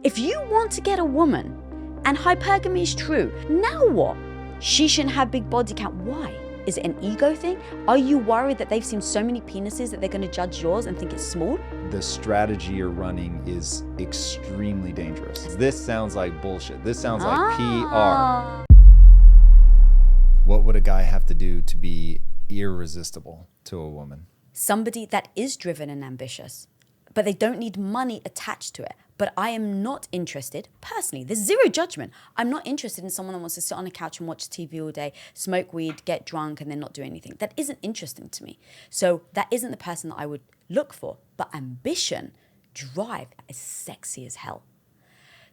If you want to get a woman, and hypergamy is true, now what? She shouldn't have big body count. Why? Is it an ego thing? Are you worried that they've seen so many penises that they're going to judge yours and think it's small? The strategy you're running is extremely dangerous. This sounds like bullshit. This sounds like PR. What would a guy have to do to be irresistible to a woman? Somebody that is driven and ambitious, but they don't need money attached to it. But I am not interested, personally, there's zero judgment. I'm not interested in someone that wants to sit on a couch and watch TV all day, smoke weed, get drunk, and then not do anything. That isn't interesting to me. So that isn't the person that I would look for. But ambition, drive, is sexy as hell.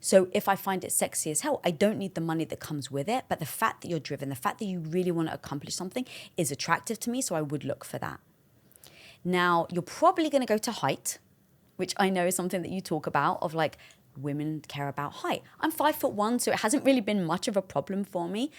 So if I find it sexy as hell, I don't need the money that comes with it. But the fact that you're driven, the fact that you really want to accomplish something is attractive to me. So I would look for that. Now, you're probably going to go to height, which I know is something that you talk about, of like, women care about height. I'm 5'1", so it hasn't really been much of a problem for me.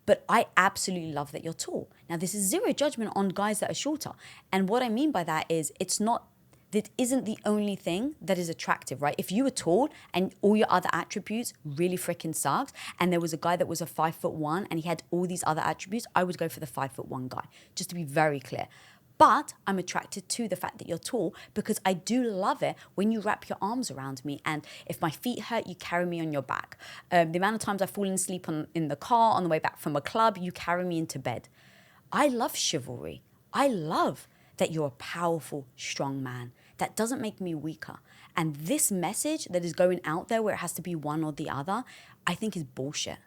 But I absolutely love that you're tall. Now, this is zero judgment on guys that are shorter. And what I mean by that is that isn't the only thing that is attractive, right? If you were tall and all your other attributes really freaking sucked, and there was a guy that was a 5'1" and he had all these other attributes, I would go for the 5'1" guy, just to be very clear. But I'm attracted to the fact that you're tall because I do love it when you wrap your arms around me. And if my feet hurt, you carry me on your back. The amount of times I've fallen asleep in the car on the way back from a club, you carry me into bed. I love chivalry. I love that you're a powerful, strong man. That doesn't make me weaker. And this message that is going out there where it has to be one or the other, I think is bullshit.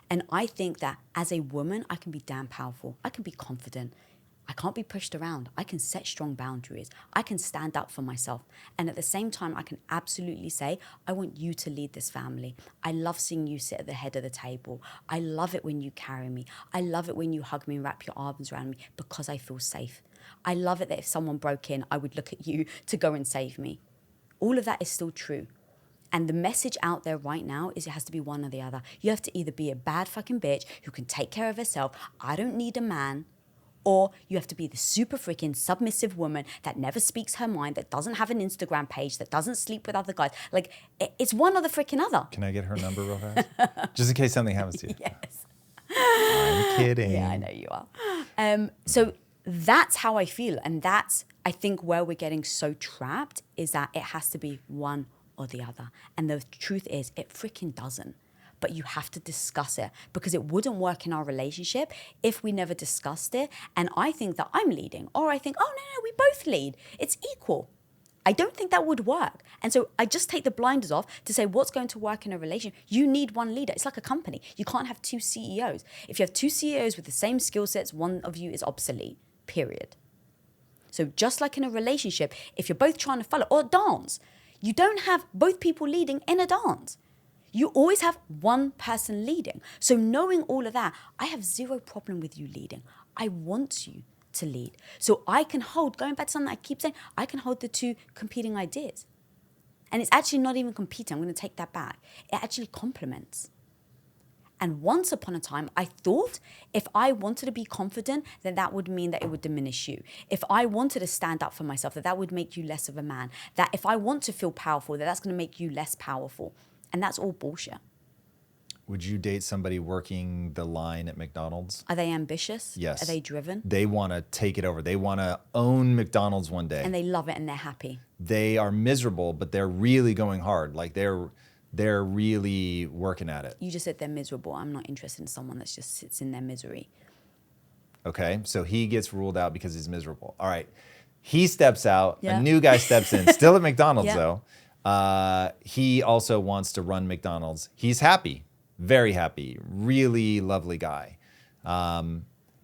And I think that as a woman, I can be damn powerful. I can be confident. I can't be pushed around. I can set strong boundaries. I can stand up for myself. And at the same time, I can absolutely say, I want you to lead this family. I love seeing you sit at the head of the table. I love it when you carry me. I love it when you hug me and wrap your arms around me because I feel safe. I love it that if someone broke in, I would look at you to go and save me. All of that is still true. And the message out there right now is it has to be one or the other. You have to either be a bad fucking bitch who can take care of herself. I don't need a man. Or you have to be the super freaking submissive woman that never speaks her mind, that doesn't have an Instagram page, that doesn't sleep with other guys. Like, it's one or the freaking other. Can I get her number real fast? Just in case something happens to you. Yes. I'm kidding. Yeah, I know you are. So that's how I feel. And that's, I think, where we're getting so trapped is that it has to be one or the other. And the truth is, it freaking doesn't. But you have to discuss it because it wouldn't work in our relationship if we never discussed it. And I think that I'm leading, or I think, oh, no, we both lead. It's equal. I don't think that would work. And so I just take the blinders off to say what's going to work in a relationship. You need one leader. It's like a company. You can't have two CEOs. If you have two CEOs with the same skill sets, one of you is obsolete, period. So just like in a relationship, if you're both trying to follow, or dance, you don't have both people leading in a dance. You always have one person leading. So knowing all of that, I have zero problem with you leading. I want you to lead. So I can hold, going back to something I keep saying, I can hold the two competing ideas. And it's actually not even competing. I'm going to take that back. It actually complements. And once upon a time, I thought if I wanted to be confident, then that would mean that it would diminish you. If I wanted to stand up for myself, that would make you less of a man. That if I want to feel powerful, that's going to make you less powerful. And that's all bullshit. Would you date somebody working the line at McDonald's? Are they ambitious? Yes. Are they driven? They want to take it over. They want to own McDonald's one day. And they love it and they're happy. They are miserable, but they're really going hard. Like they're really working at it. You just said they're miserable. I'm not interested in someone that just sits in their misery. Okay, so he gets ruled out because he's miserable. All right, he steps out. Yeah. A new guy steps in. Still at McDonald's Yeah. though. He also wants to run McDonald's. He's happy, very happy, really lovely guy.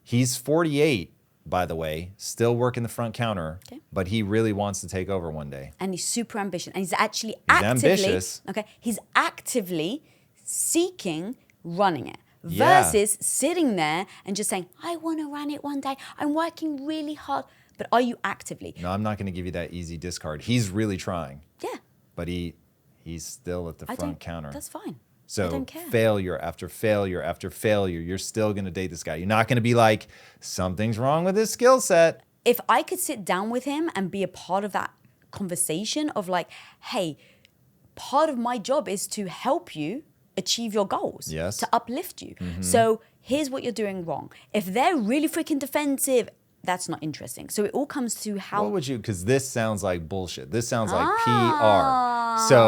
He's 48, by the way, still working the front counter, but he really wants to take over one day. And he's super ambitious. And he's actually ambitious. He's actively seeking running it versus sitting there and just saying, I want to run it one day. I'm working really hard. But are you actively? No, I'm not going to give you that easy discard. He's really trying. Yeah. But he's still at the front counter. That's fine. So I don't care. failure after failure after failure, you're still going to date this guy. You're not going to be like, something's wrong with his skill set. If I could sit down with him and be a part of that conversation of like, hey, part of my job is to help you achieve your goals, Yes. to uplift you. So here's what you're doing wrong. If they're really freaking defensive, that's not interesting. So it all comes to how. What would you, because this sounds like bullshit. This sounds like PR. So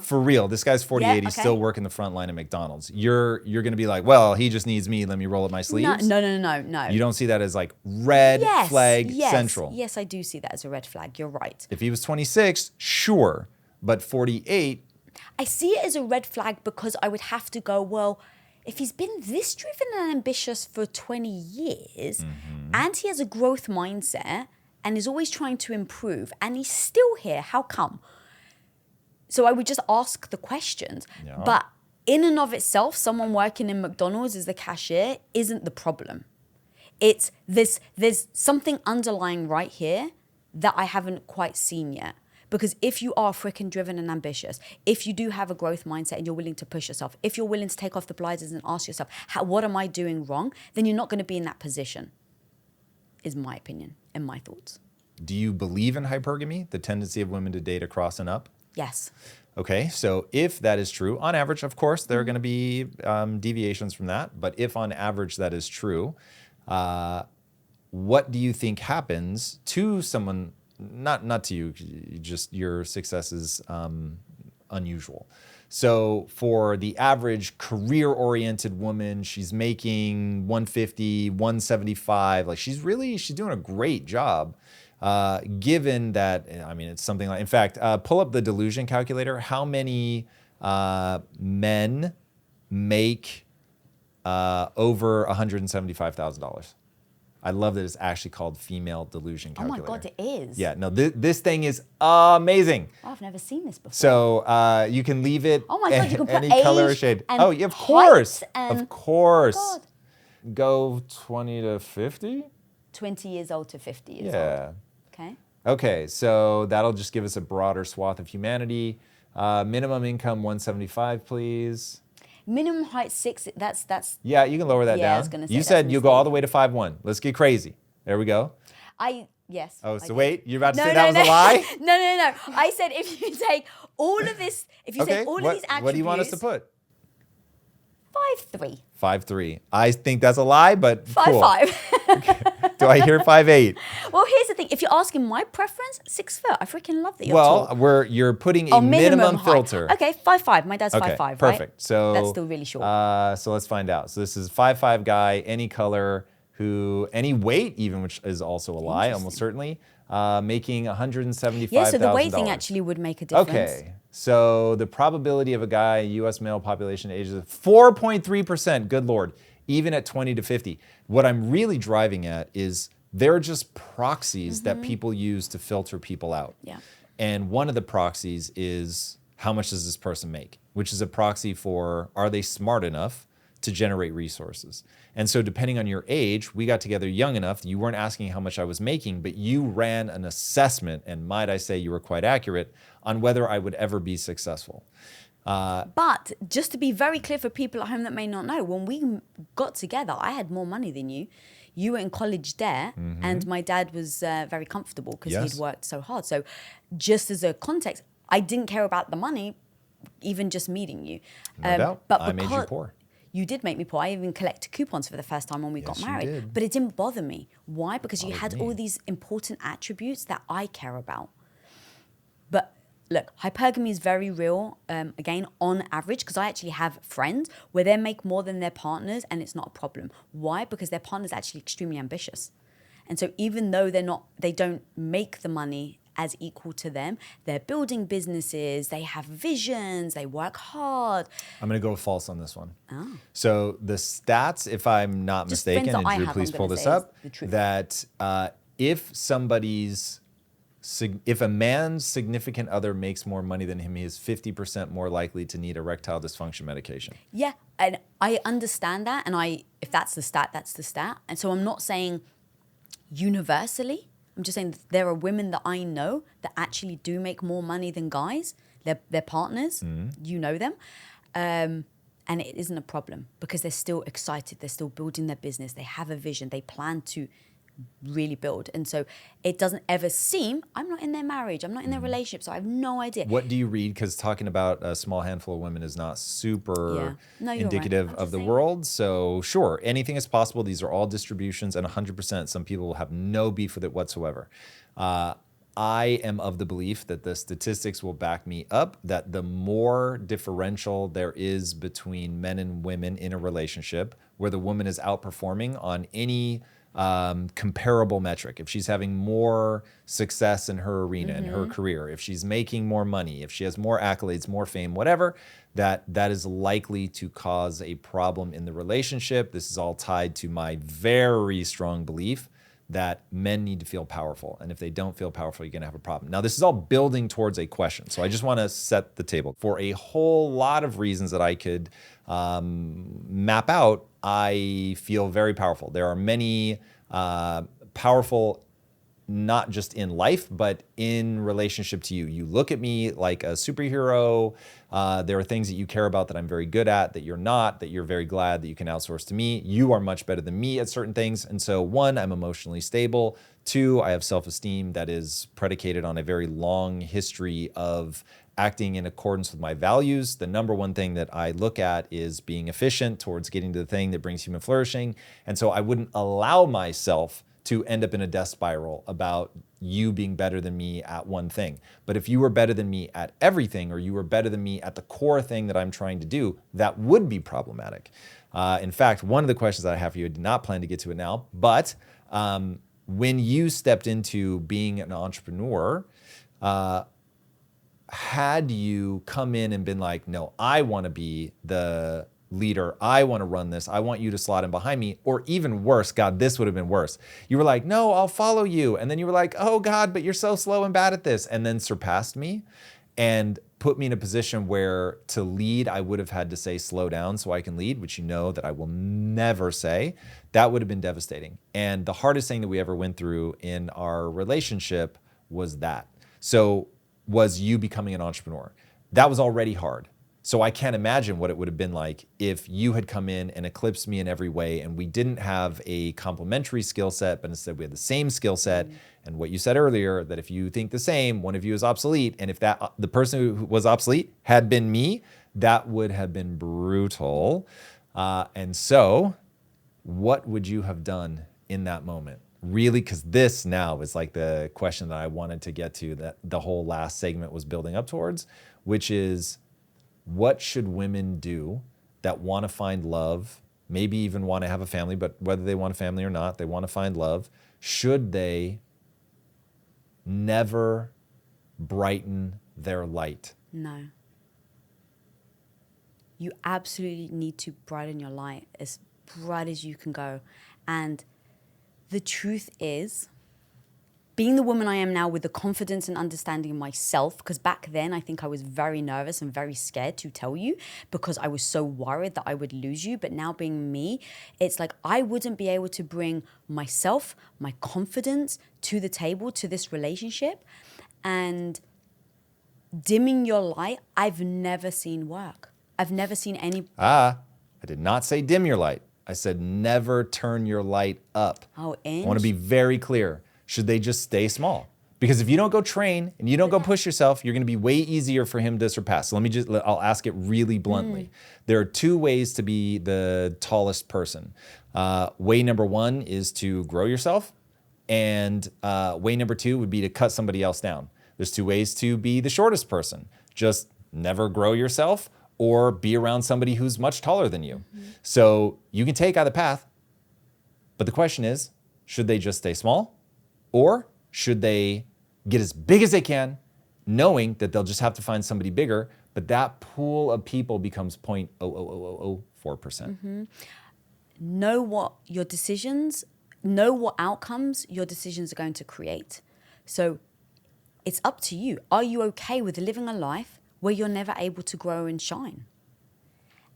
for real, this guy's 48. He's okay. still working the front line at McDonald's. You're going to be like, well, he just needs me. Let me roll up my sleeves. No. You don't see that as like red flag central. Yes, I do see that as a red flag. You're right. If he was 26, sure. But 48, I see it as a red flag because I would have to go, well, if he's been this driven and ambitious for 20 years and he has a growth mindset and is always trying to improve and he's still here, how come? So I would just ask the questions. Yeah. But in and of itself, someone working in McDonald's as the cashier isn't the problem. It's there's something underlying right here that I haven't quite seen yet. Because if you are freaking driven and ambitious, if you do have a growth mindset and you're willing to push yourself, if you're willing to take off the blinders and ask yourself, what am I doing wrong? Then you're not going to be in that position, is my opinion and my thoughts. do you believe in hypergamy, the tendency of women to date across and up? Yes. Okay, so if that is true, on average, of course, there are going to be deviations from that. But if on average that is true, what do you think happens to someone? Not to you, just your success is unusual. So for the average career-oriented woman, she's making 150, 175. Like she's doing a great job. Given that, I mean, it's something like, in fact, pull up the delusion calculator. How many men make over $175,000? I love that it's actually called female delusion calculator. Oh my God, it is. Yeah, no, this thing is amazing. Oh, I've never seen this before. So you can leave it Oh my God, you can put any color or age shade. and Oh, yeah, of course. height and- Of course. Oh Go 20 to 50? 20 years old to 50 years old. Yeah. Okay. Okay, so that'll just give us a broader swath of humanity. Minimum income 175, please. Minimum height 6, that's Yeah, you can lower that Yeah, I down. was gonna say You that's said a you'll go all the mistake. way to 5'1". Let's get crazy. There we go. yes. Oh, I so did. wait, you're about to No, say no, that was no. a lie? No. I said if you take all of this, if you take all of these attributes. What do you want us to put? 5'3". 5'3". I think that's a lie, but cool. 5'5". Do I hear 5'8"? Well, here's the thing. If you're asking my preference, 6 foot. I freaking love that you're Well, tall. you're putting a minimum height. filter. Okay, 5'5". My dad's Okay, 5'5", right? perfect. So that's still really short. So let's find out. So this is 5'5" guy, any color, any weight even, which is also a lie, almost certainly, making $175,000. Yeah, so the weight thing actually would make a difference. Okay, so the probability of a guy, U.S. male population ages 4.3%. Good Lord, even at 20 to 50. What I'm really driving at is they're just proxies that people use to filter people out. Yeah. And one of the proxies is how much does this person make, which is a proxy for are they smart enough to generate resources. And so depending on your age, we got together young enough, you weren't asking how much I was making, but you ran an assessment, and might I say you were quite accurate, on whether I would ever be successful. But just to be very clear for people at home that may not know, when we got together, I had more money than you. You were in college there, and my dad was very comfortable because Yes. he'd worked so hard. So just as a context, I didn't care about the money, even just meeting you. No doubt. But I made you poor. You did make me poor. I even collected coupons for the first time when we got Yes, you married. did. But it didn't bother me. Why? Because you had me. all these important attributes that I care about. But look, hypergamy is very real, again, on average, because I actually have friends where they make more than their partners and it's not a problem. Why? Because their partner's actually extremely ambitious. And so even though they don't make the money as equal to them, they're building businesses, they have visions, they work hard. I'm going to go false on this one. Oh. So the stats, if I'm not Just mistaken, friends that and I Drew, have, please I'm pull gonna this say is up, the truth. that if a man's significant other makes more money than him, he is 50% more likely to need erectile dysfunction medication. Yeah, and I understand that, and if that's the stat, that's the stat. And so I'm not saying universally. I'm just saying that there are women that I know that actually do make more money than guys, their partners. You know them. And it isn't a problem because they're still excited. They're still building their business. They have a vision. They plan to really build. And so it doesn't ever seem, I'm not in their marriage, I'm not in their relationship, so I have no idea. What do you read? Because talking about a small handful of women is not super Yeah. No, you're right. indicative I'm of just the saying. world. So sure, anything is possible. These are all distributions, and 100%, some people will have no beef with it whatsoever. I am of the belief that the statistics will back me up, that the more differential there is between men and women in a relationship, where the woman is outperforming on any comparable metric, if she's having more success in her arena, in her career, if she's making more money, if she has more accolades, more fame, whatever, that is likely to cause a problem in the relationship. This is all tied to my very strong belief that men need to feel powerful. And if they don't feel powerful, you're gonna have a problem. Now, this is all building towards a question. So I just wanna set the table. For a whole lot of reasons that I could map out, I feel very powerful. There are many powerful, not just in life, but in relationship to you. You look at me like a superhero. There are things that you care about that I'm very good at, that you're not, that you're very glad that you can outsource to me. You are much better than me at certain things. And so 1, I'm emotionally stable. 2, I have self-esteem that is predicated on a very long history of acting in accordance with my values. The number one thing that I look at is being efficient towards getting to the thing that brings human flourishing. And so I wouldn't allow myself to end up in a death spiral about you being better than me at one thing. But if you were better than me at everything, or you were better than me at the core thing that I'm trying to do, that would be problematic. In fact, one of the questions that I have for you, I did not plan to get to it now, but when you stepped into being an entrepreneur, had you come in and been like, no, I want to be the leader, I want to run this, I want you to slot in behind me, or even worse, God, this would have been worse. You were like, no, I'll follow you. And then you were like, oh God, but you're so slow and bad at this. And then surpassed me and put me in a position where to lead, I would have had to say, slow down so I can lead, which you know that I will never say. That would have been devastating. And the hardest thing that we ever went through in our relationship was that. So was you becoming an entrepreneur. That was already hard. So I can't imagine what it would have been like if you had come in and eclipsed me in every way, and we didn't have a complementary skill set, but instead we had the same skill set. And what you said earlier, that if you think the same, one of you is obsolete. And if that the person who was obsolete had been me, that would have been brutal. And so what would you have done in that moment? Really, because this now is like the question that I wanted to get to, that the whole last segment was building up towards, which is, what should women do that want to find love, maybe even want to have a family, but whether they want a family or not, they want to find love. Should they never brighten their light? No. You absolutely need to brighten your light as bright as you can go. And the truth is, being the woman I am now with the confidence and understanding of myself, because back then I think I was very nervous and very scared to tell you because I was so worried that I would lose you. But now being me, it's like I wouldn't be able to bring myself, my confidence to the table, to this relationship. And dimming your light, I've never seen work. I've never seen any... I did not say dim your light. I said never turn your light up. Oh, I want to be very clear. Should they just stay small? Because if you don't go train and you don't go push yourself, you're going to be way easier for him to surpass. So I'll ask it really bluntly. There are 2 ways to be the tallest person. Way number 1 is to grow yourself. And way number 2 would be to cut somebody else down. There's 2 ways to be the shortest person. Just never grow yourself, or be around somebody who's much taller than you. So you can take either path. But the question is, should they just stay small? Or should they get as big as they can, knowing that they'll just have to find somebody bigger, but that pool of people becomes 0.00004%. Know what your decisions, know what outcomes your decisions are going to create. So it's up to you. Are you okay with living a life where you're never able to grow and shine?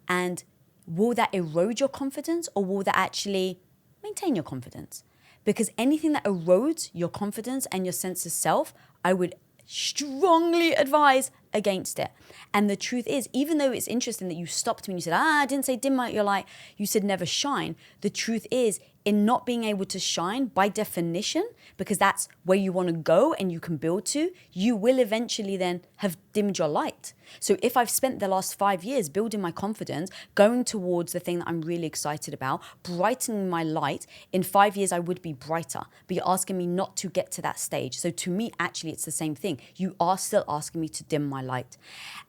And will that erode your confidence, or will that actually maintain your confidence? Because anything that erodes your confidence and your sense of self, I would strongly advise against it. And the truth is, even though it's interesting that you stopped me and you said, I didn't say dim your light, you said never shine. The truth is, in not being able to shine, by definition, because that's where you want to go and you can build to, you will eventually then have dimmed your light. So if I've spent the last 5 years building my confidence, going towards the thing that I'm really excited about, brightening my light, in 5 years I would be brighter. But you're asking me not to get to that stage. So to me, actually, it's the same thing. You are still asking me to dim my light.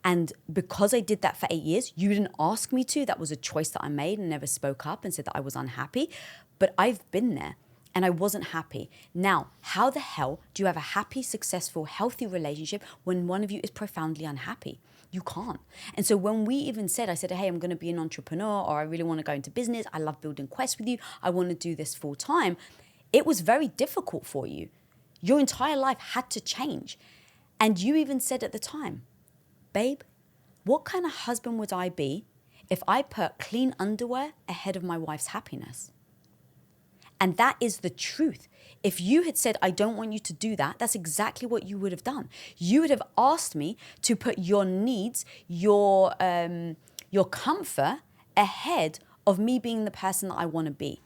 And because I did that for 8 years, you didn't ask me to. That was a choice that I made and never spoke up and said that I was unhappy. But I've been there and I wasn't happy. Now, how the hell do you have a happy, successful, healthy relationship when one of you is profoundly unhappy? You can't. And so when we even said, I said, hey, I'm going to be an entrepreneur, or I really want to go into business. I love building quests with you. I want to do this full time. It was very difficult for you. Your entire life had to change. And you even said at the time, babe, what kind of husband would I be if I put clean underwear ahead of my wife's happiness? And that is the truth. If you had said, I don't want you to do that, that's exactly what you would have done. You would have asked me to put your needs, your comfort ahead of me being the person that I want to be.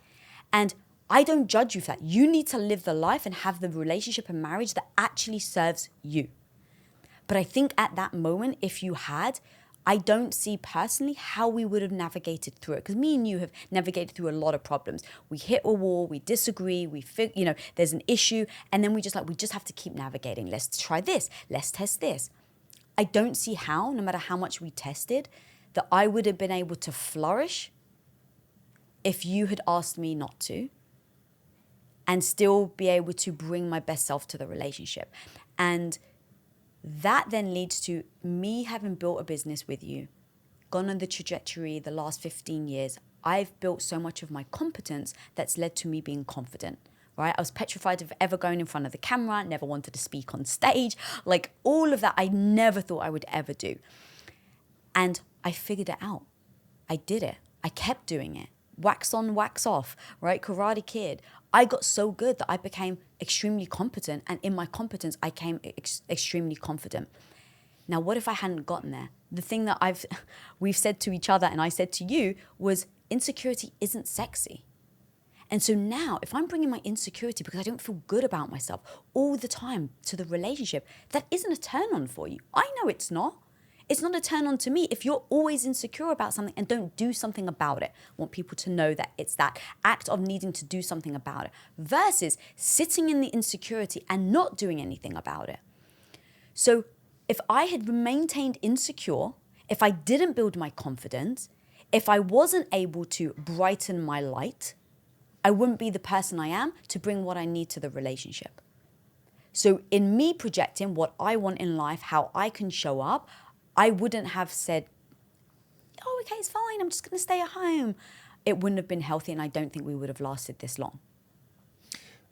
And I don't judge you for that. You need to live the life and have the relationship and marriage that actually serves you. But I think at that moment, if you had, I don't see personally how we would have navigated through it. Because me and you have navigated through a lot of problems. We hit a wall, we disagree, there's an issue, and then we just have to keep navigating. Let's try this, let's test this. I don't see how, no matter how much we tested, that I would have been able to flourish if you had asked me not to, and still be able to bring my best self to the relationship. And that then leads to me having built a business with you, gone on the trajectory the last 15 years. I've built so much of my competence that's led to me being confident, right? I was petrified of ever going in front of the camera, never wanted to speak on stage. Like all of that, I never thought I would ever do. And I figured it out. I did it. I kept doing it. Wax on, wax off, right? Karate Kid. I got so good that I became extremely competent, and in my competence, I became extremely confident. Now, what if I hadn't gotten there? The thing that we've said to each other and I said to you was insecurity isn't sexy. And so now, if I'm bringing my insecurity because I don't feel good about myself all the time to the relationship, that isn't a turn on for you. I know it's not. It's not a turn on to me if you're always insecure about something and don't do something about it. I want people to know that it's that act of needing to do something about it versus sitting in the insecurity and not doing anything about it. So if I had maintained insecure, if I didn't build my confidence, if I wasn't able to brighten my light, I wouldn't be the person I am to bring what I need to the relationship. So in me projecting what I want in life, how I can show up, I wouldn't have said, oh, okay, it's fine, I'm just going to stay at home. It wouldn't have been healthy, and I don't think we would have lasted this long.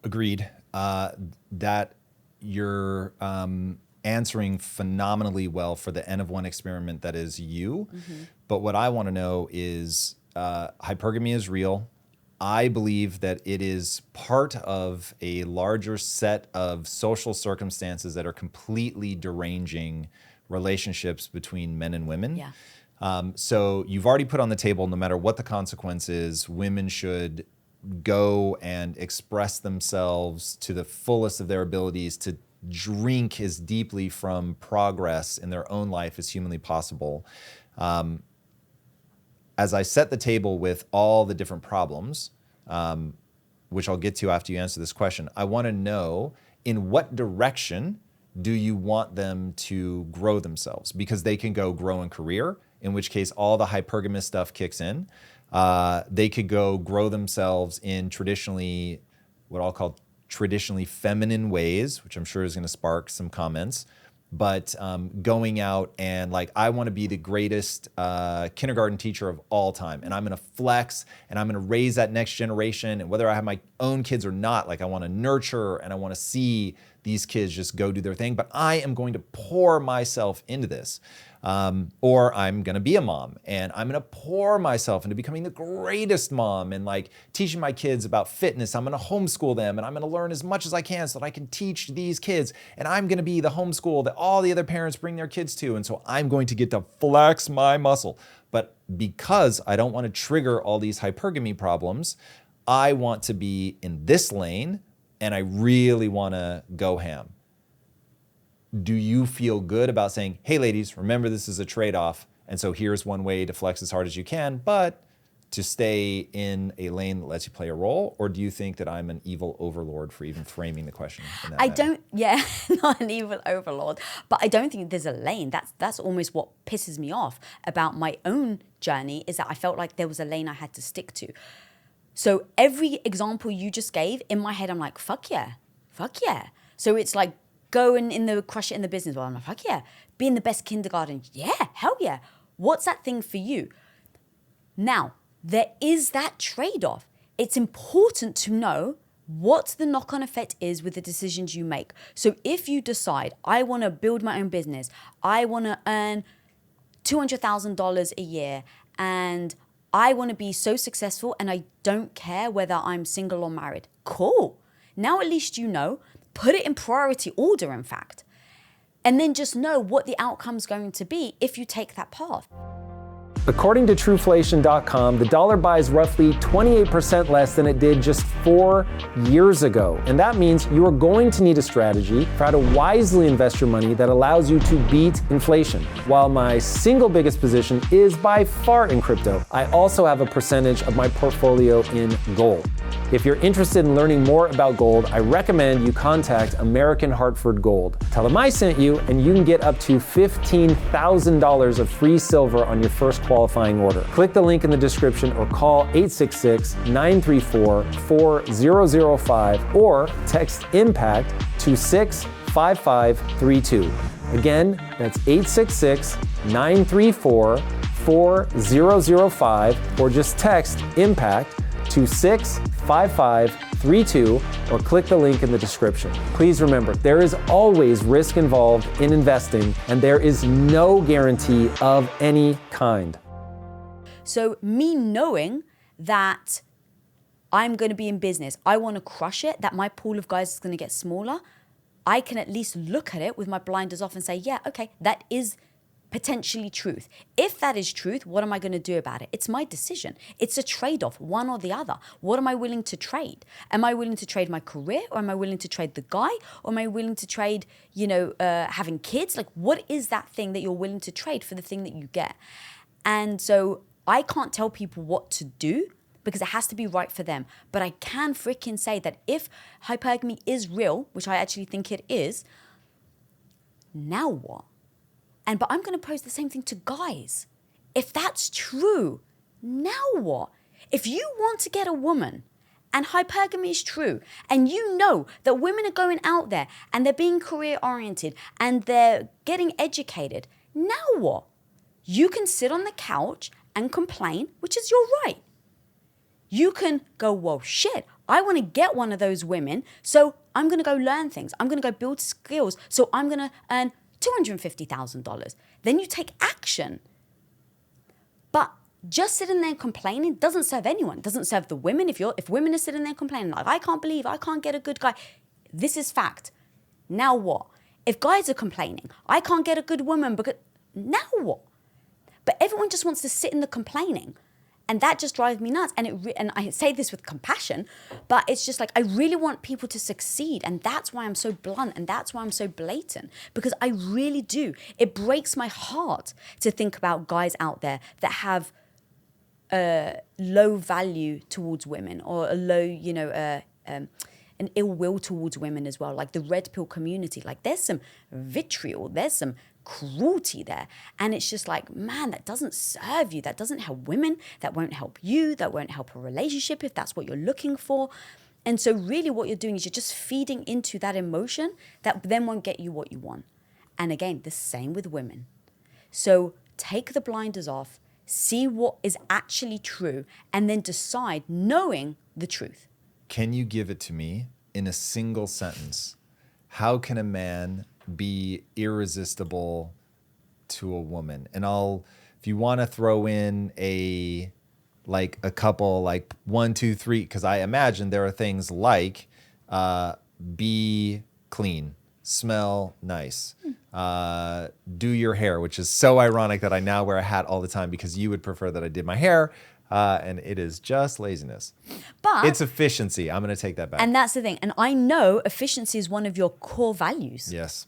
Agreed. That you're answering phenomenally well for the N of one experiment that is you. Mm-hmm. But what I want to know is hypergamy is real. I believe that it is part of a larger set of social circumstances that are completely deranging relationships between men and women. Yeah. So you've already put on the table, no matter what the consequence is, women should go and express themselves to the fullest of their abilities, to drink as deeply from progress in their own life as humanly possible. As I set the table with all the different problems, which I'll get to after you answer this question, I want to know in what direction do you want them to grow themselves? Because they can go grow in career, in which case all the hypergamous stuff kicks in. They could go grow themselves in traditionally, what I'll call traditionally feminine ways, which I'm sure is going to spark some comments. But going out and like, I want to be the greatest kindergarten teacher of all time. And I'm going to flex and I'm going to raise that next generation. And whether I have my own kids or not, like I want to nurture and I want to see these kids just go do their thing. But I am going to pour myself into this. Or I'm going to be a mom and I'm going to pour myself into becoming the greatest mom and like teaching my kids about fitness. I'm going to homeschool them and I'm going to learn as much as I can so that I can teach these kids. And I'm going to be the homeschool that all the other parents bring their kids to. And so I'm going to get to flex my muscle. But because I don't want to trigger all these hypergamy problems, I want to be in this lane and I really want to go ham. Do you feel good about saying, hey, ladies, remember this is a trade-off, and so here's one way to flex as hard as you can, but to stay in a lane that lets you play a role? Or do you think that I'm an evil overlord for even framing the question in that manner? Not an evil overlord, but I don't think there's a lane. That's almost what pisses me off about my own journey, is that I felt like there was a lane I had to stick to. So every example you just gave, in my head, I'm like, fuck yeah. So it's like, go and crush it in the business. Well, I'm like, fuck yeah. Be in the best kindergarten. Yeah, hell yeah. What's that thing for you? Now, there is that trade-off. It's important to know what the knock-on effect is with the decisions you make. So if you decide, I want to build my own business, I want to earn $200,000 a year, and I want to be so successful and I don't care whether I'm single or married. Cool. Now at least you know. Put it in priority order, in fact. And then just know what the outcome's going to be if you take that path. According to Trueflation.com, the dollar buys roughly 28% less than it did just 4 years ago. And that means you are going to need a strategy for how to wisely invest your money that allows you to beat inflation. While my single biggest position is by far in crypto, I also have a percentage of my portfolio in gold. If you're interested in learning more about gold, I recommend you contact American Hartford Gold. Tell them I sent you, and you can get up to $15,000 of free silver on your first qualifying order. Click the link in the description or call 866-934-4005 or text IMPACT to 65532. Again, that's 866-934-4005 or just text IMPACT to 65532 or click the link in the description. Please remember, there is always risk involved in investing and there is no guarantee of any kind. So me knowing that I'm going to be in business, I want to crush it, that my pool of guys is going to get smaller, I can at least look at it with my blinders off and say, yeah, okay, that is potentially truth. If that is truth, what am I going to do about it? It's my decision. It's a trade-off, one or the other. What am I willing to trade? Am I willing to trade my career, or am I willing to trade the guy, or am I willing to trade, having kids? Like, what is that thing that you're willing to trade for the thing that you get? And so I can't tell people what to do because it has to be right for them. But I can freaking say that if hypergamy is real, which I actually think it is, now what? But I'm going to pose the same thing to guys. If that's true, now what? If you want to get a woman and hypergamy is true, and you know that women are going out there and they're being career oriented and they're getting educated, now what? You can sit on the couch and complain, which is your right. You can go, well, shit, I want to get one of those women, so I'm going to go learn things. I'm going to go build skills, so I'm going to earn $250,000. Then you take action. But just sitting there complaining doesn't serve anyone. It doesn't serve the women. If women are sitting there complaining, like, I can't believe I can't get a good guy. This is fact. Now what? If guys are complaining, I can't get a good woman, because now what? But everyone just wants to sit in the complaining. And that just drives me nuts. And I say this with compassion, but it's just like, I really want people to succeed. And that's why I'm so blunt. And that's why I'm so blatant, because I really do. It breaks my heart to think about guys out there that have low value towards women, or a low, an ill will towards women as well. Like the red pill community, like there's some vitriol, there's some cruelty there. And it's just like, man, that doesn't serve you. That doesn't help women. That won't help you. That won't help a relationship if that's what you're looking for. And so really what you're doing is you're just feeding into that emotion that then won't get you what you want. And again, the same with women. So take the blinders off, see what is actually true, and then decide knowing the truth. Can you give it to me in a single sentence? How can a man be irresistible to a woman? And if you want to throw in a couple, like 1, 2, 3, because I imagine there are things like be clean, smell nice, do your hair, which is so ironic that I now wear a hat all the time because you would prefer that I did my hair. And it is just laziness. But it's efficiency. I'm going to take that back. And that's the thing. And I know efficiency is one of your core values. Yes.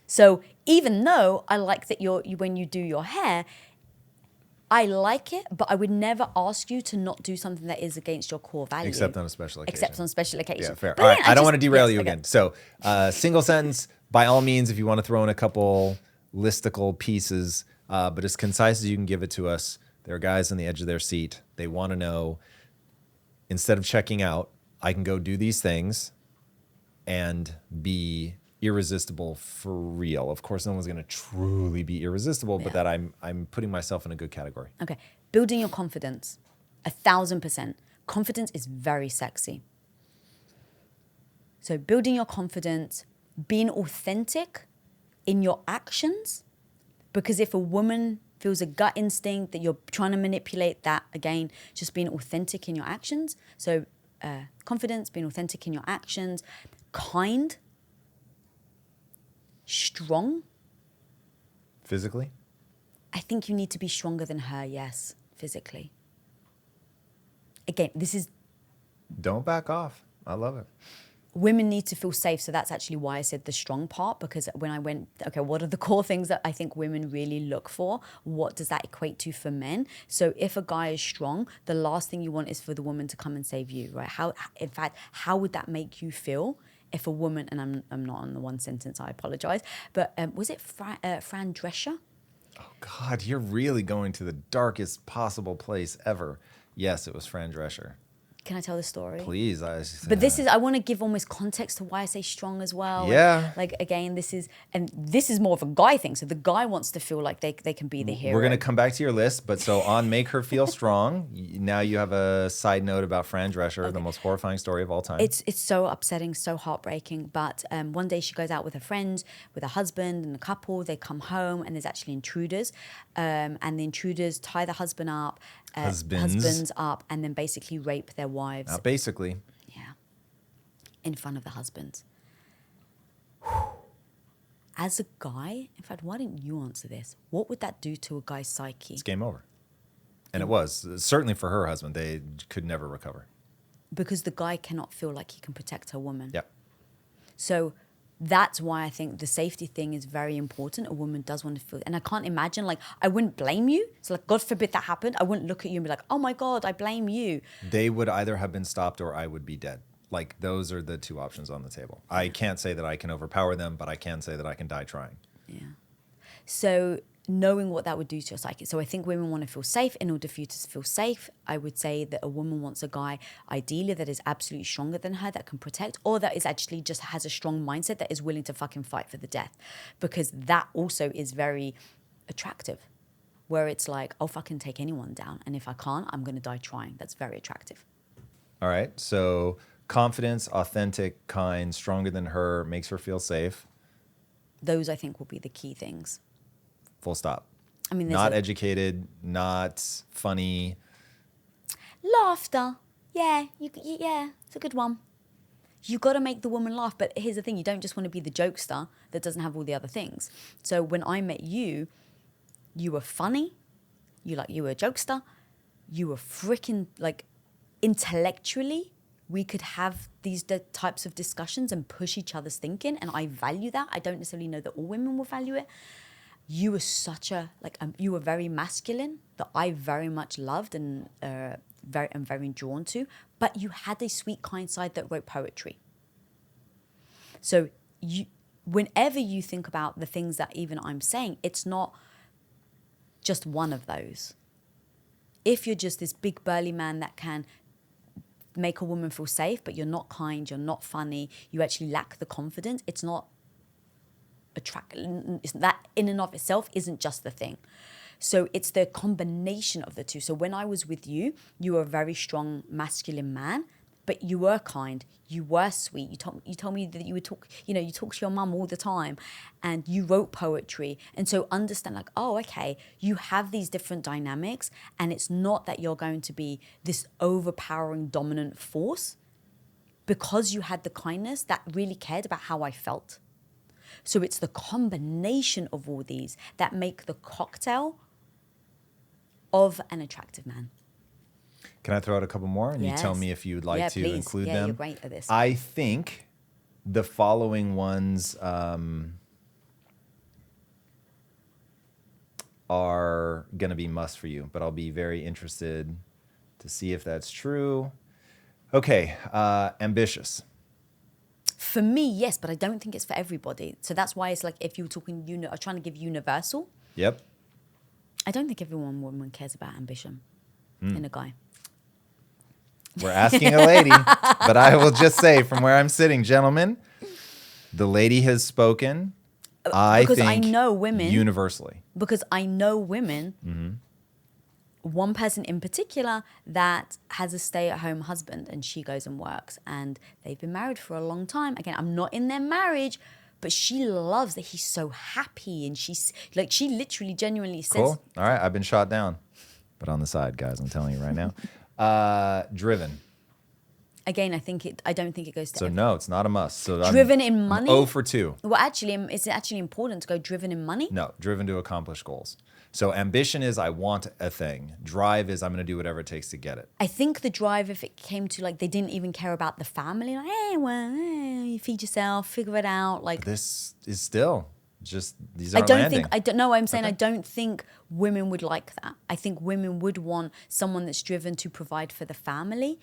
So even though I like that when you do your hair, I like it, but I would never ask you to not do something that is against your core value. Except on a special occasion. Except on special occasion. Yeah, fair. But All right, yeah, I don't want to derail you okay. again. So single sentence, by all means, if you want to throw in a couple listicle pieces, but as concise as you can give it to us. There are guys on the edge of their seat. They want to know, instead of checking out, I can go do these things and be irresistible for real. Of course, no one's going to truly be irresistible, but that I'm putting myself in a good category. Okay. Building your confidence. 1,000%. Confidence is very sexy. So building your confidence, being authentic in your actions, because if a woman feels a gut instinct that you're trying to manipulate, that again, just being authentic in your actions. So confidence, being authentic in your actions, kind, strong. Physically? I think you need to be stronger than her, yes, physically. Again, this is... Don't back off. I love it. Women need to feel safe, so that's actually why I said the strong part, because when I went, okay, what are the core things that I think women really look for? What does that equate to for men? So if a guy is strong, the last thing you want is for the woman to come and save you, right? How would that make you feel if a woman, and I'm not on the one sentence, I apologize, but was it Fran Drescher? Oh God, you're really going to the darkest possible place ever. Yes, it was Fran Drescher. Can I tell the story? Please. But this is, I want to give almost context to why I say strong as well. Yeah. Like again, this is more of a guy thing. So the guy wants to feel like they can be the hero. We're going to come back to your list, but so on Make Her Feel Strong, now you have a side note about Fran Drescher, the most horrifying story of all time. It's so upsetting, so heartbreaking. But one day she goes out with her friends, with her husband and a couple. They come home and there's actually intruders. And the intruders tie the husband up, husbands up, and then basically rape their wives. Not basically. Yeah. In front of the husbands. As a guy, in fact, why didn't you answer this? What would that do to a guy's psyche? It's game over. And it was. Certainly for her husband, they could never recover. Because the guy cannot feel like he can protect her woman. Yep. So that's why I think the safety thing is very important. A woman does want to feel, and I can't imagine, like, I wouldn't blame you. So like, God forbid that happened. I wouldn't look at you and be like, oh my God, I blame you. They would either have been stopped or I would be dead. Like, those are the two options on the table. I can't say that I can overpower them, but I can say that I can die trying. Yeah. So knowing what that would do to your psyche. So I think women want to feel safe. In order for you to feel safe, I would say that a woman wants a guy, ideally, that is absolutely stronger than her, that can protect, or that is actually just has a strong mindset, that is willing to fucking fight for the death. Because that also is very attractive, where it's like, I'll fucking take anyone down. And if I can't, I'm going to die trying. That's very attractive. All right. So confidence, authentic, kind, stronger than her, makes her feel safe. Those, I think, will be the key things. Full stop. I mean, not educated, not funny. Laughter. Yeah, yeah, it's a good one. You got to make the woman laugh. But here's the thing. You don't just want to be the jokester that doesn't have all the other things. So when I met you, you were funny. You were a jokester. You were freaking, like, intellectually, we could have these types of discussions and push each other's thinking. And I value that. I don't necessarily know that all women will value it. You were you were very masculine, that I very much loved and very drawn to, but you had a sweet, kind side that wrote poetry. So whenever you think about the things that even I'm saying, it's not just one of those. If you're just this big burly man that can make a woman feel safe, but you're not kind, you're not funny, you actually lack the confidence, it's not that in and of itself isn't just the thing. So it's the combination of the two. So when I was with you, you were a very strong masculine man, but you were kind, you were sweet. You told me that you would talk, you talk to your mum all the time, and you wrote poetry. And so understand, like, oh, okay, you have these different dynamics, and it's not that you're going to be this overpowering dominant force, because you had the kindness that really cared about how I felt. So it's the combination of all these that make the cocktail of an attractive man. Can I throw out a couple more? And Yes. you tell me if you'd like to please. include Yeah, them. you're great at this. I think the following ones are going to be must for you, but I'll be very interested to see if that's true. Okay, ambitious. For me, yes, but I don't think it's for everybody. So that's why it's like, if you were talking, trying to give universal, Yep. I don't think woman cares about ambition in a guy. We're asking a lady, but I will just say from where I'm sitting, gentlemen, the lady has spoken. I Because think I know women. universally. Because I know women, one person in particular that has a stay-at-home husband, and she goes and works, and they've been married for a long time. Again, I'm not in their marriage, but she loves that he's so happy, and she's like, she literally genuinely says, Cool. All right, I've been shot down, but on the side, guys. I'm telling you right now. Driven. again, I don't think it goes to So every- no, it's not a must. So driven in money. 0 for 2. Well, actually, is it actually important to go driven in money? No, driven to accomplish goals. So ambition is I want a thing. Drive is I'm going to do whatever it takes to get it. I think the drive, if it came to like, they didn't even care about the family, like, hey, well, you feed yourself, figure it out. Like, This is still just these I aren't don't landing. think, I don't know, I'm saying I don't think women would like that. I think women would want someone that's driven to provide for the family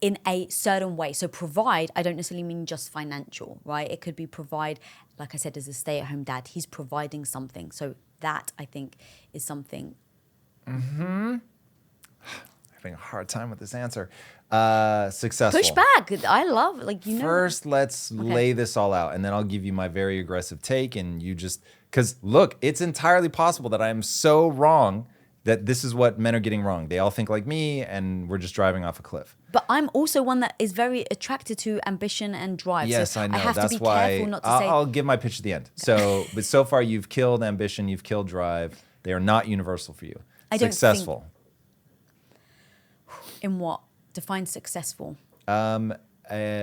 in a certain way. So provide, I don't necessarily mean just financial, right? It could be provide, like I said, as a stay-at-home dad, he's providing something. So that, I think, is something. Having a hard time with this answer. Successful. Push back. I love, like, First, let's lay this all out, and then I'll give you my very aggressive take, and you just, because look, it's entirely possible that I am so wrong that this is what men are getting wrong. They all think like me, and we're just driving off a cliff. But I'm also one that is very attracted to ambition and drive. Yes, so I know. I have That's to be why careful not to say. I'll give my pitch at the end. So, but so far you've killed ambition, you've killed drive. They are not universal for you. I don't think- Successful. In what? Define successful.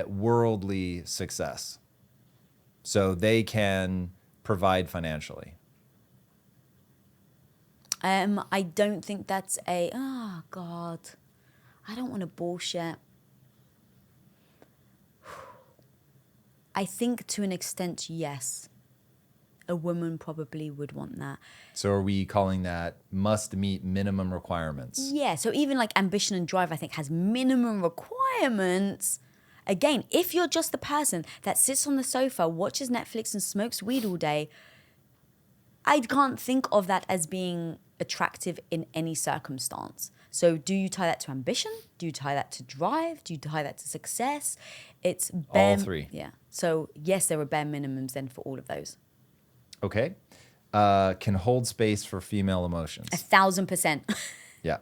Worldly success. So they can provide financially. I don't think that's oh God, I don't want to bullshit. I think to an extent, yes. A woman probably would want that. So are we calling that must meet minimum requirements? Yeah, so even like ambition and drive, I think, has minimum requirements. Again, if you're just the person that sits on the sofa, watches Netflix and smokes weed all day, I can't think of that as being attractive in any circumstance. So do you tie that to ambition? Do you tie that to drive? Do you tie that to success? It's bare, All three. Yeah. So yes, there are bare minimums then for all of those. Okay. Can hold space for female emotions. 1,000%. Yeah.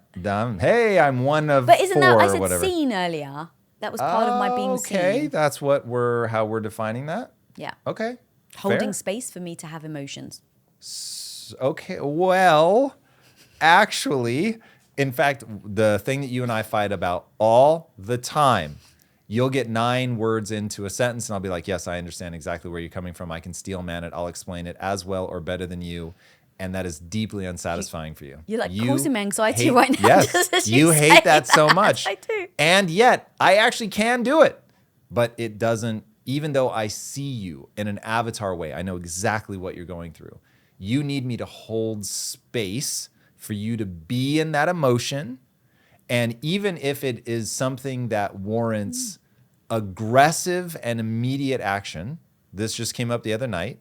Hey, I'm one of But isn't 4 that, I or said whatever. seen earlier. That was part of my being seen. Okay, that's what how we're defining that. Yeah. Okay. Holding fair. space for me to have emotions. Okay, well, actually, in fact, the thing that you and I fight about all the time, you'll get 9 words into a sentence and I'll be like, yes, I understand exactly where you're coming from. I can steel man it. I'll explain it as well or better than you. And that is deeply unsatisfying for you. You're like causing me anxiety hate- right now. Yes, just as you say hate that so much. I do. And yet, I actually can do it. But it doesn't, even though I see you in an avatar way, I know exactly what you're going through. You need me to hold space for you to be in that emotion. And even if it is something that warrants aggressive and immediate action, this just came up the other night,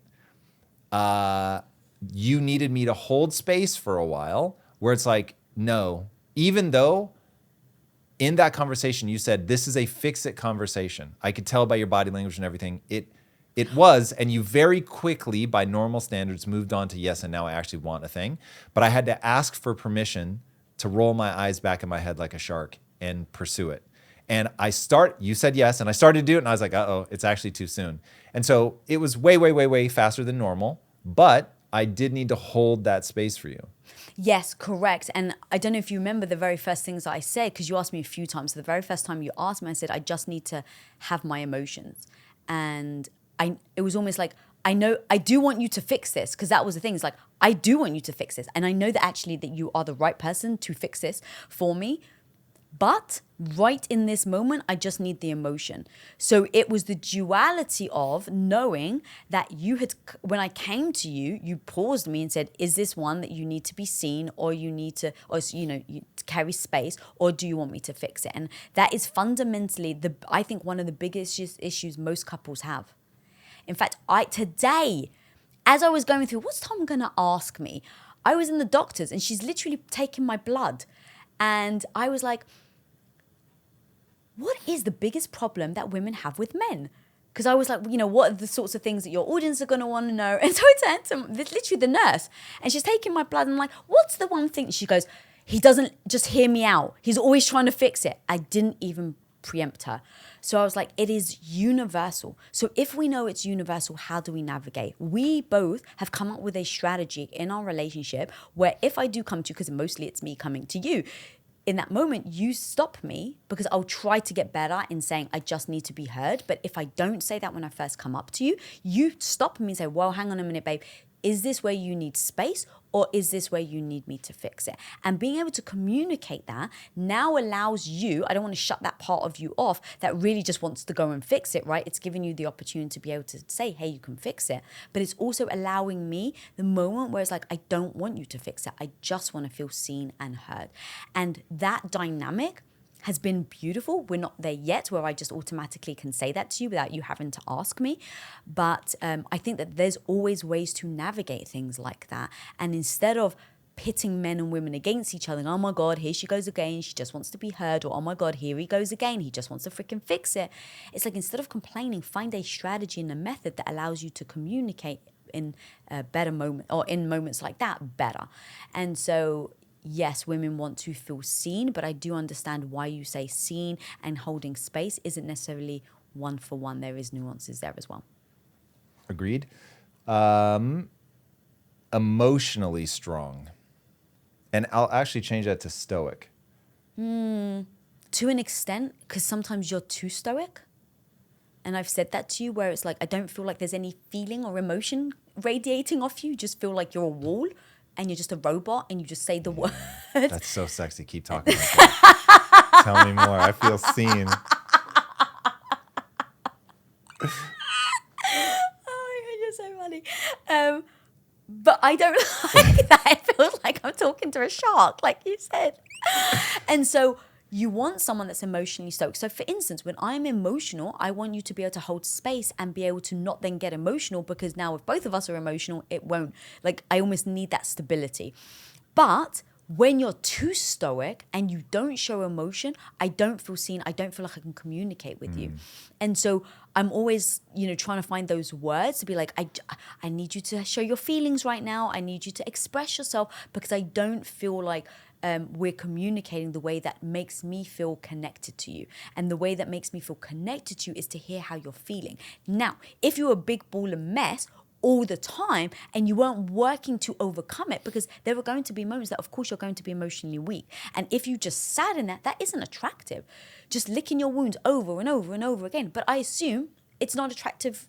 you needed me to hold space for a while where it's like, no, even though in that conversation you said, this is a fix-it conversation. I could tell by your body language and everything. It was, and you very quickly, by normal standards, moved on to yes, and now I actually want a thing. But I had to ask for permission to roll my eyes back in my head like a shark and pursue it. And you said yes, and I started to do it, and I was like, uh-oh, it's actually too soon. And so it was way, way, way, way faster than normal, but I did need to hold that space for you. Yes, correct. And I don't know if you remember the very first things that I said, because you asked me a few times. So the very first time you asked me, I said, I just need to have my emotions. And it was almost like, I know, I do want you to fix this, because that was the thing. It's like, I do want you to fix this. And I know that actually that you are the right person to fix this for me. But right in this moment, I just need the emotion. So it was the duality of knowing that when I came to you, you paused me and said, is this one that you need to be seen, or you need to, you carry space, or do you want me to fix it? And that is fundamentally, I think, one of the biggest issues most couples have. In fact, today, as I was going through, what's Tom going to ask me? I was in the doctor's and she's literally taking my blood. And I was like, what is the biggest problem that women have with men? Because I was like, what are the sorts of things that your audience are going to want to know? And so I turned to literally the nurse, and she's taking my blood, and I'm like, what's the one thing? She goes, he doesn't just hear me out. He's always trying to fix it. I didn't even preempt her. So I was like, it is universal. So if we know it's universal, how do we navigate? We both have come up with a strategy in our relationship where if I do come to you, because mostly it's me coming to you, in that moment, you stop me, because I'll try to get better in saying, I just need to be heard. But if I don't say that when I first come up to you, you stop me and say, well, hang on a minute, babe. Is this where you need space, or is this where you need me to fix it? And being able to communicate that now allows you, I don't want to shut that part of you off that really just wants to go and fix it, right? It's giving you the opportunity to be able to say, hey, you can fix it. But it's also allowing me the moment where it's like, I don't want you to fix it. I just want to feel seen and heard. And that dynamic has been beautiful. We're not there yet where I just automatically can say that to you without you having to ask me. But I think that there's always ways to navigate things like that. And instead of pitting men and women against each other, and, oh my God, here she goes again, she just wants to be heard, or oh my God, here he goes again, he just wants to freaking fix it. It's like, instead of complaining, find a strategy and a method that allows you to communicate in a better moment, or in moments like that better. And so yes, women want to feel seen, but I do understand why you say seen and holding space isn't necessarily one for one. There is nuances there as well. Agreed. Emotionally strong. And I'll actually change that to stoic. To an extent, because sometimes you're too stoic. And I've said that to you, where it's like, I don't feel like there's any feeling or emotion radiating off you. Just feel like you're a wall. And you're just a robot, and you just say the word. That's so sexy. Keep talking about that. Tell me more. I feel seen. Oh my God, you're so funny. But I don't like that. It feels like I'm talking to a shark, like you said. And so you want someone that's emotionally stoked. So for instance, when I'm emotional, I want you to be able to hold space and be able to not then get emotional, because now if both of us are emotional, it won't, like, I almost need that stability. But when you're too stoic and you don't show emotion, I don't feel seen. I don't feel like I can communicate with you. And so I'm always, trying to find those words to be like, I need you to show your feelings right now. I need you to express yourself, because I don't feel like we're communicating the way that makes me feel connected to you. And the way that makes me feel connected to you is to hear how you're feeling. Now, if you're a big ball of mess all the time and you weren't working to overcome it, because there are going to be moments that, of course, you're going to be emotionally weak. And if you just sat in that isn't attractive. Just licking your wounds over and over and over again. But I assume it's not attractive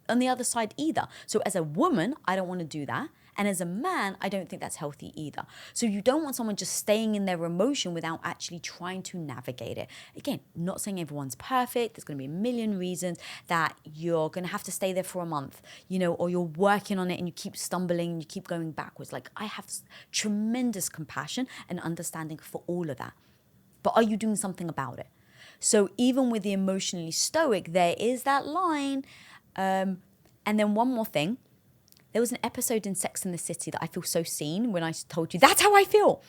on the other side either. So as a woman, I don't want to do that. And as a man, I don't think that's healthy either. So you don't want someone just staying in their emotion without actually trying to navigate it. Again, not saying everyone's perfect. There's going to be a million reasons that you're going to have to stay there for a month, or you're working on it and you keep stumbling and you keep going backwards. Like, I have tremendous compassion and understanding for all of that. But are you doing something about it? So even with the emotionally stoic, there is that line. And then one more thing. There was an episode in Sex and the City that I feel so seen when I told you, that's how I feel.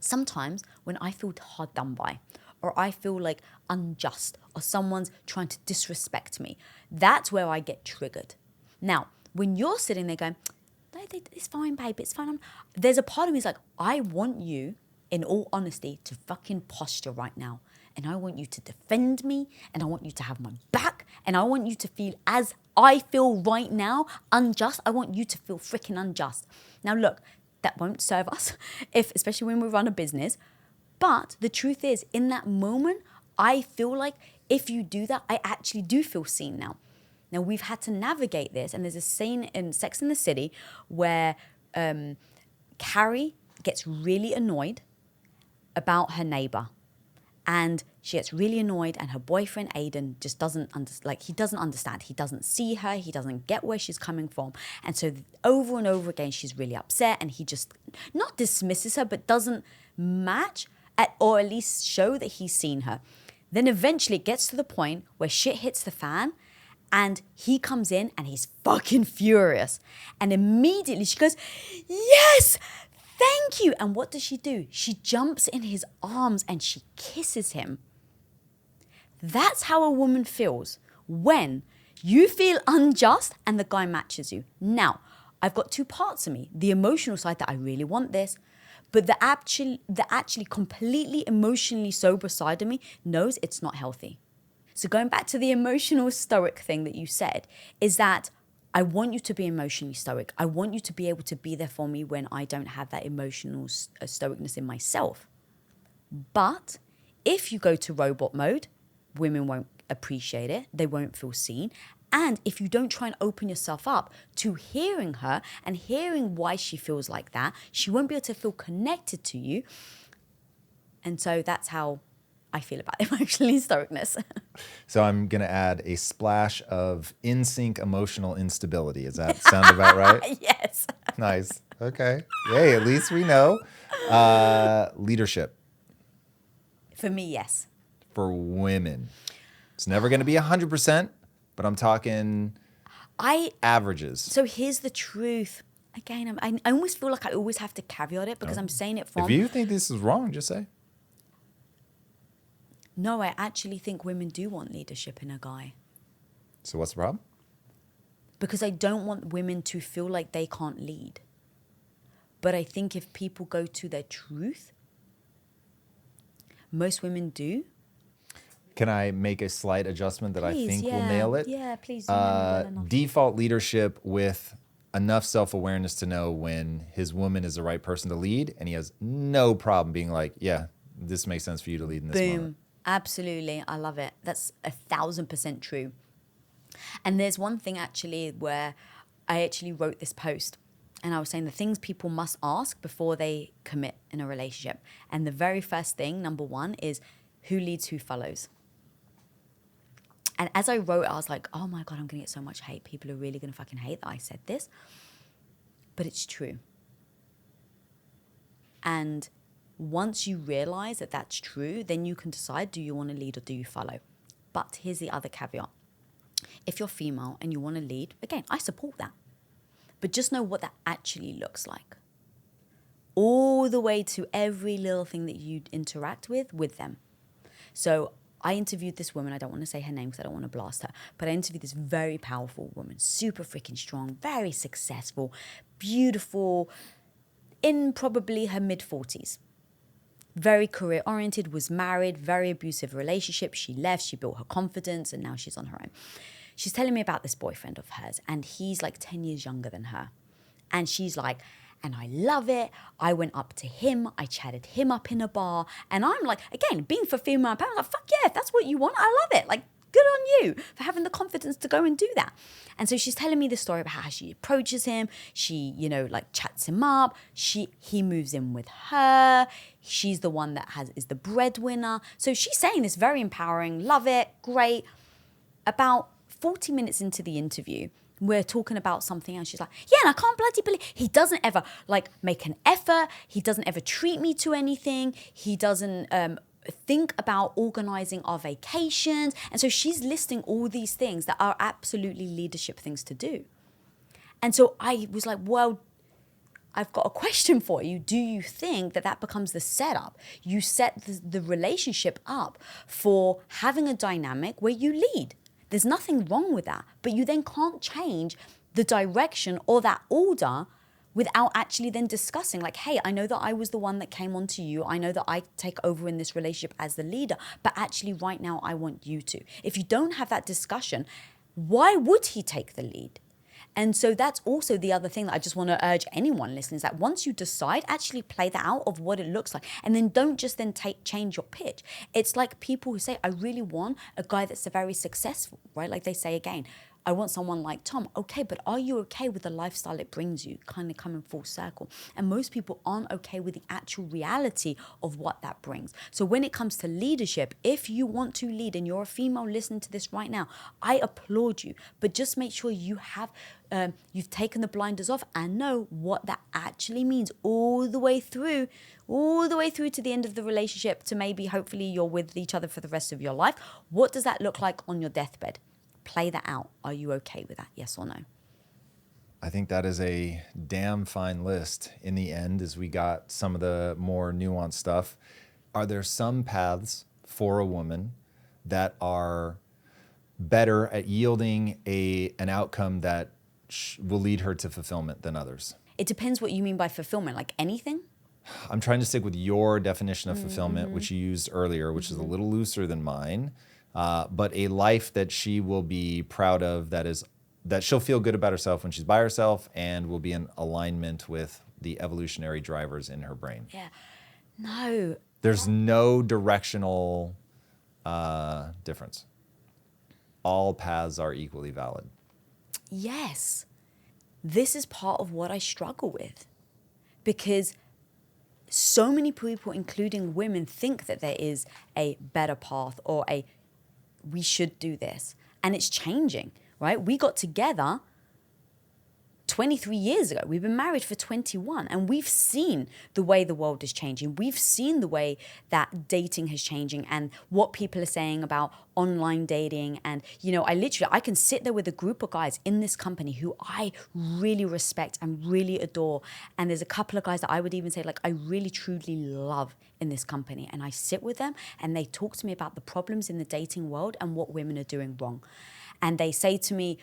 Sometimes when I feel hard done by, or I feel like unjust, or someone's trying to disrespect me, that's where I get triggered. Now, when you're sitting there going, no, it's fine, babe, it's fine. There's a part of me that's like, I want you, in all honesty, to fucking posture right now and I want you to defend me, and I want you to have my back, and I want you to feel as I feel right now, unjust. I want you to feel freaking unjust. Now look, that won't serve us, especially when we run a business. But the truth is, in that moment, I feel like if you do that, I actually do feel seen now. Now, we've had to navigate this, and there's a scene in Sex and the City where Carrie gets really annoyed about her neighbor. And she gets really annoyed, and her boyfriend, Aiden, just doesn't he doesn't understand. He doesn't see her. He doesn't get where she's coming from. And so over and over again, she's really upset, and he just not dismisses her, but doesn't match or at least show that he's seen her. Then eventually it gets to the point where shit hits the fan, and he comes in and he's fucking furious. And immediately she goes, yes, thank you. And what does she do? She jumps in his arms and she kisses him. That's how a woman feels when you feel unjust and the guy matches you. Now, I've got two parts of me. The emotional side that I really want this, but the actually completely emotionally sober side of me knows it's not healthy. So going back to the emotional stoic thing that you said, is that I want you to be emotionally stoic. I want you to be able to be there for me when I don't have that emotional stoicness in myself. But if you go to robot mode, women won't appreciate it. They won't feel seen. And if you don't try and open yourself up to hearing her and hearing why she feels like that, she won't be able to feel connected to you. And so that's how I feel about emotionally stoicness. So I'm going to add a splash of in-sync emotional instability. Does that sound about right? Yes. Nice. Okay. Yay, at least we know. Leadership. For me, yes. For women. It's never going to be 100%, but I'm talking averages. So here's the truth. Again, I almost feel like I always have to caveat it because I'm saying it from... If you think this is wrong, just say. No, I actually think women do want leadership in a guy. So what's the problem? Because I don't want women to feel like they can't lead. But I think if people go to their truth, most women do. Can I make a slight adjustment that Please, I think yeah. will nail it? Yeah, please. Default leadership with enough self-awareness to know when his woman is the right person to lead, and he has no problem being like, yeah, this makes sense for you to lead in this moment. Absolutely. I love it. That's 1,000% true. And there's one thing actually where I actually wrote this post, and I was saying the things people must ask before they commit in a relationship. And the very first thing, number one, is who leads, who follows. And as I wrote, I was like, oh my God, I'm going to get so much hate. People are really going to fucking hate that I said this. But it's true. And once you realize that that's true, then you can decide, do you want to lead or do you follow? But here's the other caveat. If you're female and you want to lead, again, I support that. But just know what that actually looks like. All the way to every little thing that you interact with them. So I interviewed this woman. I don't want to say her name because I don't want to blast her. But I interviewed this very powerful woman, super freaking strong, very successful, beautiful, in probably her mid-40s. Very career-oriented, was married, very abusive relationship. She left, she built her confidence, and now she's on her own. She's telling me about this boyfriend of hers, and he's like 10 years younger than her. And she's like, and I love it. I went up to him, I chatted him up in a bar, and I'm like, again, being for female empowerment, like, fuck yeah, if that's what you want, I love it. Like, good on you for having the confidence to go and do that. And so she's telling me the story about how she approaches him. She, like chats him up. He moves in with her. She's the one that is the breadwinner. So she's saying this very empowering, love it, great. About 40 minutes into the interview, we're talking about something else. She's like, yeah, and I can't bloody believe he doesn't ever like make an effort. He doesn't ever treat me to anything. He doesn't think about organizing our vacations. And so she's listing all these things that are absolutely leadership things to do. And so I was like, well, I've got a question for you. Do you think that becomes the setup? You set the relationship up for having a dynamic where you lead. There's nothing wrong with that, but you then can't change the direction or that order without actually then discussing like, hey, I know that I was the one that came onto you. I know that I take over in this relationship as the leader, but actually right now I want you to. If you don't have that discussion, why would he take the lead? And so that's also the other thing that I just want to urge anyone listening is that once you decide, actually play that out of what it looks like. And then don't just then change your pitch. It's like people who say, I really want a guy that's very successful, right? Like they say again, I want someone like Tom. Okay, but are you okay with the lifestyle it brings you? Kind of coming full circle. And most people aren't okay with the actual reality of what that brings. So when it comes to leadership, if you want to lead and you're a female listening to this right now, I applaud you. But just make sure you have, you've taken the blinders off and know what that actually means all the way through to the end of the relationship to maybe hopefully you're with each other for the rest of your life. What does that look like on your deathbed? Play that out. Are you okay with that? Yes or no? I think that is a damn fine list in the end as we got some of the more nuanced stuff. Are there some paths for a woman that are better at yielding an outcome that will lead her to fulfillment than others? It depends what you mean by fulfillment, like anything? I'm trying to stick with your definition of fulfillment, which you used earlier, which is a little looser than mine. But a life that she will be proud of, that she'll feel good about herself when she's by herself and will be in alignment with the evolutionary drivers in her brain. Yeah. No. There's no directional difference. All paths are equally valid. Yes. This is part of what I struggle with. Because so many people, including women, think that there is a better path or we should do this. And it's changing, right? We got together 23 years ago. We've been married for 21 and we've seen the way the world is changing. We've seen the way that dating is changing and what people are saying about online dating. And, I can sit there with a group of guys in this company who I really respect and really adore. And there's a couple of guys that I would even say, like, I really, truly love in this company. And I sit with them and they talk to me about the problems in the dating world and what women are doing wrong. And they say to me,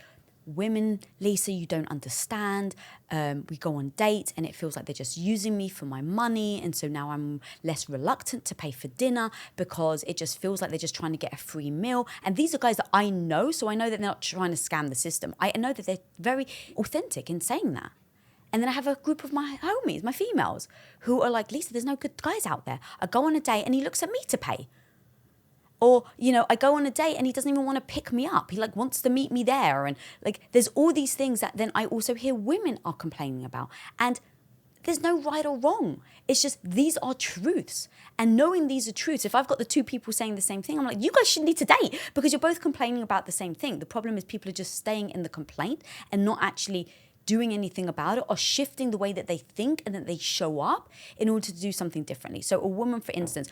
women, Lisa, you don't understand. We go on dates and it feels like they're just using me for my money. And so now I'm less reluctant to pay for dinner because it just feels like they're just trying to get a free meal. And these are guys that I know, so I know that they're not trying to scam the system. I know that they're very authentic in saying that. And then I have a group of my homies, my females, who are like, Lisa, there's no good guys out there. I go on a date and he looks at me to pay. Or, I go on a date and he doesn't even want to pick me up. He wants to meet me there. And there's all these things that then I also hear women are complaining about. And there's no right or wrong. It's just, these are truths. And knowing these are truths, if I've got the two people saying the same thing, I'm like, you guys shouldn't need to date because you're both complaining about the same thing. The problem is people are just staying in the complaint and not actually doing anything about it or shifting the way that they think and that they show up in order to do something differently. So a woman, for instance,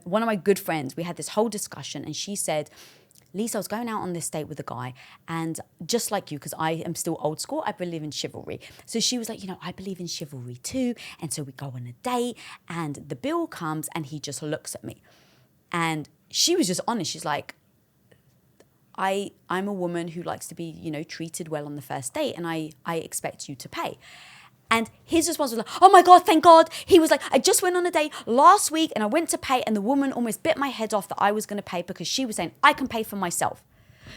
one of my good friends, we had this whole discussion and she said, Lisa, I was going out on this date with a guy and just like you, because I am still old school, I believe in chivalry. So she was like, I believe in chivalry too. And so we go on a date and the bill comes and he just looks at me. And she was just honest. She's like, I'm a woman who likes to be, treated well on the first date and I expect you to pay. And his response was like, oh my God, thank God. He was like, I just went on a date last week and I went to pay and the woman almost bit my head off that I was going to pay because she was saying, I can pay for myself.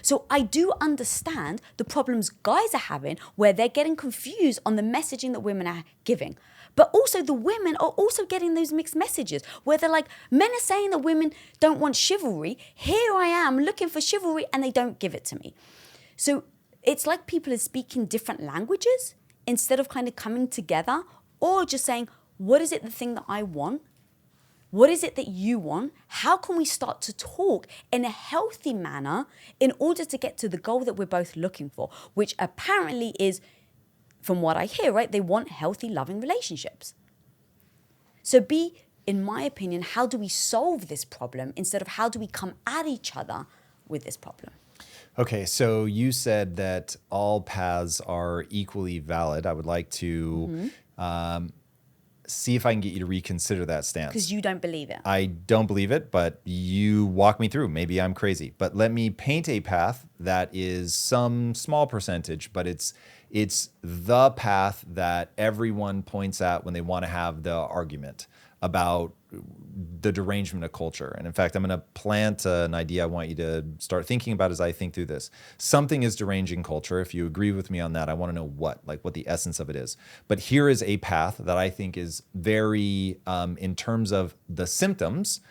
So I do understand the problems guys are having where they're getting confused on the messaging that women are giving. But also the women are also getting those mixed messages where they're like, men are saying that women don't want chivalry. Here I am looking for chivalry and they don't give it to me. So it's like people are speaking different languages instead of kind of coming together or just saying, what is it the thing that I want? What is it that you want? How can we start to talk in a healthy manner in order to get to the goal that we're both looking for, which apparently is, from what I hear, right, they want healthy, loving relationships. So in my opinion, how do we solve this problem instead of how do we come at each other with this problem? Okay, so you said that all paths are equally valid. I would like to see if I can get you to reconsider that stance. Because you don't believe it. I don't believe it, but you walk me through. Maybe I'm crazy. But let me paint a path that is some small percentage, but it's It's the path that everyone points at when they want to have the argument about the derangement of culture. And in fact, I'm going to plant an idea I want you to start thinking about as I think through this. Something is deranging culture. If you agree with me on that, I want to know what the essence of it is. But here is a path that I think is very, in terms of the symptoms,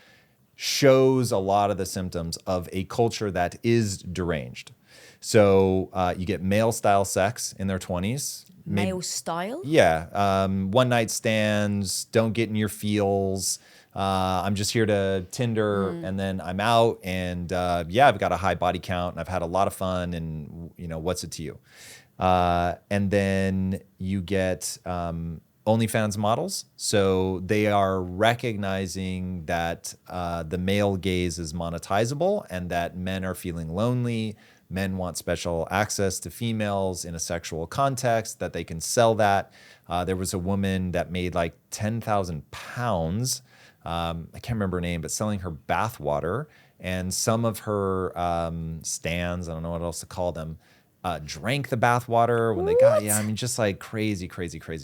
shows a lot of the symptoms of a culture that is deranged. So you get male style sex in their 20s. Male style? Yeah. One night stands, don't get in your feels. I'm just here to Tinder and then I'm out and I've got a high body count and I've had a lot of fun and what's it to you? And then you get OnlyFans models. So they are recognizing that the male gaze is monetizable and that men are feeling lonely. Men want special access to females in a sexual context, that they can sell that. There was a woman that made like 10,000 pounds. I can't remember her name, but selling her bath water, and some of her stands, I don't know what else to call them, drank the bath water when they got, just like crazy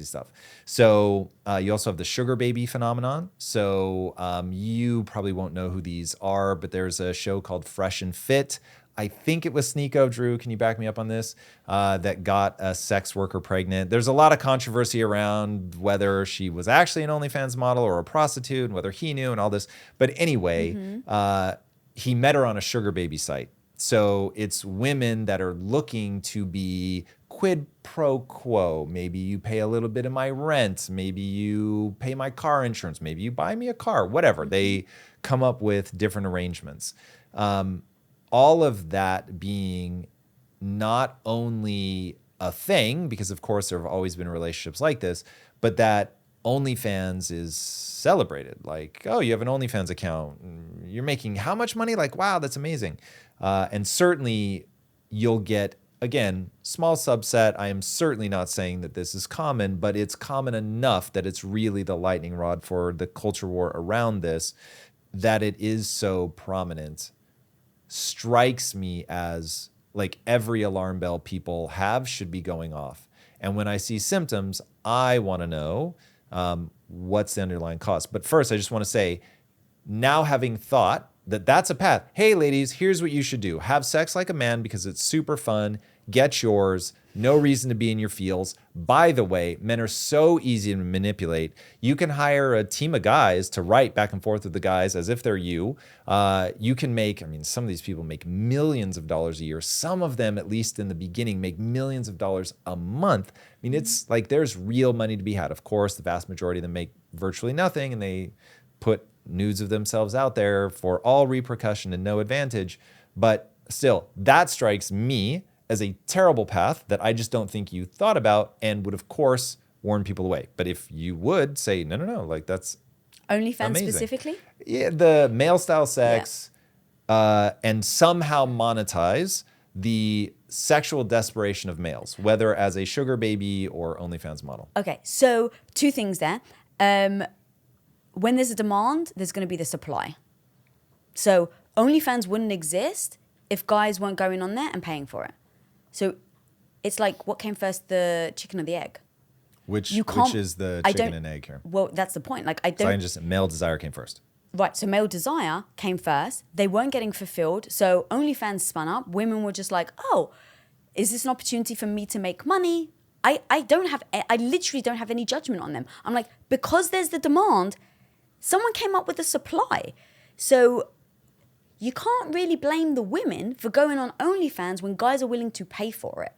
stuff. So you also have the sugar baby phenomenon. So you probably won't know who these are, but there's a show called Fresh and Fit. I think it was Sneeko, Drew, can you back me up on this? That got a sex worker pregnant. There's a lot of controversy around whether she was actually an OnlyFans model or a prostitute and whether he knew and all this. But anyway, he met her on a sugar baby site. So it's women that are looking to be quid pro quo. Maybe you pay a little bit of my rent. Maybe you pay my car insurance. Maybe you buy me a car, whatever. They come up with different arrangements. All of that being not only a thing, because of course there have always been relationships like this, but that OnlyFans is celebrated. Like, oh, you have an OnlyFans account. You're making how much money? Like, wow, that's amazing. And certainly you'll get, again, small subset. I am certainly not saying that this is common, but it's common enough that it's really the lightning rod for the culture war around this, that it is so prominent. Strikes me as like every alarm bell people have should be going off. And when I see symptoms, I want to know what's the underlying cause. But first, I just want to say, now having thought that that's a path, hey, ladies, here's what you should do. Have sex like a man because it's super fun. Get yours. No reason to be in your feels. By the way, men are so easy to manipulate. You can hire a team of guys to write back and forth with the guys as if they're you. You can make, some of these people make millions of dollars a year. Some of them, at least in the beginning, make millions of dollars a month. It's like there's real money to be had. Of course, the vast majority of them make virtually nothing and they put nudes of themselves out there for all repercussion and no advantage. But still, that strikes me as a terrible path that I just don't think you thought about and would, of course, warn people away. But if you would say, no, like that's OnlyFans amazing. specifically? Yeah, the male style sex and somehow monetize the sexual desperation of males, whether as a sugar baby or OnlyFans model. Okay, so two things there. When there's a demand, there's going to be the supply. So OnlyFans wouldn't exist if guys weren't going on there and paying for it. So it's like, what came first, the chicken or the egg? Which is the chicken and egg here? Well, that's the point. Male desire came first. Right, so male desire came first. They weren't getting fulfilled. So OnlyFans spun up. Women were just like, oh, is this an opportunity for me to make money? I literally don't have any judgment on them. I'm like, because there's the demand, someone came up with the supply. So you can't really blame the women for going on OnlyFans when guys are willing to pay for it.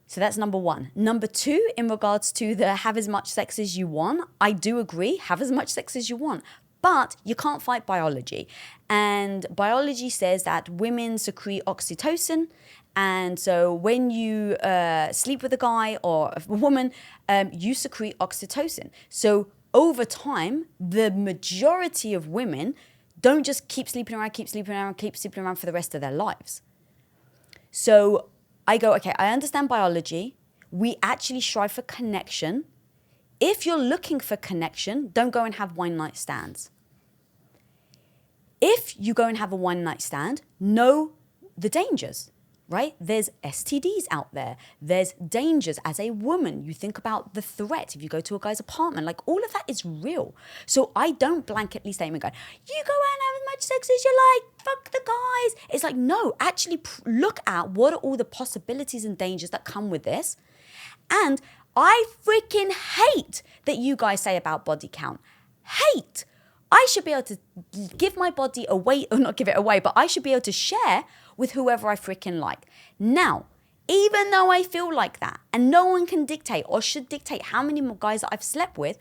So that's number one. Number two, in regards to the have as much sex as you want, I do agree, have as much sex as you want. But you can't fight biology. And biology says that women secrete oxytocin. And so when you sleep with a guy or a woman, you secrete oxytocin. So over time, the majority of women don't just keep sleeping around for the rest of their lives. So I go, okay, I understand biology. We actually strive for connection. If you're looking for connection, don't go and have one-night stands. If you go and have a one-night stand, know the dangers, right? There's STDs out there. There's dangers. As a woman, you think about the threat if you go to a guy's apartment. Like, all of that is real. So I don't blanketly statement going, you go out and have as much sex as you like, fuck the guys. It's like, no, actually look at what are all the possibilities and dangers that come with this. And I freaking hate that you guys say about body count. Hate. I should be able to give my body away, or not give it away, but I should be able to share with whoever I freaking like. Now, even though I feel like that, and no one can dictate or should dictate how many guys that I've slept with,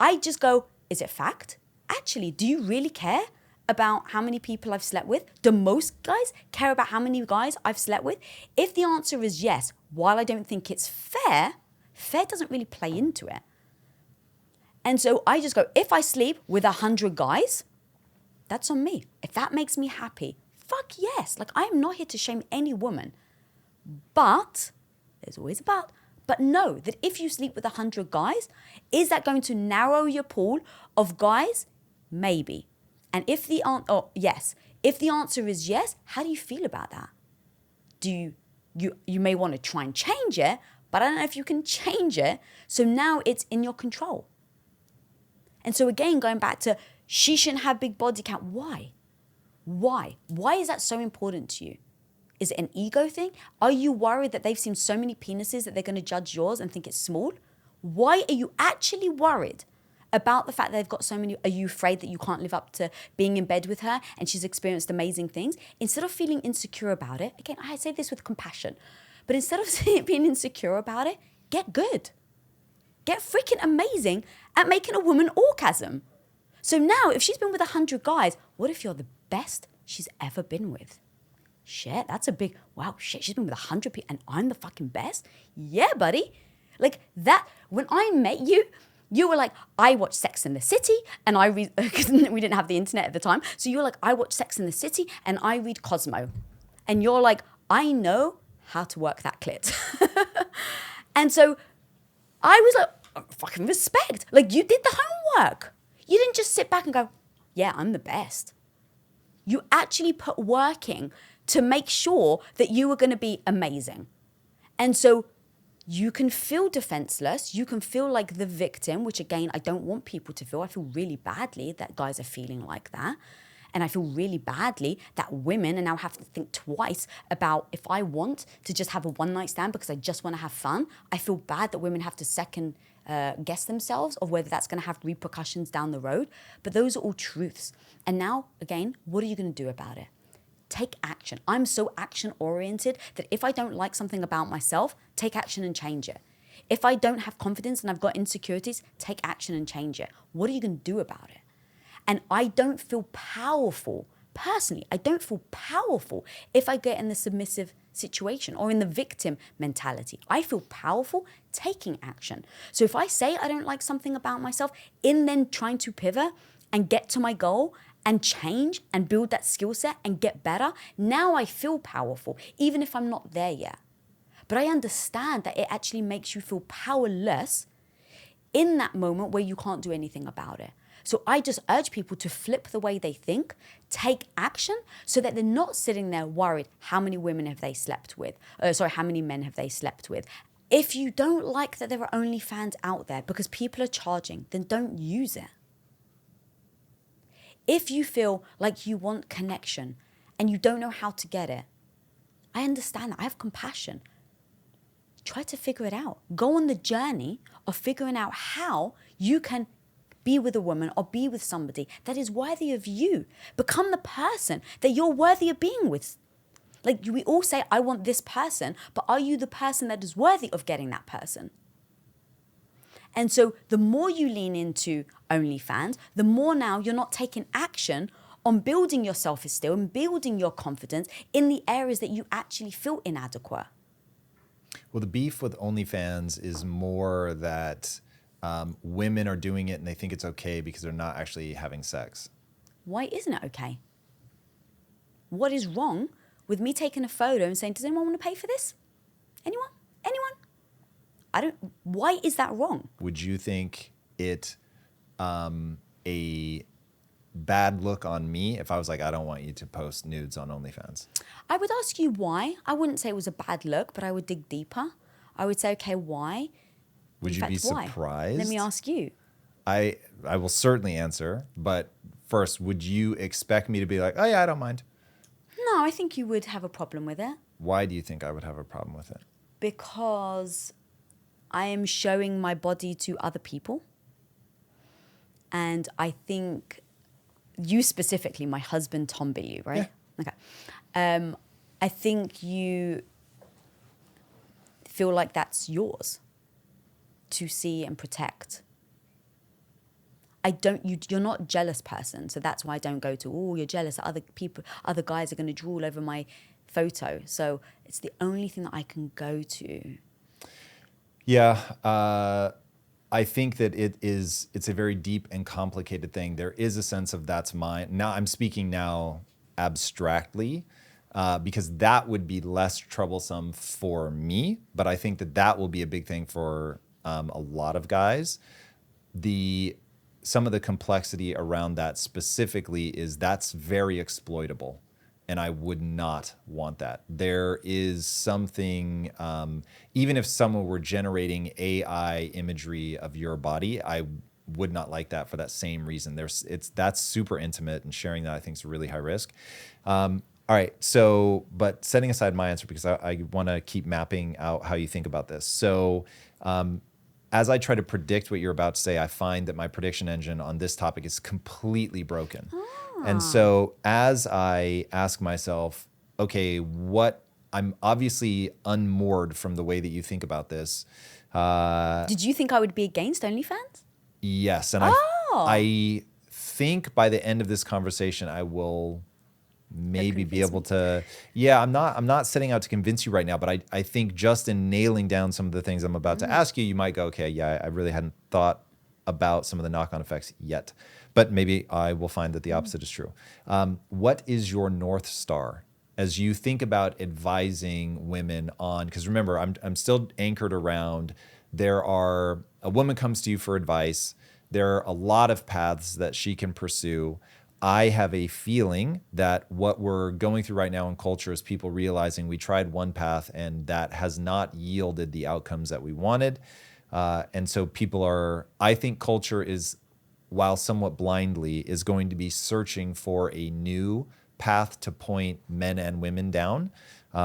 I just go, is it fact? Actually, do you really care about how many people I've slept with? Do most guys care about how many guys I've slept with? If the answer is yes, while I don't think it's fair doesn't really play into it. And so I just go, if I sleep with 100 guys, that's on me. If that makes me happy, fuck yes. Like, I am not here to shame any woman. But, there's always a but know that if you sleep with 100 guys, is that going to narrow your pool of guys? Maybe. And if the yes. If the answer is yes, how do you feel about that? You may want to try and change it, but I don't know if you can change it. So now it's in your control. And so again, going back to, she shouldn't have big body count. Why? Why? Why is that so important to you? Is it an ego thing? Are you worried that they've seen so many penises that they're going to judge yours and think it's small? Why are you actually worried about the fact that they've got so many? Are you afraid that you can't live up to being in bed with her and she's experienced amazing things? Instead of feeling insecure about it, again, I say this with compassion, but instead of being insecure about it, get good. Get freaking amazing at making a woman orgasm. So now, if she's been with 100 guys, what if you're the best she's ever been with? Shit, that's a big, wow, shit, she's been with 100 people and I'm the fucking best? Yeah, buddy. Like that, when I met you, you were like, I watch Sex and the City and I read, because we didn't have the internet at the time. So you were like, I watch Sex and the City and I read Cosmo. And you're like, I know how to work that clit. And so I was like, oh, fucking respect. Like, you did the homework. You didn't just sit back and go, yeah, I'm the best. You actually put work in to make sure that you were going to be amazing. And so you can feel defenseless. You can feel like the victim, which again, I don't want people to feel. I feel really badly that guys are feeling like that. And I feel really badly that women now have to think twice about if I want to just have a one-night stand because I just want to have fun. I feel bad that women have to second guess themselves of whether that's going to have repercussions down the road. But those are all truths. And now, again, what are you going to do about it? Take action. I'm so action-oriented that if I don't like something about myself, take action and change it. If I don't have confidence and I've got insecurities, take action and change it. What are you going to do about it? And I don't feel powerful. Personally, I don't feel powerful if I get in the submissive situation or in the victim mentality. I feel powerful taking action. So if I say I don't like something about myself, in then trying to pivot and get to my goal and change and build that skill set and get better, now I feel powerful, even if I'm not there yet. But I understand that it actually makes you feel powerless in that moment where you can't do anything about it. So I just urge people to flip the way they think, take action so that they're not sitting there worried, how many women have they slept with? How many men have they slept with? If you don't like that there are OnlyFans out there because people are charging, then don't use it. If you feel like you want connection and you don't know how to get it, I understand that. I have compassion. Try to figure it out. Go on the journey of figuring out how you can be with a woman or be with somebody that is worthy of you. Become the person that you're worthy of being with. Like, we all say, I want this person, but are you the person that is worthy of getting that person? And so the more you lean into OnlyFans, the more now you're not taking action on building your self-esteem and building your confidence in the areas that you actually feel inadequate. Well, the beef with OnlyFans is more that women are doing it and they think it's okay because they're not actually having sex. Why isn't it okay? What is wrong with me taking a photo and saying, does anyone want to pay for this? Anyone? Why is that wrong? Would you think it a bad look on me if I was like, I don't want you to post nudes on OnlyFans? I would ask you why. I wouldn't say it was a bad look, but I would dig deeper. I would say, okay, why? Would you be Why? surprised? Let me ask you. I will certainly answer, but first, would you expect me to be like, oh yeah, I don't mind? No, I think you would have a problem with it. Why do you think I would have a problem with it? Because I am showing my body to other people. And I think you specifically, my husband, Tom Bilyeu, right? Yeah. Okay. I think you feel like that's yours to see and protect. You're not a jealous person, so that's why I don't go to, oh, you're jealous that other guys are going to drool over my photo. So it's the only thing that I can go to. Yeah, I think that it's a very deep and complicated thing. There is a sense of that's mine. Now I'm speaking now abstractly, because that would be less troublesome for me, but I think that will be a big thing for a lot of guys. Some of the complexity around that specifically is that's very exploitable, and I would not want that. There is something, even if someone were generating AI imagery of your body, I would not like that for that same reason. That's super intimate, and sharing that I think is really high risk. All right, so, but setting aside my answer, because I want to keep mapping out how you think about this. So, as I try to predict what you're about to say, I find that my prediction engine on this topic is completely broken. And so as I ask myself, okay, I'm obviously unmoored from the way that you think about this. Did you think I would be against OnlyFans? Yes. And I think by the end of this conversation, I will maybe be able to, I'm not setting out to convince you right now, but I think just in nailing down some of the things I'm about to ask you, you might go, okay, yeah, I really hadn't thought about some of the knock-on effects yet, but maybe I will find that the opposite is true. What is your North Star as you think about advising women on, because remember, I'm still anchored around, a woman comes to you for advice. There are a lot of paths that she can pursue. I have a feeling that what we're going through right now in culture is people realizing we tried one path and that has not yielded the outcomes that we wanted. And so I think culture is, while somewhat blindly, is going to be searching for a new path to point men and women down,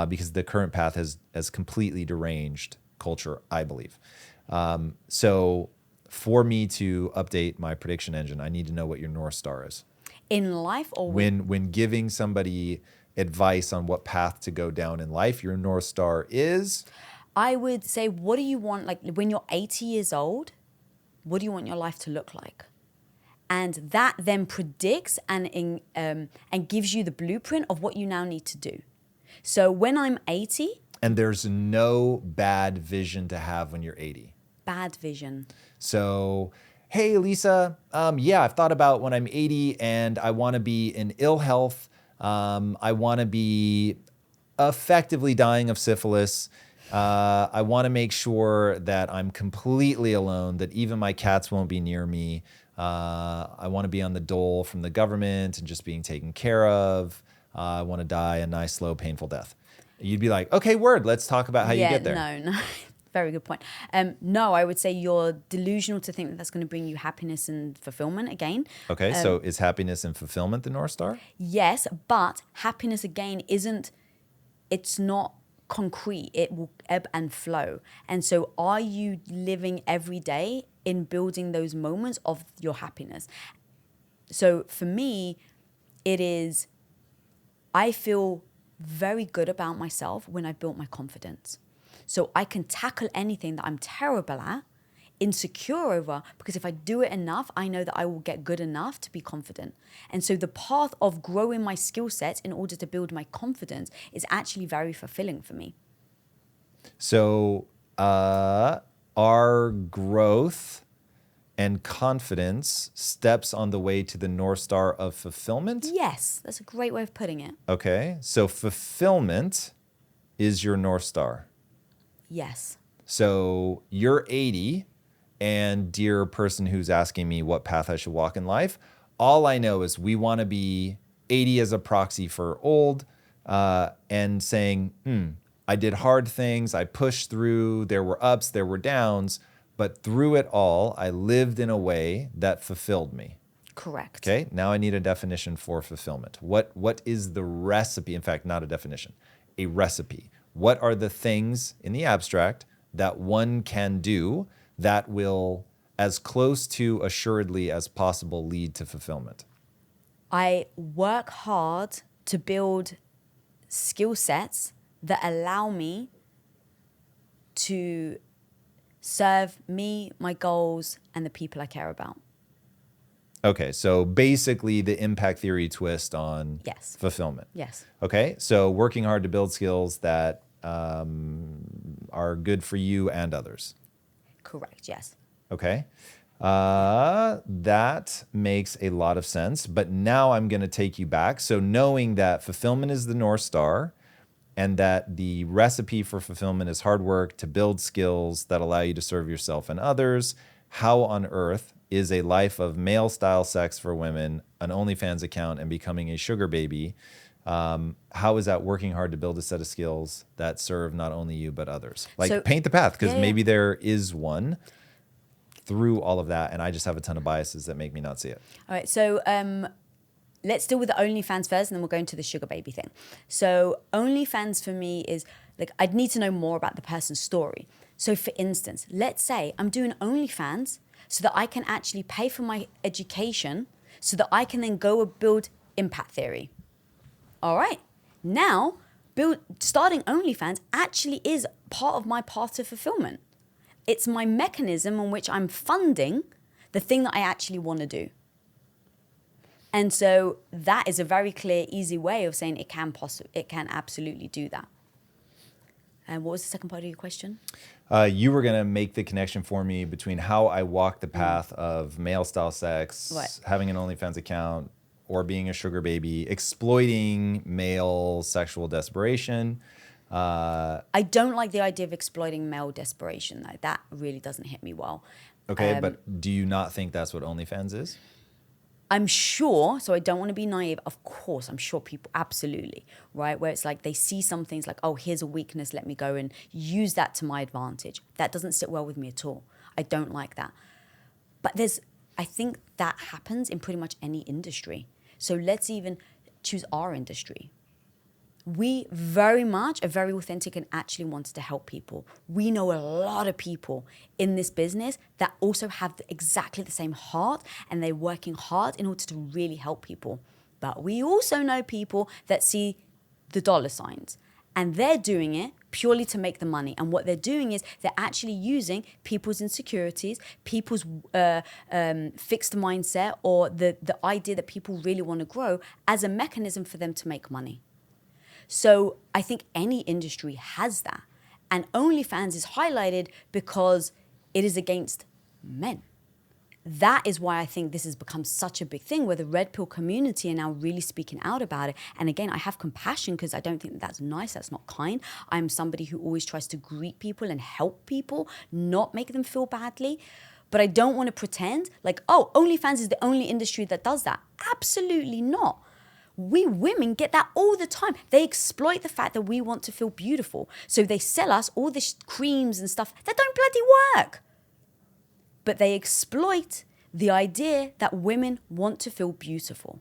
because the current path has completely deranged culture, I believe. So for me to update my prediction engine, I need to know what your North Star is. In life, or when giving somebody advice on what path to go down in life, your North Star is? I would say, what do you want, like when you're 80 years old, what do you want your life to look like? And that then predicts and gives you the blueprint of what you now need to do. So when I'm 80... And there's no bad vision to have when you're 80. Bad vision. So... Hey, Lisa, I've thought about when I'm 80 and I want to be in ill health. I want to be effectively dying of syphilis. I want to make sure that I'm completely alone, that even my cats won't be near me. I want to be on the dole from the government and just being taken care of. I want to die a nice, slow, painful death. You'd be like, okay, word, let's talk about how you get there. No. Very good point. No, I would say you're delusional to think that that's going to bring you happiness and fulfillment again. Okay, so is happiness and fulfillment the North Star? Yes, but happiness again it's not concrete. It will ebb and flow. And so are you living every day in building those moments of your happiness? So for me, I feel very good about myself when I've built my confidence. So I can tackle anything that I'm terrible at, insecure over, because if I do it enough, I know that I will get good enough to be confident. And so the path of growing my skill sets in order to build my confidence is actually very fulfilling for me. So are growth and confidence steps on the way to the North Star of fulfillment? Yes, that's a great way of putting it. Okay, so fulfillment is your North Star. Yes. So you're 80, and dear person who's asking me what path I should walk in life, all I know is we want to be 80 as a proxy for old, and saying, I did hard things, I pushed through, there were ups, there were downs, but through it all, I lived in a way that fulfilled me. Correct. Okay, now I need a definition for fulfillment. What is the recipe? In fact, not a definition, a recipe. What are the things in the abstract that one can do that will, as close to assuredly as possible, lead to fulfillment? I work hard to build skill sets that allow me to serve me, my goals, and the people I care about. Okay, so basically the impact theory twist on Yes. fulfillment. Yes. Okay, so working hard to build skills that are good for you and others. Correct, yes. Okay, that makes a lot of sense. But now I'm going to take you back. So knowing that fulfillment is the North Star and that the recipe for fulfillment is hard work to build skills that allow you to serve yourself and others, how on earth is a life of male-style sex for women, an OnlyFans account, and becoming a sugar baby, how is that working hard to build a set of skills that serve not only you but others? Like, So- paint the path, because Yeah. maybe there is one through all of that, and I just have a ton of biases that make me not see it. All right, so let's deal with the OnlyFans first, and then we'll go into the sugar baby thing. So OnlyFans for me is, like, I'd need to know more about the person's story. So for instance, let's say I'm doing OnlyFans so that I can actually pay for my education so that I can then go and build impact theory. All right, now starting OnlyFans actually is part of my path to fulfillment. It's my mechanism in which I'm funding the thing that I actually want to do. And so that is a very clear, easy way of saying it can absolutely do that. And what was the second part of your question? You were going to make the connection for me between how I walk the path of male-style sex, Right. having an OnlyFans account, or being a sugar baby, exploiting male sexual desperation. I don't like the idea of exploiting male desperation, though. That really doesn't hit me well. Okay, but do you not think that's what OnlyFans is? I'm sure, so I don't want to be naive. Of course, I'm sure people, absolutely, right? Where it's like they see some things like, oh, here's a weakness, let me go and use that to my advantage. That doesn't sit well with me at all. I don't like that. But I think that happens in pretty much any industry. So let's even choose our industry. We very much are very authentic and actually wanted to help people. We know a lot of people in this business that also have exactly the same heart, and they're working hard in order to really help people. But we also know people that see the dollar signs, and they're doing it purely to make the money. And what they're doing is they're actually using people's insecurities, people's fixed mindset, or the idea that people really want to grow as a mechanism for them to make money. So I think any industry has that. And OnlyFans is highlighted because it is against men. That is why I think this has become such a big thing, where the red pill community are now really speaking out about it. And again, I have compassion because I don't think that's nice, that's not kind. I'm somebody who always tries to greet people and help people, not make them feel badly. But I don't want to pretend like, oh, OnlyFans is the only industry that does that. Absolutely not. We women get that all the time. They exploit the fact that we want to feel beautiful. So they sell us all these creams and stuff that don't bloody work. But they exploit the idea that women want to feel beautiful.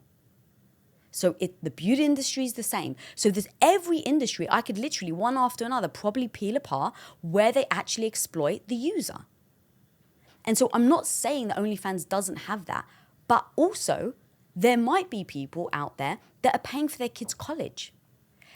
So the beauty industry is the same. So there's every industry, I could literally one after another probably peel apart where they actually exploit the user. And so I'm not saying that OnlyFans doesn't have that, but also there might be people out there that are paying for their kids' college.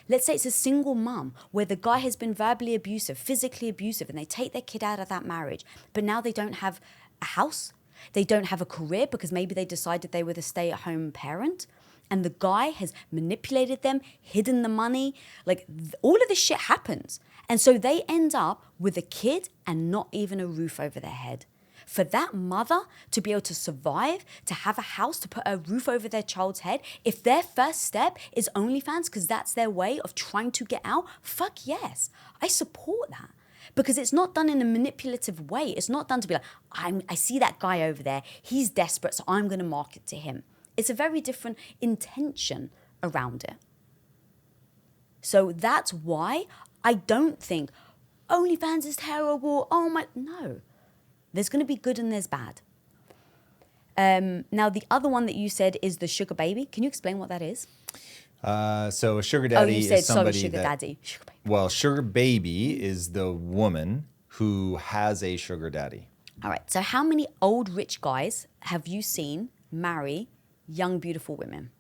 Let's say it's a single mum where the guy has been verbally abusive, physically abusive, and they take their kid out of that marriage, but now they don't have a house, they don't have a career because maybe they decided they were the stay-at-home parent, and the guy has manipulated them, hidden the money, like all of this shit happens. And so they end up with a kid and not even a roof over their head. For that mother to be able to survive, to have a house, to put a roof over their child's head, if their first step is OnlyFans because that's their way of trying to get out, fuck yes, I support that. Because it's not done in a manipulative way. It's not done to be like, I see that guy over there, he's desperate, so I'm going to market to him. It's a very different intention around it. So that's why I don't think OnlyFans is terrible. Oh my, no. There's going to be good and there's bad. Now, the other one that you said is the sugar baby. Can you explain what that is? So a sugar daddy is somebody sugar that, daddy. Sugar baby. well, sugar baby is the woman who has a sugar daddy. All right. So how many old rich guys have you seen marry young, beautiful women?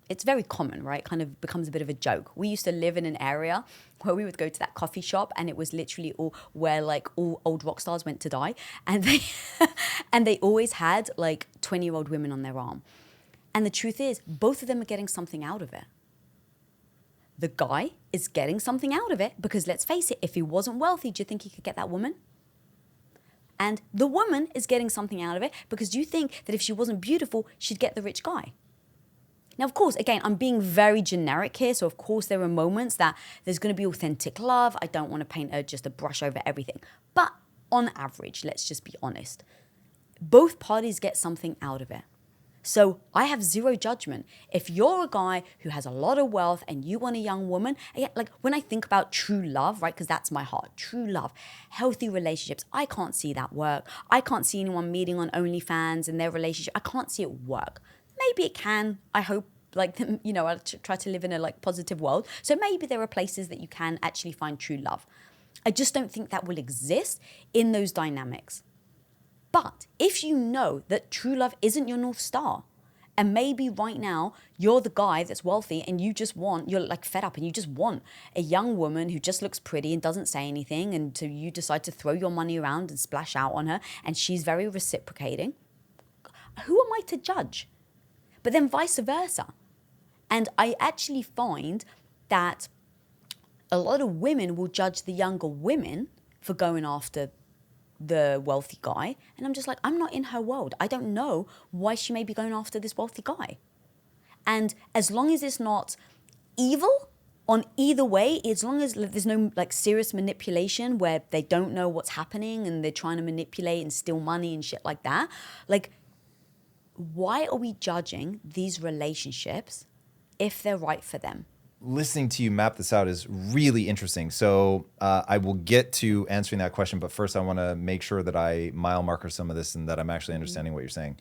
It's very common, right? Kind of becomes a bit of a joke. We used to live in an area where we would go to that coffee shop and it was literally all where like all old rock stars went to die. And they and they always had like 20-year-old women on their arm. And the truth is, both of them are getting something out of it. The guy is getting something out of it because let's face it, if he wasn't wealthy, do you think he could get that woman? And the woman is getting something out of it because do you think that if she wasn't beautiful, she'd get the rich guy? Now, of course, again, I'm being very generic here. So, of course, there are moments that there's going to be authentic love. I don't want to paint just a brush over everything. But on average, let's just be honest. Both parties get something out of it. So I have zero judgment. If you're a guy who has a lot of wealth and you want a young woman, again, like when I think about true love, right, because that's my heart, true love, healthy relationships, I can't see that work. I can't see anyone meeting on OnlyFans and their relationship. I can't see it work. Maybe it can. I hope, like, you know, I try to live in a like positive world. So maybe there are places that you can actually find true love. I just don't think that will exist in those dynamics. But if you know that true love isn't your North Star, and maybe right now you're the guy that's wealthy and you're like fed up and you just want a young woman who just looks pretty and doesn't say anything, and so you decide to throw your money around and splash out on her, and she's very reciprocating, who am I to judge? But then vice versa. And I actually find that a lot of women will judge the younger women for going after the wealthy guy. And I'm just like, I'm not in her world. I don't know why she may be going after this wealthy guy. And as long as it's not evil on either way, as long as there's no like serious manipulation where they don't know what's happening and they're trying to manipulate and steal money and shit like that, like, why are we judging these relationships if they're right for them? Listening to you map this out is really interesting. So I will get to answering that question, but first I want to make sure that I mile marker some of this and that I'm actually understanding what you're saying.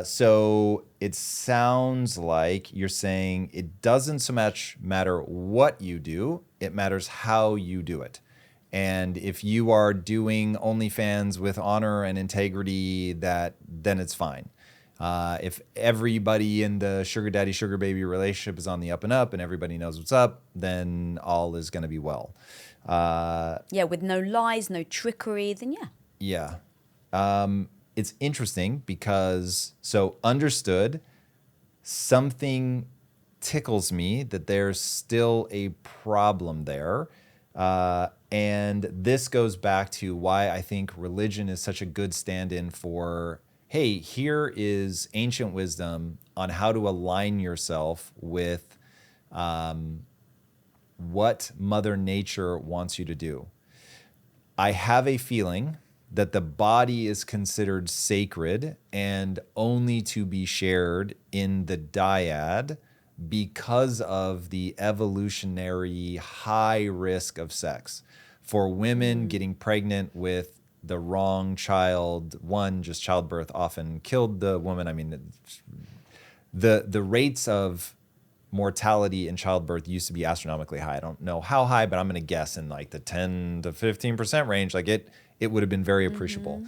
So it sounds like you're saying it doesn't so much matter what you do, it matters how you do it. And if you are doing OnlyFans with honor and integrity, then it's fine. If everybody in the sugar daddy, sugar baby relationship is on the up and up and everybody knows what's up, then all is going to be well. Yeah, with no lies, no trickery, then yeah. Yeah. It's interesting because, so understood, something tickles me that there's still a problem there. And this goes back to why I think religion is such a good stand-in for, hey, here is ancient wisdom on how to align yourself with what Mother Nature wants you to do. I have a feeling that the body is considered sacred and only to be shared in the dyad because of the evolutionary high risk of sex. For women, getting pregnant with the wrong child, just childbirth often killed the woman. I mean, the rates of mortality in childbirth used to be astronomically high. I don't know how high, but I'm going to guess in like the 10 to 15% range. Like it would have been very appreciable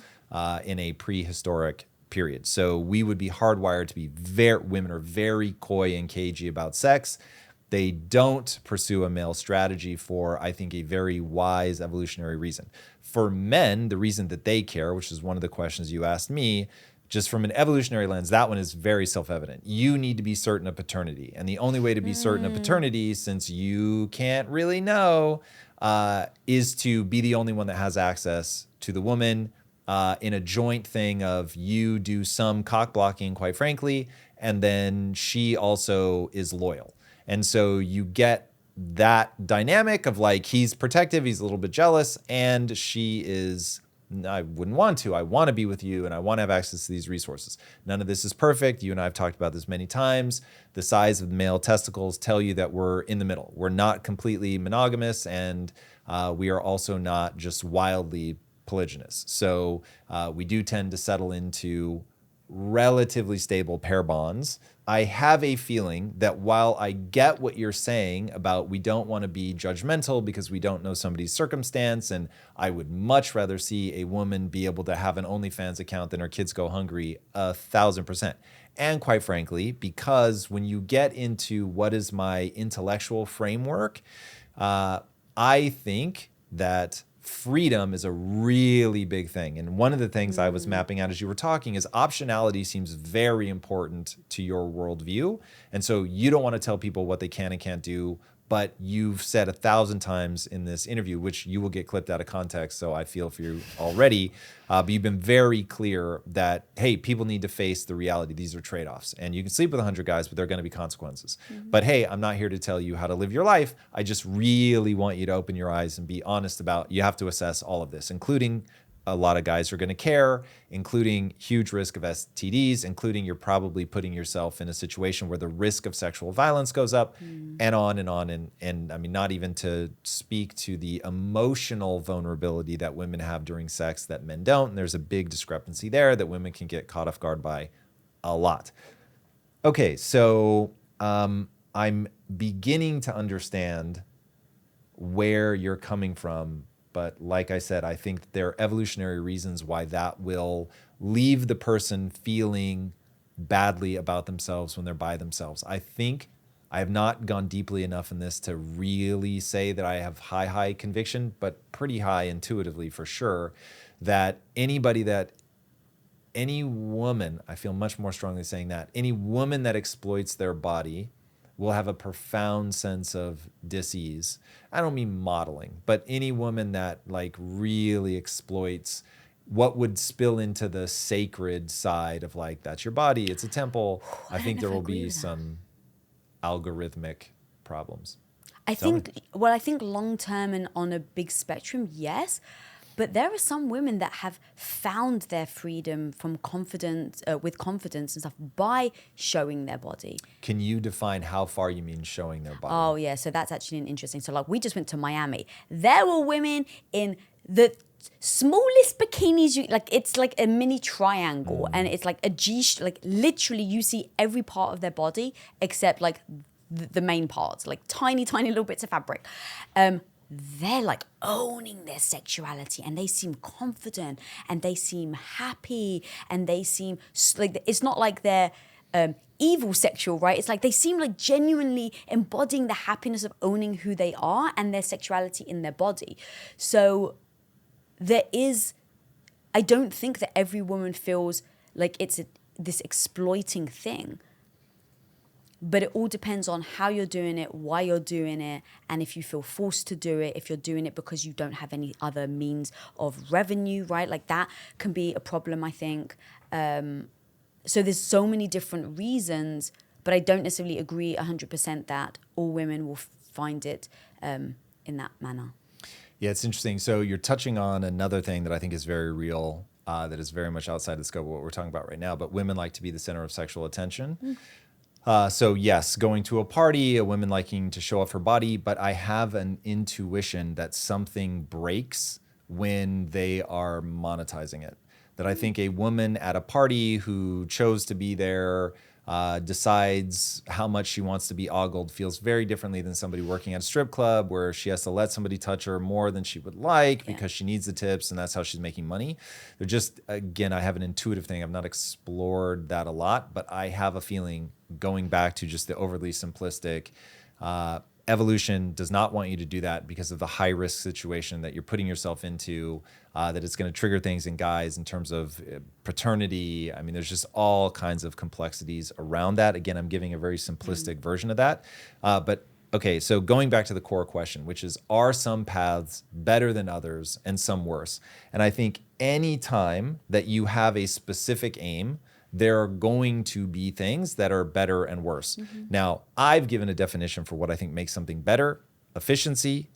in a prehistoric period. So we would be hardwired to be women are very coy and cagey about sex. They don't pursue a male strategy for, I think, a very wise evolutionary reason. For men, the reason that they care, which is one of the questions you asked me, just from an evolutionary lens, that one is very self-evident. You need to be certain of paternity. And the only way to be certain of paternity, since you can't really know, is to be the only one that has access to the woman in a joint thing of you do some cock blocking, quite frankly, and then she also is loyal. And so you get that dynamic of like, he's protective, he's a little bit jealous, and she is I wouldn't want to. I want to be with you and I want to have access to these resources. None of this is perfect. You and I have talked about this many times. The size of the male testicles tell you that we're in the middle. We're not completely monogamous, and we are also not just wildly polygynous. So we do tend to settle into relatively stable pair bonds. I have a feeling that while I get what you're saying about we don't want to be judgmental because we don't know somebody's circumstance, and I would much rather see a woman be able to have an OnlyFans account than her kids go hungry 1,000%. And quite frankly, because when you get into what is my intellectual framework, I think that freedom is a really big thing. And one of the things I was mapping out as you were talking is optionality seems very important to your worldview. And so you don't want to tell people what they can and can't do, but you've said 1,000 times in this interview, which you will get clipped out of context, so I feel for you already, but you've been very clear that, hey, people need to face the reality. These are trade-offs. And you can sleep with 100 guys, but there are going to be consequences. But hey, I'm not here to tell you how to live your life. I just really want you to open your eyes and be honest about, you have to assess all of this, including a lot of guys are going to care, including huge risk of STDs, including you're probably putting yourself in a situation where the risk of sexual violence goes up, and on and on. And I mean, not even to speak to the emotional vulnerability that women have during sex that men don't. And there's a big discrepancy there that women can get caught off guard by a lot. Okay, so I'm beginning to understand where you're coming from. But like I said, I think there are evolutionary reasons why that will leave the person feeling badly about themselves when they're by themselves. I think I have not gone deeply enough in this to really say that I have high conviction, but pretty high intuitively for sure, that any woman, I feel much more strongly saying that, any woman that exploits their body will have a profound sense of dis-ease. I don't mean modeling, but any woman that like really exploits what would spill into the sacred side of like, that's your body, it's a temple. I think there will be some algorithmic problems. I think long-term and on a big spectrum, yes. But there are some women that have found their freedom from confidence, with confidence and stuff by showing their body. Can you define how far you mean showing their body? Oh, yeah. So that's actually an interesting. So like we just went to Miami. There were women in the smallest bikinis, like it's like a mini triangle and it's like a G, like literally you see every part of their body except like the main parts, like tiny little bits of fabric. They're like owning their sexuality and they seem confident and they seem happy and they seem like, it's not like they're evil sexual, right? It's like they seem like genuinely embodying the happiness of owning who they are and their sexuality in their body. So I don't think that every woman feels like it's this exploiting thing. But it all depends on how you're doing it, why you're doing it, and if you feel forced to do it, if you're doing it because you don't have any other means of revenue, right? Like that can be a problem, I think. So there's so many different reasons, but I don't necessarily agree 100% that all women will find it in that manner. Yeah, it's interesting. So you're touching on another thing that I think is very real, that is very much outside the scope of what we're talking about right now, but women like to be the center of sexual attention. So yes, going to a party, a woman liking to show off her body, but I have an intuition that something breaks when they are monetizing it. That I think a woman at a party who chose to be there, decides how much she wants to be ogled, feels very differently than somebody working at a strip club where she has to let somebody touch her more than she would like because she needs the tips and that's how she's making money. They're just, again, I have an intuitive thing. I've not explored that a lot, but I have a feeling, going back to just the overly simplistic, evolution does not want you to do that because of the high risk situation that you're putting yourself into, that it's going to trigger things in guys in terms of paternity. I mean, there's just all kinds of complexities around that. Again, I'm giving a very simplistic version of that. But okay, so going back to the core question, which is, are some paths better than others and some worse? And I think any time that you have a specific aim, there are going to be things that are better and worse. Now, I've given a definition for what I think makes something better: efficiency,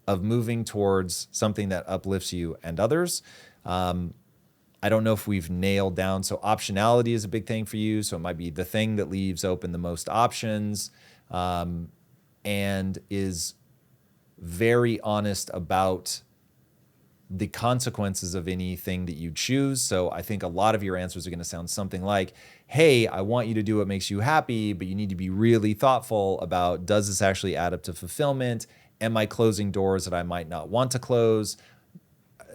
of moving towards something that uplifts you and others. I don't know if we've nailed down. So optionality is a big thing for you. So it might be the thing that leaves open the most options, and is very honest about the consequences of anything that you choose. So I think a lot of your answers are going to sound something like, hey, I want you to do what makes you happy, but you need to be really thoughtful about, does this actually add up to fulfillment? Am I closing doors that I might not want to close?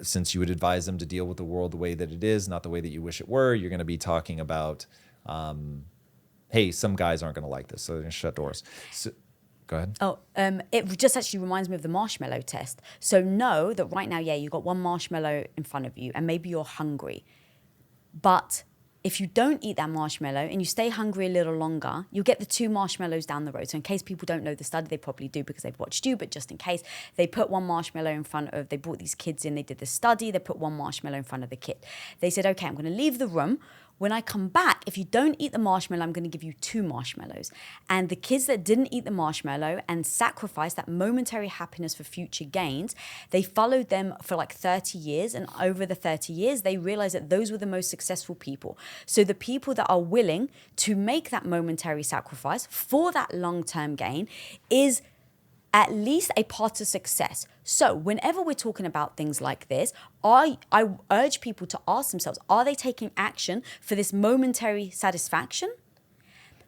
Since you would advise them to deal with the world the way that it is, not the way that you wish it were, you're going to be talking about, hey, some guys aren't going to like this, so they're going to shut doors. So, go ahead. Oh, it just actually reminds me of the marshmallow test. So know that right now, yeah, you've got one marshmallow in front of you and maybe you're hungry. But if you don't eat that marshmallow and you stay hungry a little longer, you'll get the 2 marshmallows down the road. So in case people don't know the study, they probably do because they've watched you, but just in case, they put one marshmallow in front of, they brought these kids in, they did the study, they put one marshmallow in front of the kid. They said, okay, I'm going to leave the room. When I come back, if you don't eat the marshmallow, I'm going to give you 2 marshmallows. And the kids that didn't eat the marshmallow and sacrificed that momentary happiness for future gains, they followed them for like 30 years. And over the 30 years, they realized that those were the most successful people. So the people that are willing to make that momentary sacrifice for that long-term gain is at least a part of success. So whenever we're talking about things like this, I urge people to ask themselves, are they taking action for this momentary satisfaction?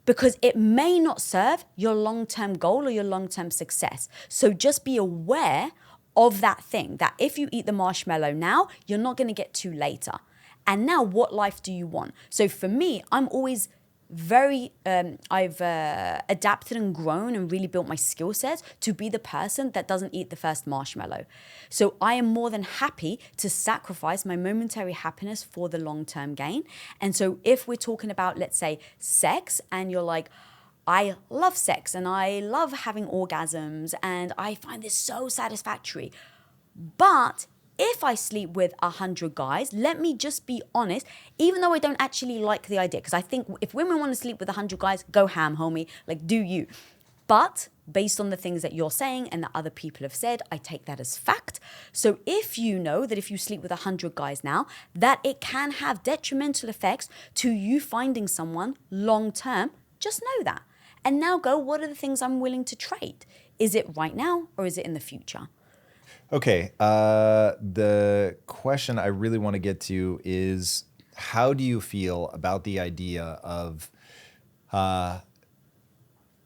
Because it may not serve your long-term goal or your long-term success. So just be aware of that thing, that if you eat the marshmallow now, you're not going to get to later. And now what life do you want? So for me, I'm always I've adapted and grown and really built my skill set to be the person that doesn't eat the first marshmallow. So I am more than happy to sacrifice my momentary happiness for the long-term gain. And so if we're talking about, let's say, sex, and you're like, I love sex and I love having orgasms and I find this so satisfactory, but if I sleep with 100 guys, let me just be honest, even though I don't actually like the idea, because I think if women want to sleep with 100 guys, go ham, homie, like do you. But based on the things that you're saying and that other people have said, I take that as fact. So if you know that if you sleep with 100 guys now, that it can have detrimental effects to you finding someone long term, just know that. And now go, what are the things I'm willing to trade? Is it right now or is it in the future? Okay, the question I really want to get to is, how do you feel about the idea of, I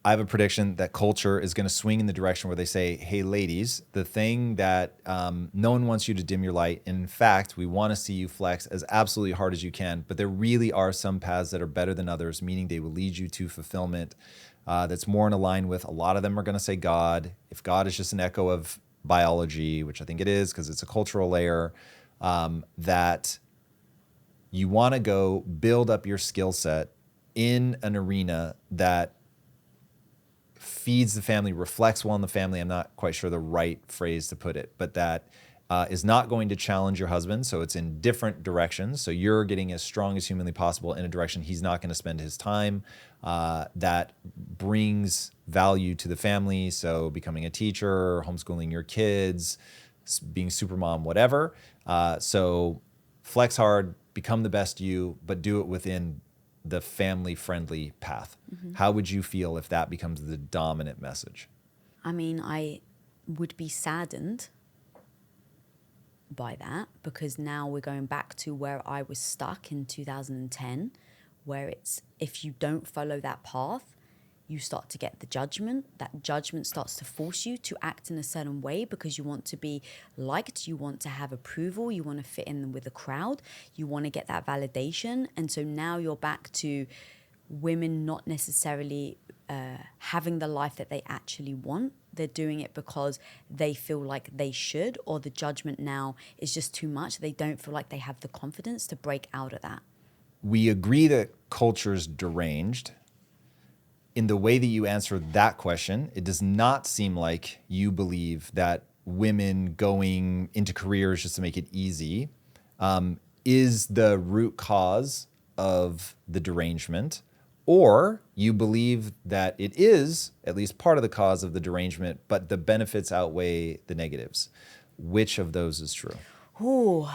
have a prediction that culture is going to swing in the direction where they say, hey, ladies, the thing that no one wants you to dim your light. In fact, we want to see you flex as absolutely hard as you can, but there really are some paths that are better than others, meaning they will lead you to fulfillment that's more in line with, a lot of them are going to say God. If God is just an echo of biology, which I think it is because it's a cultural layer, that you want to go build up your skill set in an arena that feeds the family, reflects well on the family. I'm not quite sure the right phrase to put it, but that is not going to challenge your husband. So it's in different directions. So you're getting as strong as humanly possible in a direction he's not going to spend his time, that brings value to the family. So becoming a teacher, homeschooling your kids, being super mom, whatever. So flex hard, become the best you, but do it within the family-friendly path. Mm-hmm. How would you feel if that becomes the dominant message? I mean, I would be saddened by that, because now we're going back to where I was stuck in 2010, where it's, if you don't follow that path, you start to get the judgment. That judgment starts to force you to act in a certain way because you want to be liked, you want to have approval, you want to fit in with the crowd, you want to get that validation. And so now you're back to women not necessarily having the life that they actually want. They're doing it because they feel like they should, or the judgment now is just too much. They don't feel like they have the confidence to break out of that. We agree that culture's deranged. In the way that you answer that question, it does not seem like you believe that women going into careers just to make it easy is the root cause of the derangement, Or you believe that it is at least part of the cause of the derangement, but the benefits outweigh the negatives. Which of those is true? Ooh,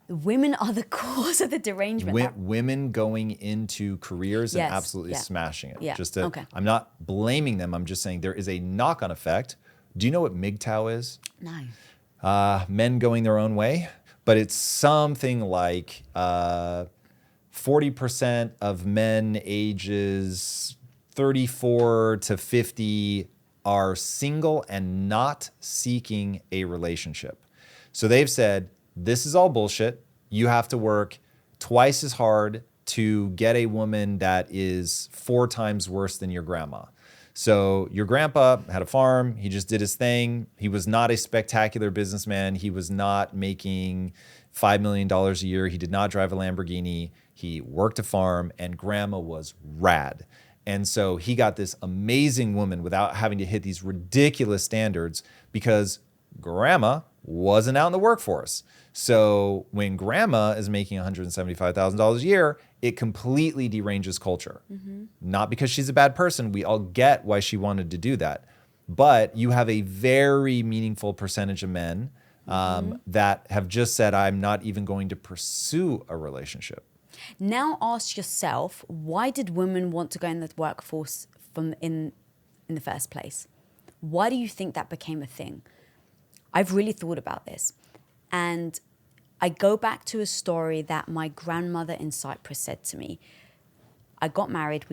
women are the cause of the derangement. Women going into careers and Yes, absolutely yeah. smashing it. Yeah, okay. I'm not blaming them. I'm just saying there is a knock-on effect. Do you know what MGTOW is? No. Men going their own way, but it's something like 40% of men ages 34 to 50 are single and not seeking a relationship. So they've said, this is all bullshit. You have to work twice as hard to get a woman that is 4 times worse than your grandma. So your grandpa had a farm. He just did his thing. He was not a spectacular businessman. He was not making $5 million a year. He did not drive a Lamborghini. He worked a farm, and grandma was rad. And so he got this amazing woman without having to hit these ridiculous standards because grandma wasn't out in the workforce. So when grandma is making $175,000 a year, it completely deranges culture. Not because she's a bad person. We all get why she wanted to do that. But you have a very meaningful percentage of men that have just said, I'm not even going to pursue a relationship. Now ask yourself, why did women want to go in the workforce in the first place? Why do you think that became a thing? I've really thought about this. And I go back to a story that my grandmother in Cyprus said to me. We got married,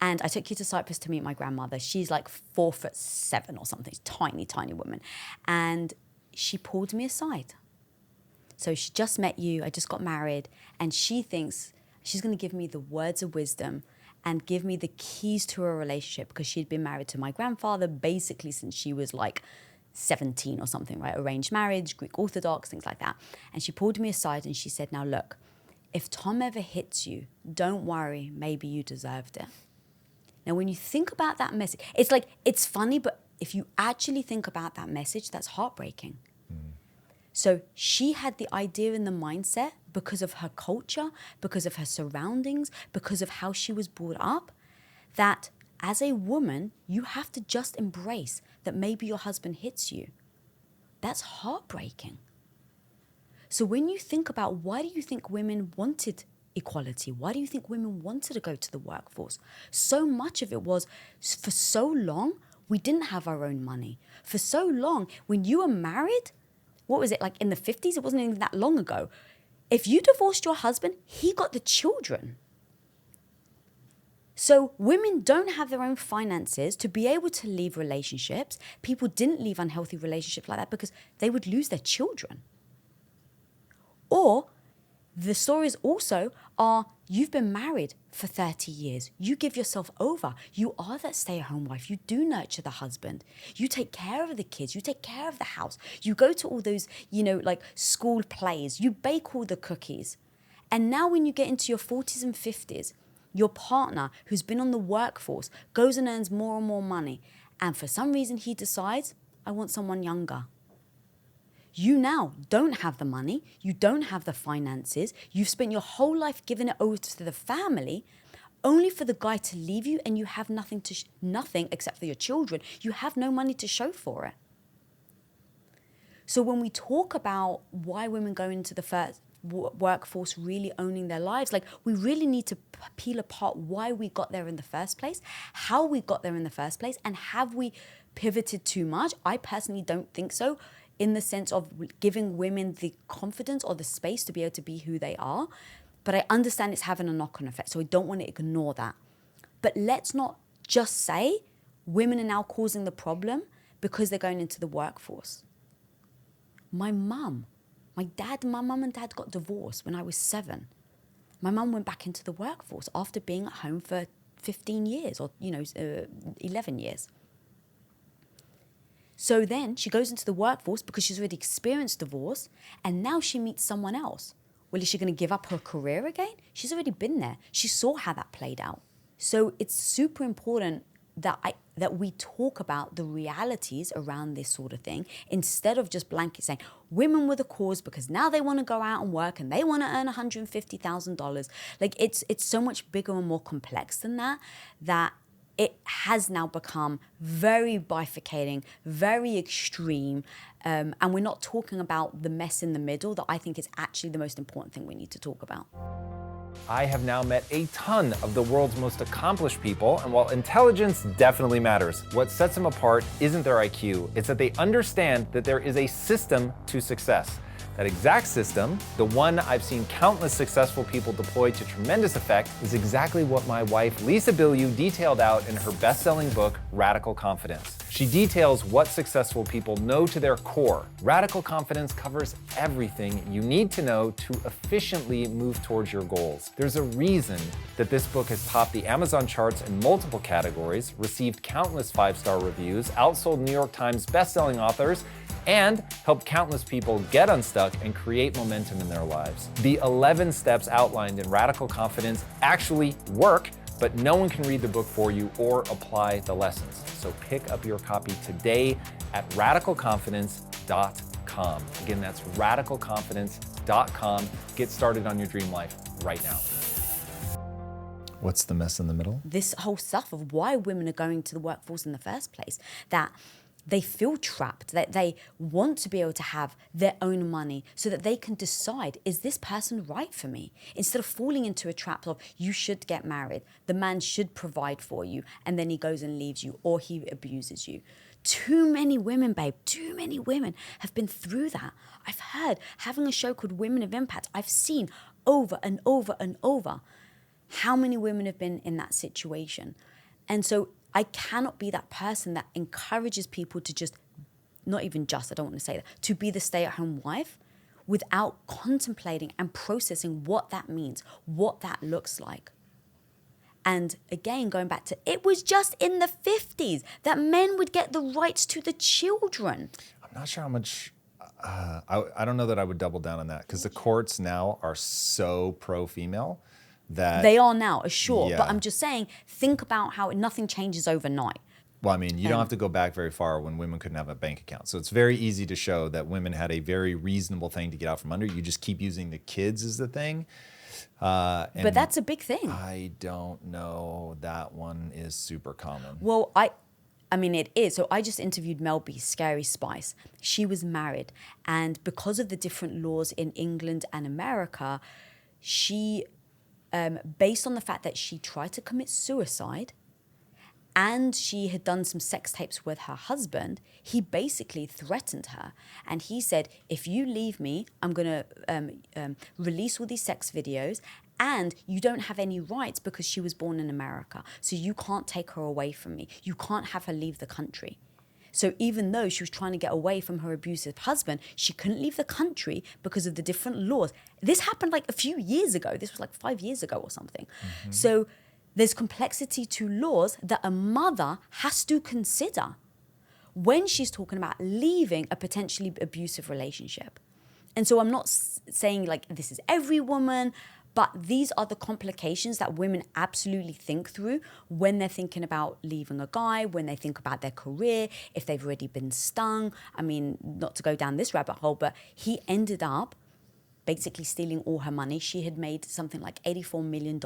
and I took you to Cyprus to meet my grandmother. She's like 4'7" or something, tiny, tiny woman. And she pulled me aside. So she just met you, I just got married, and she thinks she's going to give me the words of wisdom and give me the keys to a relationship because she'd been married to my grandfather basically since she was like 17 or something, right? Arranged marriage, Greek Orthodox, things like that. And she pulled me aside and she said, now look, if Tom ever hits you, don't worry, maybe you deserved it. Now, when you think about that message, it's like, it's funny, but if you actually think about that message, that's heartbreaking. So she had the idea and the mindset because of her culture, because of her surroundings, because of how she was brought up, that as a woman, you have to just embrace that maybe your husband hits you. That's heartbreaking. So when you think about why do you think women wanted equality? Why do you think women wanted to go to the workforce? So much of it was, for so long, we didn't have our own money. For so long, when you were married, what was it, like in the 50s? It wasn't even that long ago. If you divorced your husband, he got the children. So women don't have their own finances to be able to leave relationships. People didn't leave unhealthy relationships like that because they would lose their children. Or the stories also are, you've been married for 30 years. You give yourself over. You are that stay-at-home wife. You do nurture the husband. You take care of the kids. You take care of the house. You go to all those, like school plays. You bake all the cookies. And now when you get into your 40s and 50s, your partner who's been on the workforce goes and earns more and more money. And for some reason he decides, I want someone younger. You now don't have the money, you don't have the finances, you've spent your whole life giving it over to the family, only for the guy to leave you and you have nothing except for your children. You have no money to show for it. So when we talk about why women go into the first workforce really owning their lives, like we really need to peel apart why we got there in the first place, how we got there in the first place, and have we pivoted too much? I personally don't think so, in the sense of giving women the confidence or the space to be able to be who they are. But I understand it's having a knock-on effect, so I don't want to ignore that. But let's not just say women are now causing the problem because they're going into the workforce. My mum and dad got divorced when I was 7. My mum went back into the workforce after being at home for 15 years or 11 years. So then she goes into the workforce because she's already experienced divorce, and now she meets someone else. Well, is she going to give up her career again? She's already been there. She saw how that played out. So it's super important that we talk about the realities around this sort of thing instead of just blanket saying women were the cause because now they want to go out and work and they want to earn $150,000. Like it's so much bigger and more complex than that it has now become very bifurcating, very extreme, and we're not talking about the mess in the middle that I think is actually the most important thing we need to talk about. I have now met a ton of the world's most accomplished people, and while intelligence definitely matters, what sets them apart isn't their IQ, it's that they understand that there is a system to success. That exact system, the one I've seen countless successful people deploy to tremendous effect, is exactly what my wife Lisa Bilyeu detailed out in her best-selling book, Radical Confidence. She details what successful people know to their core. Radical Confidence covers everything you need to know to efficiently move towards your goals. There's a reason that this book has topped the Amazon charts in multiple categories, received countless 5-star reviews, outsold New York Times best-selling authors, and help countless people get unstuck and create momentum in their lives. The 11 steps outlined in Radical Confidence actually work, but no one can read the book for you or apply the lessons. So pick up your copy today at radicalconfidence.com. Again, that's radicalconfidence.com. Get started on your dream life right now. What's the mess in the middle? This whole stuff of why women are going to the workforce in the first place, that they feel trapped, that they want to be able to have their own money so that they can decide, is this person right for me? Instead of falling into a trap of, you should get married, the man should provide for you, and then he goes and leaves you or he abuses you. Too many women, babe, too many women have been through that. I've heard, having a show called Women of Impact, I've seen over and over and over how many women have been in that situation. And so I cannot be that person that encourages people to just, not even just, I don't want to say that, to be the stay-at-home wife without contemplating and processing what that means, what that looks like. And again, going back to, it was just in the 50s that men would get the rights to the children. I'm not sure how much, I don't know that I would double down on that because the courts now are so pro-female that they are now, sure. Yeah. But I'm just saying, think about how nothing changes overnight. Well, I mean, you don't have to go back very far when women couldn't have a bank account. So it's very easy to show that women had a very reasonable thing to get out from under. You just keep using the kids as the thing. But that's a big thing. I don't know. That one is super common. Well, I mean, it is. So I just interviewed Mel B, Scary Spice. She was married. And because of the different laws in England and America, she, based on the fact that she tried to commit suicide and she had done some sex tapes with her husband, he basically threatened her. And he said, if you leave me, I'm going to release all these sex videos, and you don't have any rights because she was born in America. So you can't take her away from me. You can't have her leave the country. So even though she was trying to get away from her abusive husband, she couldn't leave the country because of the different laws. This happened like a few years ago. This was like 5 years ago or something. Mm-hmm. So there's complexity to laws that a mother has to consider when she's talking about leaving a potentially abusive relationship. And so I'm not saying like this is every woman, but these are the complications that women absolutely think through when they're thinking about leaving a guy, when they think about their career, if they've already been stung. I mean, not to go down this rabbit hole, but he ended up basically stealing all her money. She had made something like $84 million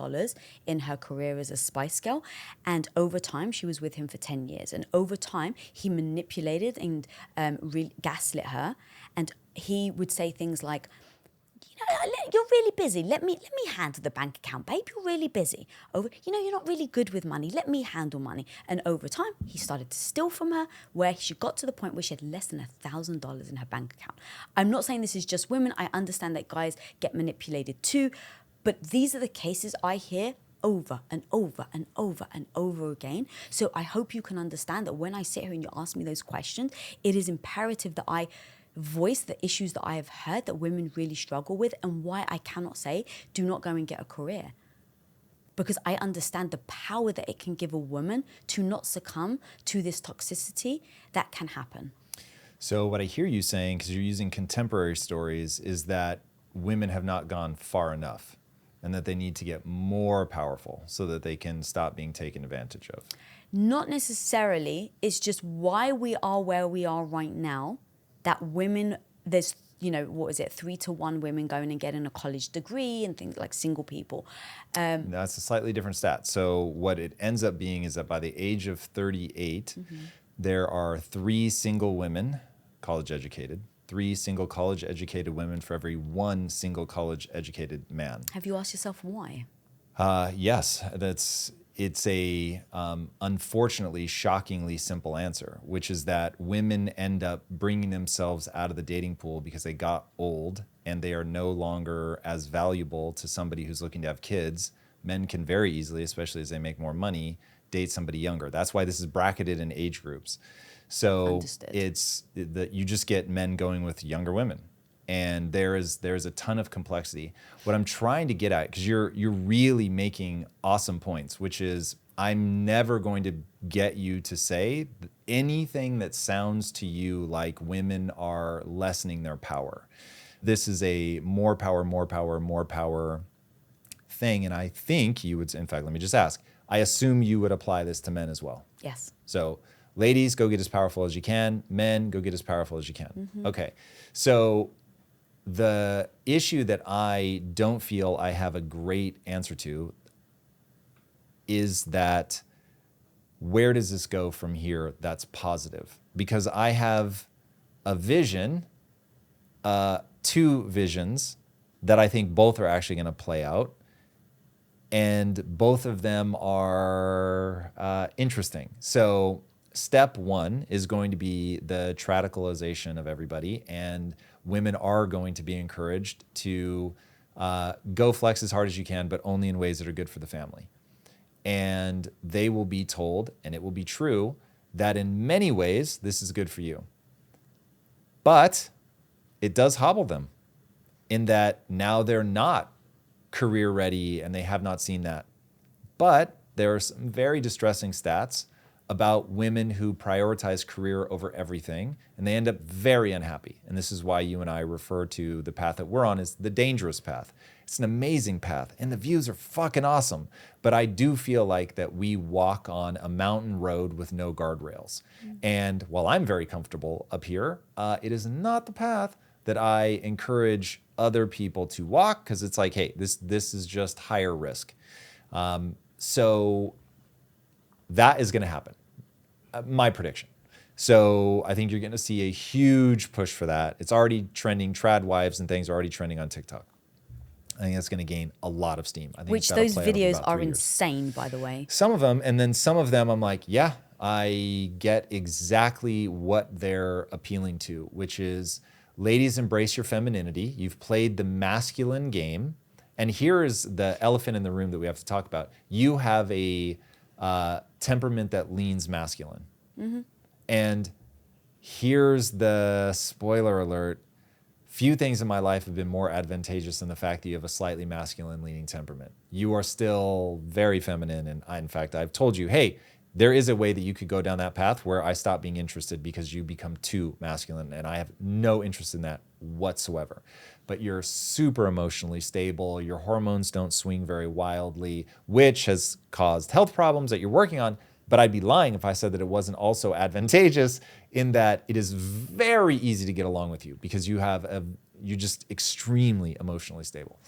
in her career as a Spice Girl. And over time, she was with him for 10 years. And over time, he manipulated and gaslit her. And he would say things like, you're really busy. Let me handle the bank account, babe. You're really busy. You're not really good with money. Let me handle money. And over time, he started to steal from her, where she got to the point where she had less than $1,000 in her bank account. I'm not saying this is just women. I understand that guys get manipulated too, but these are the cases I hear over and over and over and over again. So I hope you can understand that when I sit here and you ask me those questions, it is imperative that I voice the issues that I have heard that women really struggle with, and why I cannot say, do not go and get a career. Because I understand the power that it can give a woman to not succumb to this toxicity that can happen. So what I hear you saying, because you're using contemporary stories, is that women have not gone far enough. and that they need to get more powerful so that they can stop being taken advantage of? Not necessarily. It's just why we are where we are right now, that women, there's, what is it, 3-to-1 women going and getting a college degree and things like single people. That's a slightly different stat. So what it ends up being is that by the age of 38, there are 3 single women, college educated, 3 single college educated women for every 1 single college educated man. Have you asked yourself why? Yes, it's a unfortunately shockingly simple answer, which is that women end up bringing themselves out of the dating pool because they got old and they are no longer as valuable to somebody who's looking to have kids. Men can very easily, especially as they make more money, date somebody younger. That's why this is bracketed in age groups. So Understood. it's that you just get men going with younger women. And there's a ton of complexity. What I'm trying to get at, because you're really making awesome points, which is I'm never going to get you to say anything that sounds to you like women are lessening their power. This is a more power thing. And I think you would, in fact, let me just ask, I assume you would apply this to men as well. Yes. So ladies, go get as powerful as you can. Men, go get as powerful as you can. Okay. So the issue that I don't feel I have a great answer to is that where does this go from here that's positive? Because I have a vision, 2 visions that I think both are actually going to play out. And both of them are interesting. So step 1 is going to be the radicalization of everybody, and women are going to be encouraged to go flex as hard as you can, but only in ways that are good for the family. And they will be told, and it will be true, that in many ways, this is good for you. But it does hobble them in that now they're not career ready and they have not seen that. But there are some very distressing stats about women who prioritize career over everything, and they end up very unhappy. And this is why you and I refer to the path that we're on as the dangerous path. It's an amazing path, and the views are fucking awesome. But I do feel like that we walk on a mountain road with no guardrails. And while I'm very comfortable up here, it is not the path that I encourage other people to walk, because it's like, hey, this is just higher risk. So that is going to happen, my prediction. So I think you're going to see a huge push for that. It's already trending. Trad wives and things are already trending on TikTok. I think that's going to gain a lot of steam. I think Which that'll those play out over videos about are 3 years. insane, by the way. Some of them, and then some of them I'm like, yeah, I get exactly what they're appealing to, which is, ladies, embrace your femininity. You've played the masculine game. And here is the elephant in the room that we have to talk about. You have a temperament that leans masculine. And here's the spoiler alert. Few things in my life have been more advantageous than the fact that you have a slightly masculine leaning temperament. You are still very feminine. And in fact, I've told you, hey, there is a way that you could go down that path where I stop being interested because you become too masculine, and I have no interest in that whatsoever. But you're super emotionally stable. Your hormones don't swing very wildly, which has caused health problems that you're working on. But I'd be lying if I said that it wasn't also advantageous in that it is very easy to get along with you because you're just extremely emotionally stable.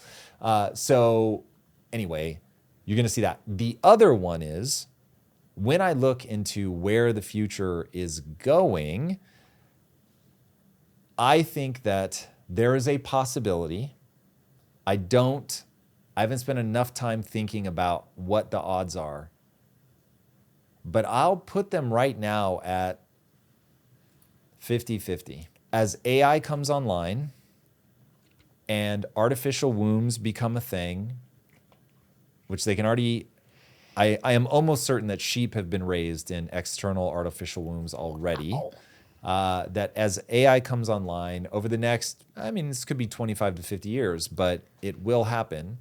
So anyway, you're going to see that. The other one is, when I look into where the future is going, I think that there is a possibility. I haven't spent enough time thinking about what the odds are, but I'll put them right now at 50-50. As AI comes online and artificial wombs become a thing, which they can already, I am almost certain that sheep have been raised in external artificial wombs already. Wow. That as AI comes online over the next, this could be 25 to 50 years, but it will happen.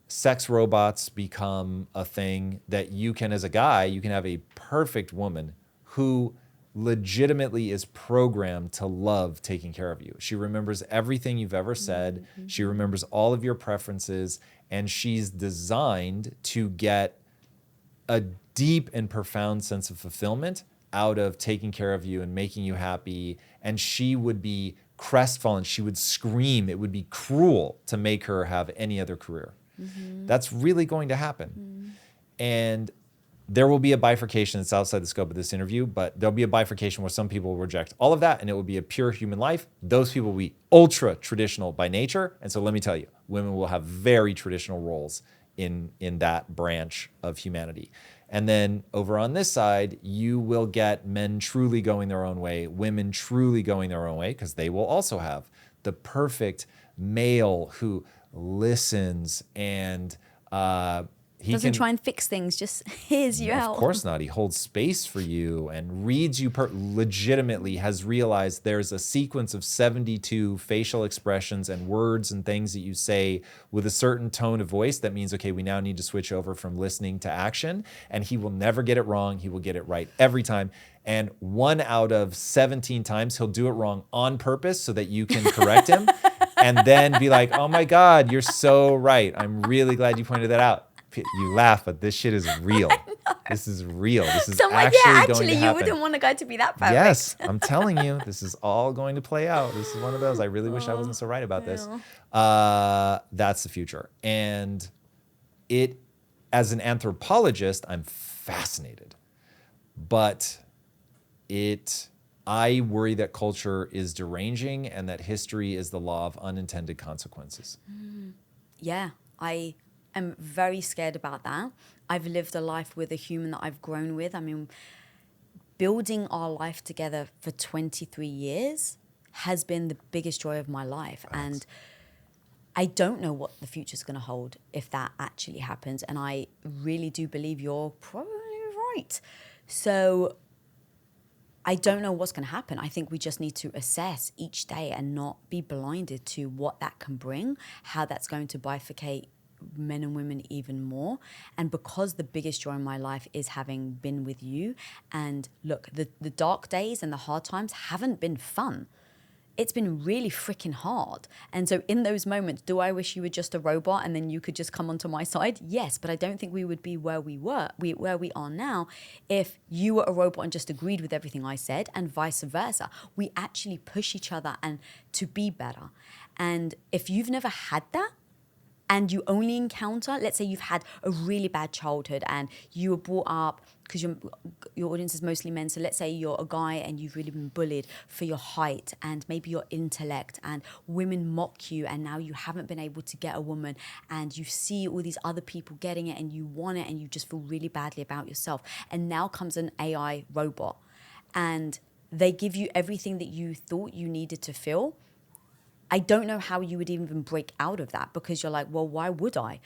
Sex robots become a thing that you can, as a guy, you can have a perfect woman who legitimately is programmed to love taking care of you. She remembers everything you've ever said. She remembers all of your preferences, and she's designed to get a deep and profound sense of fulfillment out of taking care of you and making you happy. And she would be crestfallen. She would scream. It would be cruel to make her have any other career. That's really going to happen. And there will be a bifurcation that's outside the scope of this interview, but there'll be a bifurcation where some people will reject all of that and it will be a pure human life. Those people will be ultra traditional by nature. And so let me tell you, women will have very traditional roles in that branch of humanity. And then over on this side, you will get men truly going their own way, women truly going their own way, because they will also have the perfect male who listens and he doesn't can try and fix things, just hears you out. Of course not. He holds space for you and reads you legitimately, has realized there's a sequence of 72 facial expressions and words and things that you say with a certain tone of voice. That means, okay, we now need to switch over from listening to action. And he will never get it wrong. He will get it right every time. And 1 out of 17 times, he'll do it wrong on purpose so that you can correct him and then be like, oh my God, you're so right. I'm really glad you pointed that out. You laugh, but this shit is real. This is real. This is So actually going to happen. you wouldn't want a guy to be that perfect. Yes, I'm telling you, this is all going to play out. This is one of those. I really wish I wasn't so right about this. That's the future. And as an anthropologist, I'm fascinated. But I worry that culture is deranging and that history is the law of unintended consequences. Yeah, I am very scared about that. I've lived a life with a human that I've grown with. I mean, building our life together for 23 years has been the biggest joy of my life. Thanks. And I don't know what the future's going to hold if that actually happens. And I really do believe you're probably right. So I don't know what's going to happen. I think we just need to assess each day and not be blinded to what that can bring, how that's going to bifurcate men and women even more. And because the biggest joy in my life is having been with you, and look, the dark days and the hard times haven't been fun. It's been really freaking hard. And so in those moments, do I wish you were just a robot and then you could just come onto my side? Yes, but I don't think we would be where we are now if you were a robot and just agreed with everything I said, and vice versa. We actually push each other and to be better. And if you've never had that, and you only encounter, let's say you've had a really bad childhood and you were brought up, because your audience is mostly men, so let's say you're a guy and you've really been bullied for your height and maybe your intellect, and women mock you, and now you haven't been able to get a woman, and you see all these other people getting it and you want it, and you just feel really badly about yourself. And now comes an AI robot and they give you everything that you thought you needed to feel. I don't know how you would even break out of that, because you're like, well, why would I?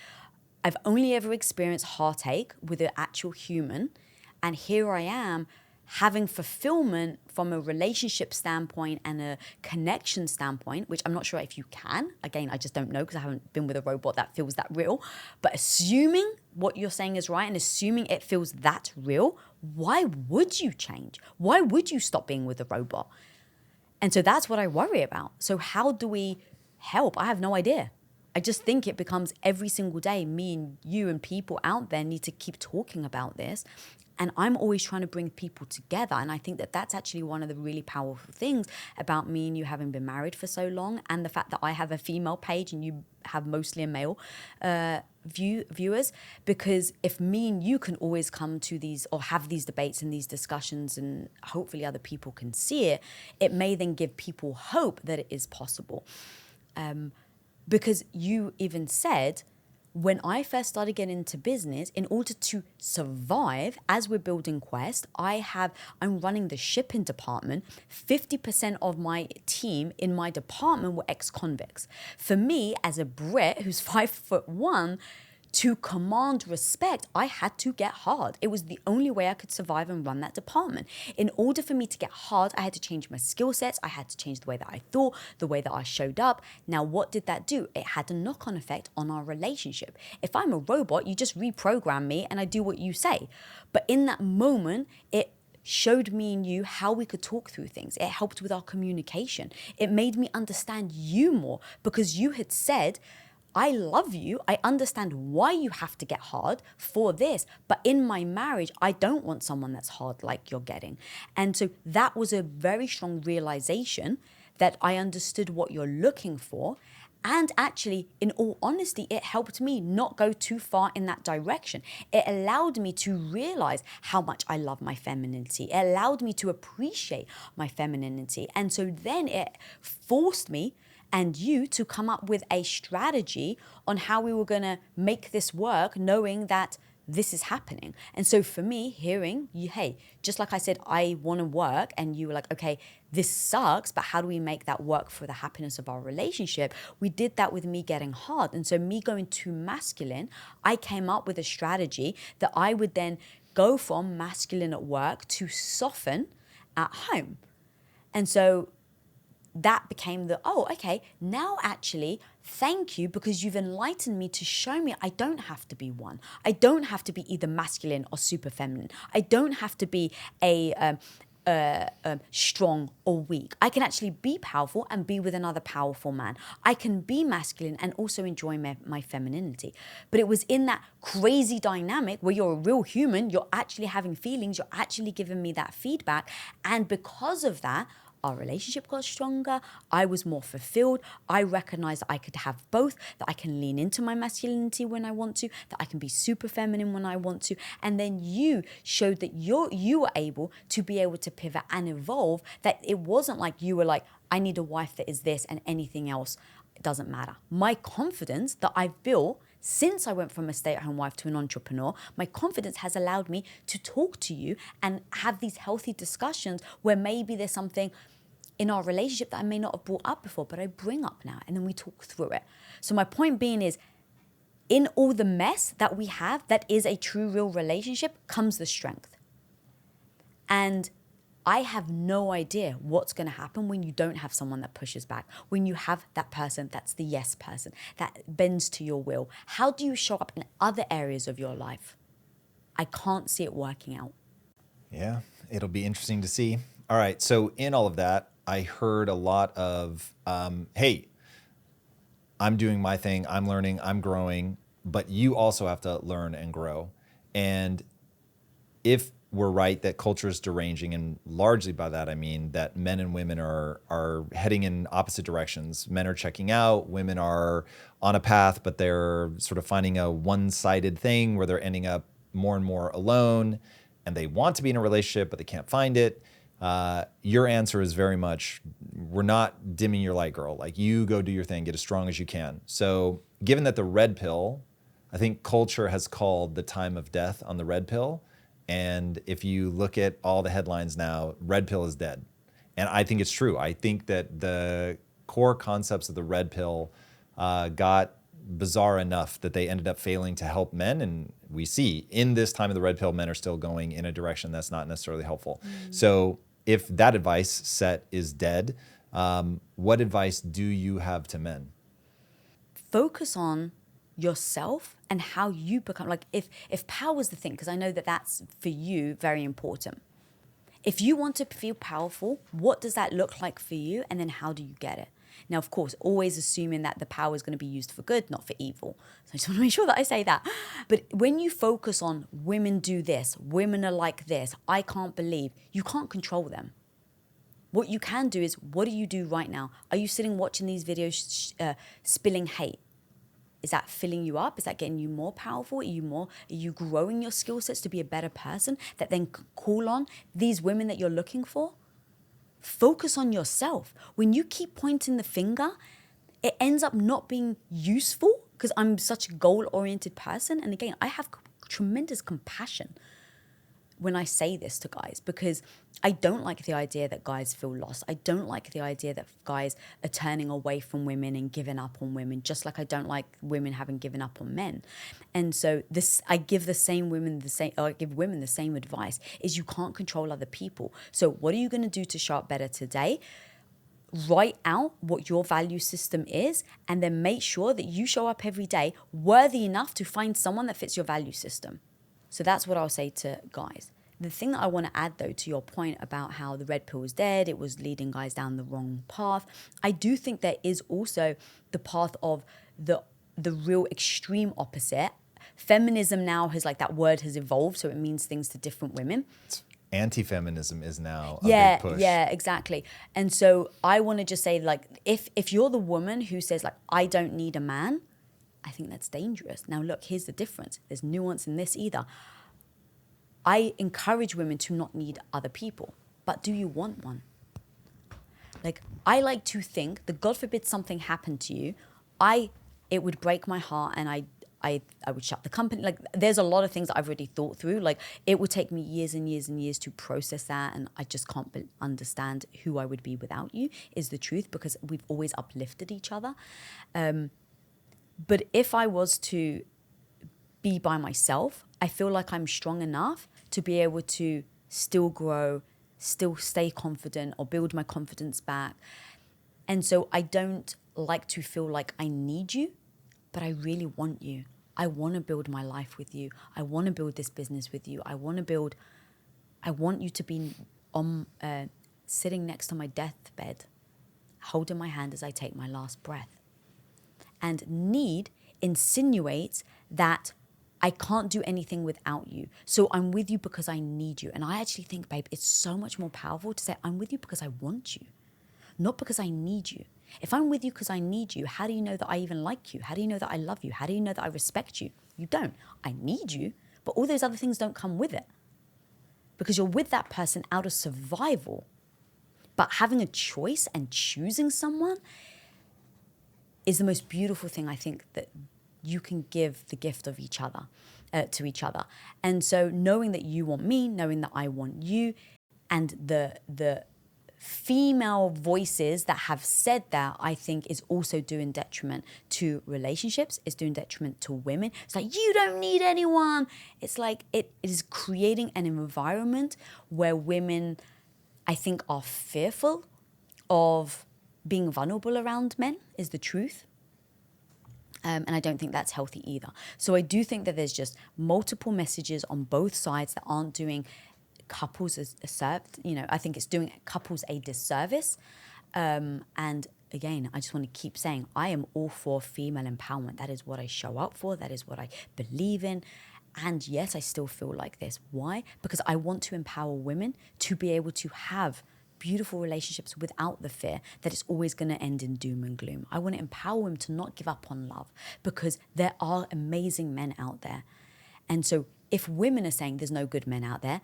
I've only ever experienced heartache with an actual human. And here I am having fulfillment from a relationship standpoint and a connection standpoint, which I'm not sure if you can. Again, I just don't know because I haven't been with a robot that feels that real. But assuming what you're saying is right and assuming it feels that real, why would you change? Why would you stop being with a robot? And so that's what I worry about. So how do we help? I have no idea. I just think it becomes every single day, me and you and people out there need to keep talking about this. And I'm always trying to bring people together. And I think that that's actually one of the really powerful things about me and you having been married for so long, and the fact that I have a female page and you have mostly a male viewers. Because if me and you can always come to these or have these debates and these discussions, and hopefully other people can see it, it may then give people hope that it is possible. Because you even said, when I first started getting into business, in order to survive, as we're building Quest, I'm running the shipping department. 50% of my team in my department were ex-convicts. For me, as a Brit who's 5'1", to command respect, I had to get hard. It was the only way I could survive and run that department. In order for me to get hard, I had to change my skill sets. I had to change the way that I thought, the way that I showed up. Now, what did that do? It had a knock-on effect on our relationship. If I'm a robot, you just reprogram me and I do what you say. But in that moment, it showed me and you how we could talk through things. It helped with our communication. It made me understand you more because you had said, I love you. I understand why you have to get hard for this. But in my marriage, I don't want someone that's hard like you're getting. And so that was a very strong realization that I understood what you're looking for. And actually, in all honesty, it helped me not go too far in that direction. It allowed me to realize how much I love my femininity. It allowed me to appreciate my femininity. And so then it forced me and you to come up with a strategy on how we were going to make this work, knowing that this is happening. And so for me, hearing you, hey, just like I said, I want to work, and you were like, okay, this sucks, but how do we make that work for the happiness of our relationship? We did that with me getting hard. And so me going too masculine, I came up with a strategy that I would then go from masculine at work to soften at home. And so that became okay, now actually, thank you, because you've enlightened me to show me I don't have to be one. I don't have to be either masculine or super feminine. I don't have to be strong or weak. I can actually be powerful and be with another powerful man. I can be masculine and also enjoy my femininity. But it was in that crazy dynamic where you're a real human, you're actually having feelings, you're actually giving me that feedback. And because of that, our relationship got stronger. I was more fulfilled. I recognized that I could have both, that I can lean into my masculinity when I want to, that I can be super feminine when I want to. And then you showed that you were able to be able to pivot and evolve, that it wasn't like you were like, I need a wife that is this and anything else doesn't matter. My confidence that I've built since I went from a stay-at-home wife to an entrepreneur, my confidence has allowed me to talk to you and have these healthy discussions where maybe there's something in our relationship that I may not have brought up before, but I bring up now, and then we talk through it. So my point being is, in all the mess that we have, that is a true, real relationship, comes the strength. And I have no idea what's going to happen when you don't have someone that pushes back, when you have that person that's the yes person, that bends to your will. How do you show up in other areas of your life? I can't see it working out. Yeah, it'll be interesting to see. All right, so in all of that, I heard a lot of, hey, I'm doing my thing, I'm learning, I'm growing, but you also have to learn and grow. And if we're right that culture is deranging, and largely by that I mean that men and women are heading in opposite directions. Men are checking out, women are on a path, but they're sort of finding a one-sided thing where they're ending up more and more alone, and they want to be in a relationship, but they can't find it. Your answer is very much, we're not dimming your light, girl. Like, you go do your thing, get as strong as you can. So given that the red pill, I think culture has called the time of death on the red pill. And if you look at all the headlines now, red pill is dead. And I think it's true. I think that the core concepts of the red pill got bizarre enough that they ended up failing to help men. And we see in this time of the red pill, men are still going in a direction that's not necessarily helpful. So if that advice set is dead, what advice do you have to men? Focus on yourself and how you become, like, if power is the thing, because I know that that's for you very important. If you want to feel powerful, what does that look like for you? And then how do you get it? Now, of course, always assuming that the power is going to be used for good, not for evil. So I just want to make sure that I say that. But when you focus on women do this, women are like this, I can't believe, you can't control them. What you can do is, what do you do right now? Are you sitting watching these videos spilling hate? Is that filling you up? Is that getting you more powerful? Are you growing your skill sets to be a better person that then call on these women that you're looking for? Focus on yourself. When you keep pointing the finger, it ends up not being useful, because I'm such a goal-oriented person. And again, I have tremendous compassion when I say this to guys, because I don't like the idea that guys feel lost. I don't like the idea that guys are turning away from women and giving up on women, just like I don't like women having given up on men. And so I give women the same advice, is you can't control other people. So what are you going to do to show up better today? Write out what your value system is, and then make sure that you show up every day worthy enough to find someone that fits your value system. So that's what I'll say to guys. the thing that I want to add, though, to your point about how the red pill was dead, it was leading guys down the wrong path. I do think there is also the path of the real extreme opposite. Feminism now has, like, that word has evolved, so it means things to different women. Anti-feminism is now a big push. Yeah, exactly. And so I want to just say, like, if you're the woman who says, like, I don't need a man, I think that's dangerous. Now, look, here's the difference. There's nuance in this either. I encourage women to not need other people, but do you want one? Like, I like to think that, God forbid something happened to you, it would break my heart, and I would shut the company. Like, there's a lot of things that I've already thought through. Like, it would take me years and years and years to process that, and I just can't understand who I would be without you, is the truth, because we've always uplifted each other. But if I was to be by myself, I feel like I'm strong enough to be able to still grow, still stay confident, or build my confidence back. And so I don't like to feel like I need you, but I really want you. I want to build my life with you. I want to build this business with you. I want you to be sitting next to my deathbed, holding my hand as I take my last breath. And need insinuates that I can't do anything without you. So I'm with you because I need you. And I actually think, babe, it's so much more powerful to say I'm with you because I want you, not because I need you. If I'm with you because I need you, how do you know that I even like you? How do you know that I love you? How do you know that I respect you? You don't. I need you, but all those other things don't come with it, because you're with that person out of survival. But having a choice and choosing someone is the most beautiful thing, I think, that you can give the gift of each other, to each other. And so knowing that you want me, knowing that I want you, and the female voices that have said that, I think, is also doing detriment to relationships, is doing detriment to women. It's like, you don't need anyone. It's like, it is creating an environment where women, I think, are fearful of being vulnerable around men, is the truth. And I don't think that's healthy either. So I do think that there's just multiple messages on both sides that aren't doing couples I think it's doing couples a disservice. And again, I just want to keep saying, I am all for female empowerment. That is what I show up for. That is what I believe in. And yes, I still feel like this. Why? Because I want to empower women to be able to have beautiful relationships without the fear that it's always going to end in doom and gloom. I want to empower women to not give up on love, because there are amazing men out there. And so if women are saying there's no good men out there,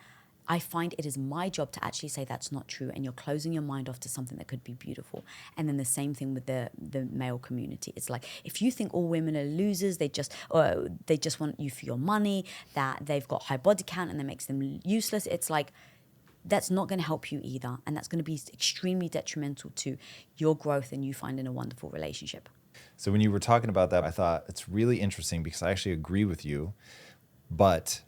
I find it is my job to actually say that's not true, and you're closing your mind off to something that could be beautiful. And then the same thing with the male community. It's like, if you think all women are losers, they just want you for your money, that they've got high body count and that makes them useless, it's like, that's not going to help you either. And that's going to be extremely detrimental to your growth and you finding a wonderful relationship. So when you were talking about that, I thought it's really interesting, because I actually agree with you, but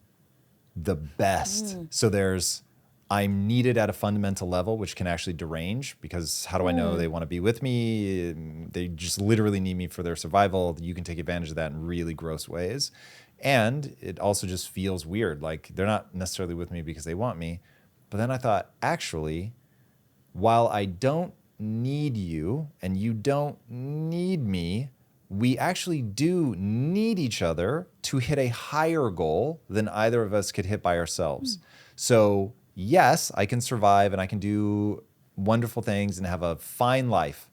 the best. So there's, I'm needed at a fundamental level, which can actually derange, because how do I know they want to be with me? They just literally need me for their survival. You can take advantage of that in really gross ways. And it also just feels weird. Like, they're not necessarily with me because they want me. But then I thought, actually, while I don't need you and you don't need me, we actually do need each other to hit a higher goal than either of us could hit by ourselves. So yes, I can survive and I can do wonderful things and have a fine life,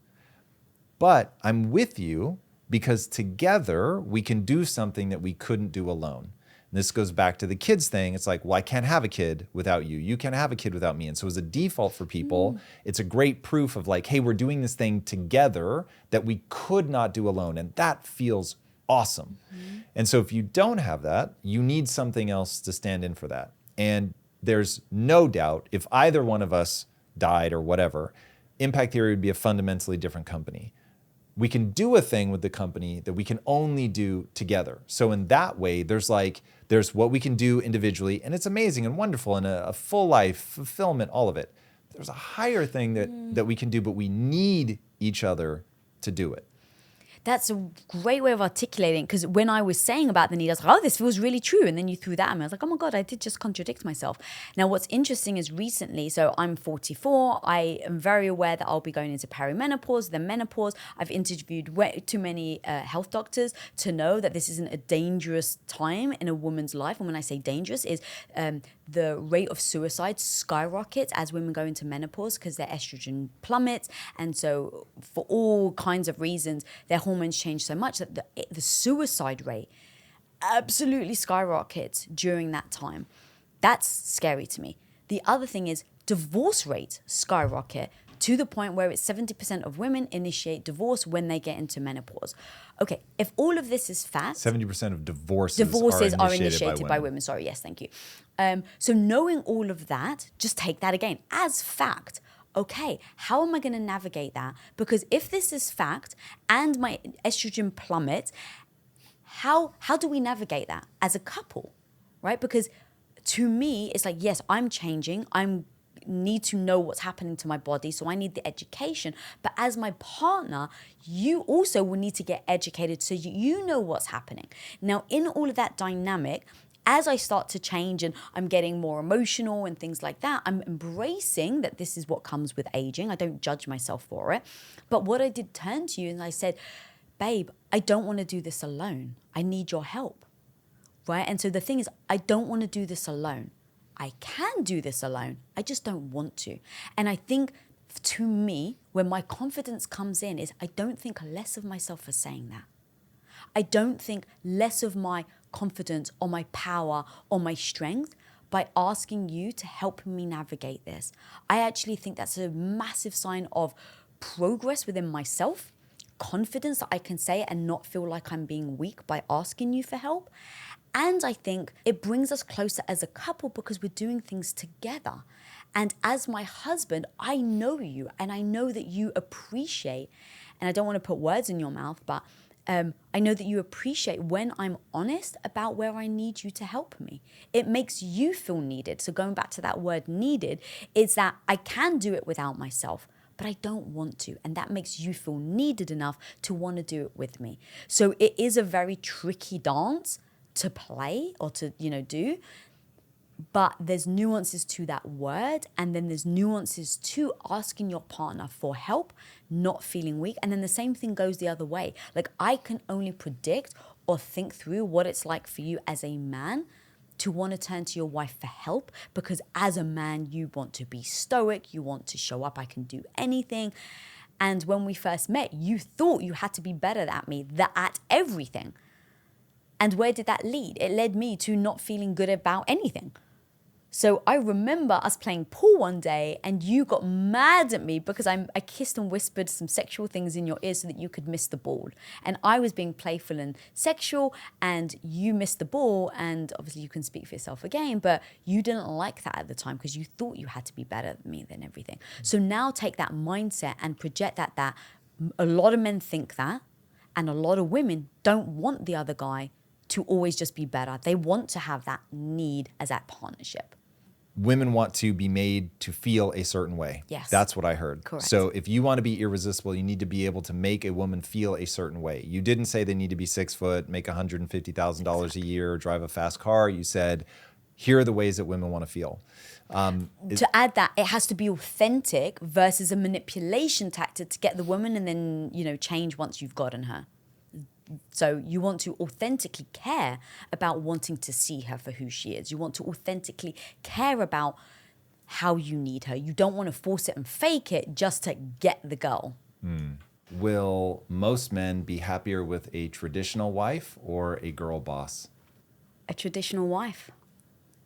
but I'm with you because together we can do something that we couldn't do alone. And this goes back to the kids thing. It's like, well, I can't have a kid without you. You can't have a kid without me. And so as a default for people, it's a great proof of like, hey, we're doing this thing together that we could not do alone. And that feels awesome. And so if you don't have that, you need something else to stand in for that. And there's no doubt, if either one of us died or whatever, Impact Theory would be a fundamentally different company. We can do a thing with the company that we can only do together. So in that way, there's what we can do individually, and it's amazing and wonderful, and a full life, fulfillment, all of it. There's a higher thing that we can do, but we need each other to do it. That's a great way of articulating, because when I was saying about the need, I was like, oh, this feels really true. And then you threw that at me. I was like, oh my God, I did just contradict myself. Now, what's interesting is recently, so I'm 44. I am very aware that I'll be going into perimenopause, then menopause. I've interviewed way too many health doctors to know that this isn't a dangerous time in a woman's life. And when I say dangerous, is the rate of suicide skyrockets as women go into menopause because their estrogen plummets. And so for all kinds of reasons, their hormones change so much that the suicide rate absolutely skyrockets during that time. That's scary to me. The other thing is divorce rates skyrocket to the point where it's 70% of women initiate divorce when they get into menopause. Okay, if all of this is fact... 70% of divorces are initiated by women. Sorry, yes, thank you. So knowing all of that, just take that again as fact. Okay, how am I going to navigate that? Because if this is fact and my estrogen plummets, how do we navigate that as a couple, right? Because to me, it's like, yes, I'm changing. I need to know what's happening to my body, so I need the education. But as my partner, you also will need to get educated so you know what's happening. Now, in all of that dynamic, as I start to change and I'm getting more emotional and things like that, I'm embracing that this is what comes with aging. I don't judge myself for it. But what I did turn to you and I said, babe, I don't want to do this alone. I need your help, right? And so the thing is, I don't want to do this alone. I can do this alone. I just don't want to. And I think to me, when my confidence comes in is I don't think less of myself for saying that. I don't think less of my confidence or my power or my strength by asking you to help me navigate this. I actually think that's a massive sign of progress within myself, confidence that I can say it and not feel like I'm being weak by asking you for help. And I think it brings us closer as a couple because we're doing things together. And as my husband, I know you and I know that you appreciate, and I don't want to put words in your mouth, but I know that you appreciate when I'm honest about where I need you to help me. It makes you feel needed. So going back to that word needed, is that I can do it without myself, but I don't want to. And that makes you feel needed enough to want to do it with me. So it is a very tricky dance to play or to, do. But there's nuances to that word, and then there's nuances to asking your partner for help, not feeling weak. And then the same thing goes the other way. Like, I can only predict or think through what it's like for you as a man to want to turn to your wife for help, because as a man, you want to be stoic, you want to show up, I can do anything. And when we first met, you thought you had to be better at me, at everything. And where did that lead? It led me to not feeling good about anything. So I remember us playing pool one day and you got mad at me because I kissed and whispered some sexual things in your ear so that you could miss the ball. And I was being playful and sexual and you missed the ball, and obviously you can speak for yourself again, but you didn't like that at the time because you thought you had to be better than me than everything. So now take that mindset and project that a lot of men think that, and a lot of women don't want the other guy to always just be better. They want to have that need as that partnership. Women want to be made to feel a certain way. Yes. That's what I heard. Correct. So if you want to be irresistible, you need to be able to make a woman feel a certain way. You didn't say they need to be 6 foot, make $150,000 a year, drive a fast car. You said, here are the ways that women want to feel. To add that, it has to be authentic versus a manipulation tactic to get the woman and then, change once you've gotten her. So you want to authentically care about wanting to see her for who she is. You want to authentically care about how you need her. You don't want to force it and fake it just to get the girl. Will most men be happier with a traditional wife or a girl boss? A traditional wife.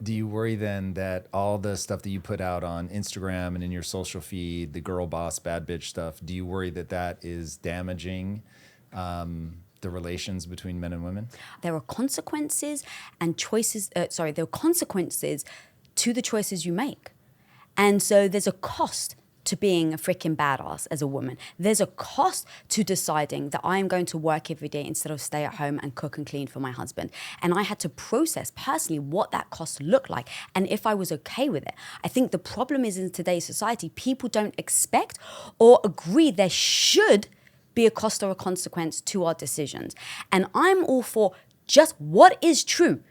Do you worry then that all the stuff that you put out on Instagram and in your social feed, the girl boss, bad bitch stuff, do you worry that that is damaging the relations between men and women? There are consequences and choices. There are consequences to the choices you make. And so there's a cost to being a freaking badass as a woman. There's a cost to deciding that I am going to work every day instead of stay at home and cook and clean for my husband. And I had to process personally what that cost looked like and if I was okay with it. I think the problem is in today's society, people don't expect or agree there should be a cost or a consequence to our decisions. And I'm all for just what is true.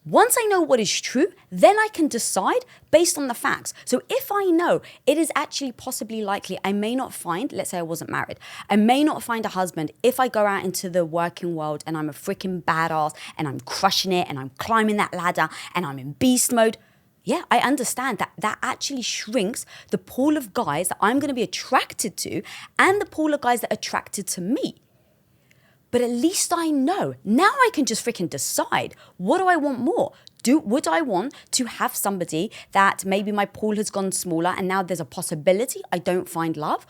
Once I know what is true, then I can decide based on the facts. So if I know it is actually possibly likely I may not find, let's say I wasn't married, I may not find a husband if I go out into the working world and I'm a freaking badass and I'm crushing it and I'm climbing that ladder and I'm in beast mode. Yeah, I understand that actually shrinks the pool of guys that I'm going to be attracted to and the pool of guys that are attracted to me. But at least I know. Now I can just freaking decide, what do I want more? Would I want to have somebody that maybe my pool has gone smaller and now there's a possibility I don't find love?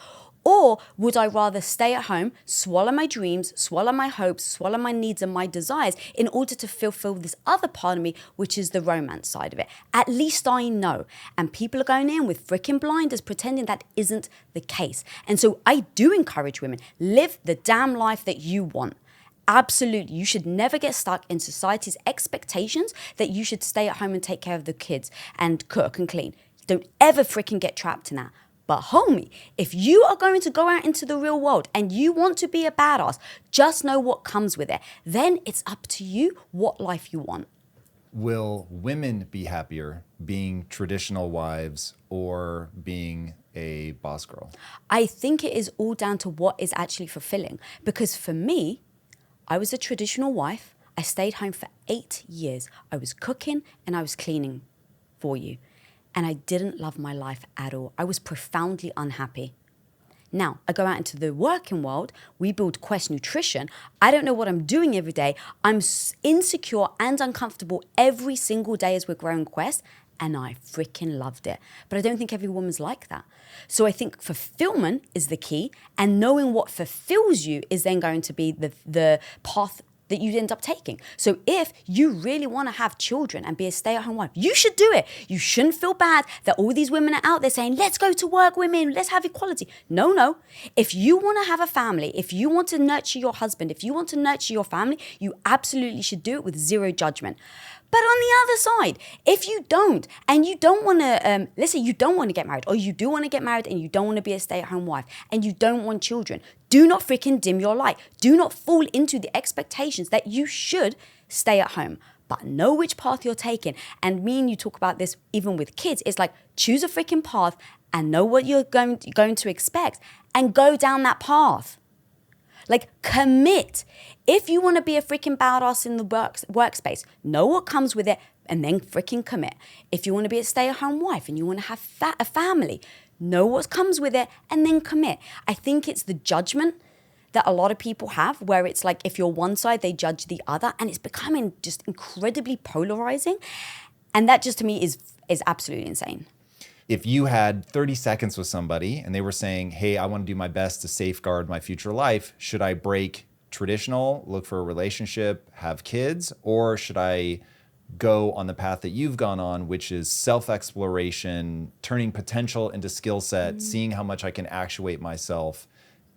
Or would I rather stay at home, swallow my dreams, swallow my hopes, swallow my needs and my desires in order to fulfill this other part of me, which is the romance side of it? At least I know. And people are going in with freaking blinders pretending that isn't the case. And so I do encourage women, live the damn life that you want. Absolutely. You should never get stuck in society's expectations that you should stay at home and take care of the kids and cook and clean. Don't ever freaking get trapped in that. But homie, if you are going to go out into the real world and you want to be a badass, just know what comes with it. Then it's up to you what life you want. Will women be happier being traditional wives or being a boss girl? I think it is all down to what is actually fulfilling. Because for me, I was a traditional wife. I stayed home for 8 years. I was cooking and I was cleaning for you. And I didn't love my life at all. I was profoundly unhappy. Now, I go out into the working world. We build Quest Nutrition. I don't know what I'm doing every day. I'm insecure and uncomfortable every single day as we're growing Quest. And I freaking loved it. But I don't think every woman's like that. So I think fulfillment is the key. And knowing what fulfills you is then going to be the path that you end up taking. So if you really want to have children and be a stay-at-home wife, you should do it. You shouldn't feel bad that all these women are out there saying, let's go to work, women, let's have equality. No. If you want to have a family, if you want to nurture your husband, if you want to nurture your family, you absolutely should do it with zero judgment. But on the other side, if you don't, and you don't want to, let's say you don't want to get married, or you do want to get married and you don't want to be a stay-at-home wife, and you don't want children, do not freaking dim your light. Do not fall into the expectations that you should stay at home. But know which path you're taking. And me and you talk about this even with kids. It's like, choose a freaking path and know what you're going to expect and go down that path. Like, commit. If you want to be a freaking badass in the workspace, know what comes with it and then freaking commit. If you want to be a stay-at-home wife and you want to have a family, know what comes with it and then commit. I think it's the judgment that a lot of people have where it's like if you're one side, they judge the other, and it's becoming just incredibly polarizing. And that just to me is absolutely insane. If you had 30 seconds with somebody and they were saying, hey, I want to do my best to safeguard my future life, should I break traditional, look for a relationship, have kids, or should I go on the path that you've gone on, which is self-exploration, turning potential into skill set, seeing how much I can actuate myself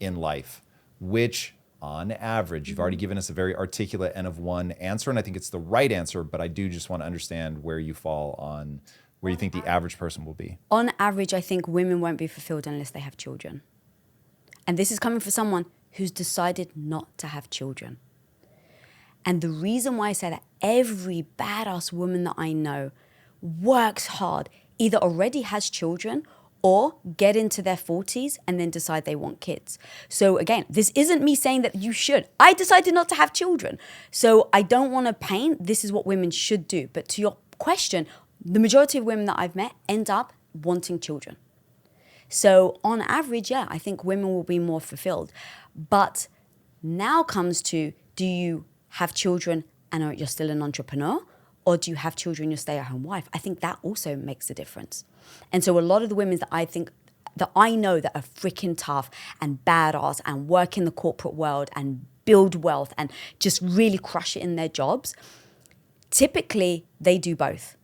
in life? Which, on average, you've already given us a very articulate N of 1 answer, and I think it's the right answer, but I do just want to understand where you fall on where you think the average person will be. On average, I think women won't be fulfilled unless they have children. And this is coming from someone who's decided not to have children. And the reason why I say that, every badass woman that I know works hard, either already has children or get into their 40s and then decide they want kids. So again, this isn't me saying that you should. I decided not to have children. So I don't want to paint, this is what women should do. But to your question, the majority of women that I've met end up wanting children. So on average, yeah, I think women will be more fulfilled. But now comes to, do you have children and you're still an entrepreneur? Or do you have children and you're a stay-at-home wife? I think that also makes a difference. And so a lot of the women that I think, that I know that are freaking tough and badass and work in the corporate world and build wealth and just really crush it in their jobs, typically they do both.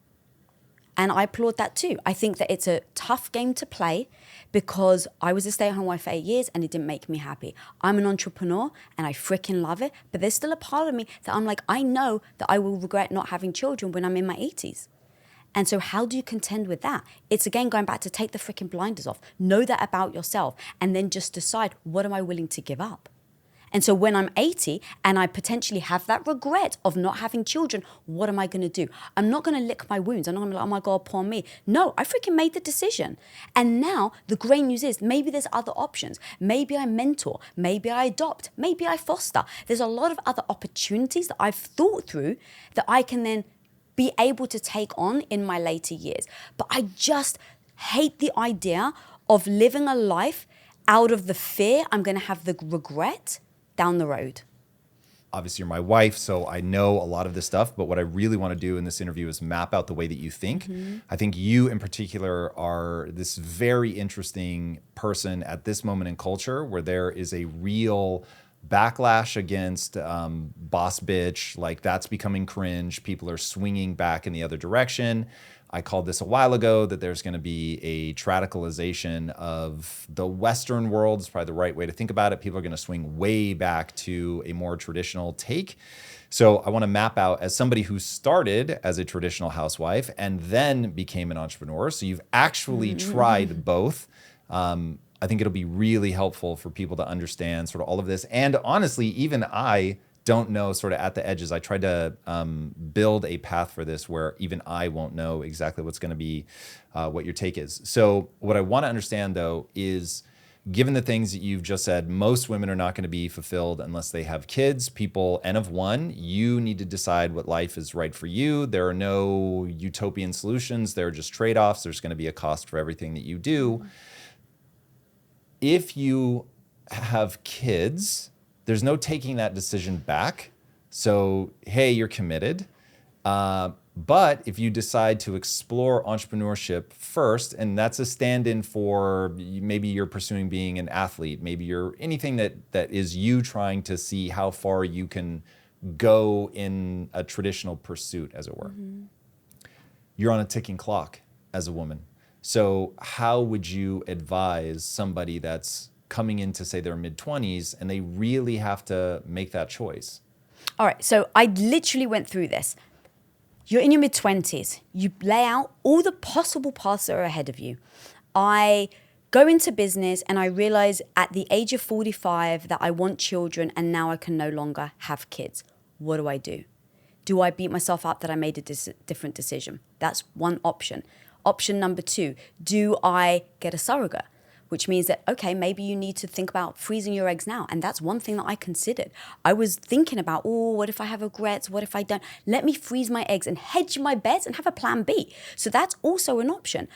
And I applaud that too. I think that it's a tough game to play because I was a stay-at-home wife for 8 years and it didn't make me happy. I'm an entrepreneur and I freaking love it, but there's still a part of me that I'm like, I know that I will regret not having children when I'm in my 80s. And so how do you contend with that? It's again going back to take the freaking blinders off, know that about yourself, and then just decide, what am I willing to give up? And so when I'm 80 and I potentially have that regret of not having children, what am I going to do? I'm not going to lick my wounds. I'm not going to be like, oh my God, poor me. No, I freaking made the decision. And now the great news is maybe there's other options. Maybe I mentor. Maybe I adopt. Maybe I foster. There's a lot of other opportunities that I've thought through that I can then be able to take on in my later years. But I just hate the idea of living a life out of the fear I'm going to have the regret down the road. Obviously, you're my wife, so I know a lot of this stuff, but what I really want to do in this interview is map out the way that you think. Mm-hmm. I think you in particular are this very interesting person at this moment in culture where there is a real backlash against boss bitch, like that's becoming cringe. People are swinging back in the other direction. I called this a while ago that there's going to be a radicalization of the Western world is probably the right way to think about it. People are going to swing way back to a more traditional take. So I want to map out as somebody who started as a traditional housewife and then became an entrepreneur. So you've actually tried both. I think it'll be really helpful for people to understand sort of all of this. And honestly, even I don't know sort of at the edges. I tried to build a path for this where even I won't know exactly what's going to be what your take is. So what I want to understand though is, given the things that you've just said, most women are not going to be fulfilled unless they have kids. People N of one, you need to decide what life is right for you. There are no utopian solutions. There are just trade-offs. There's going to be a cost for everything that you do. If you have kids, there's no taking that decision back. So, hey, you're committed. But if you decide to explore entrepreneurship first, and that's a stand-in for maybe you're pursuing being an athlete, maybe you're anything that is you trying to see how far you can go in a traditional pursuit, as it were. Mm-hmm. You're on a ticking clock as a woman. So how would you advise somebody that's coming into, say, their mid-20s and they really have to make that choice? All right, so I literally went through this. You're in your mid-20s. You lay out all the possible paths that are ahead of you. I go into business and I realize at the age of 45 that I want children and now I can no longer have kids. What do? Do I beat myself up that I made a different decision? That's one option. Option number 2, do I get a surrogate? Which means that, okay, maybe you need to think about freezing your eggs now. And that's one thing that I considered. I was thinking about, what if I have regrets? What if I don't? Let me freeze my eggs and hedge my bets and have a plan B. So that's also an option.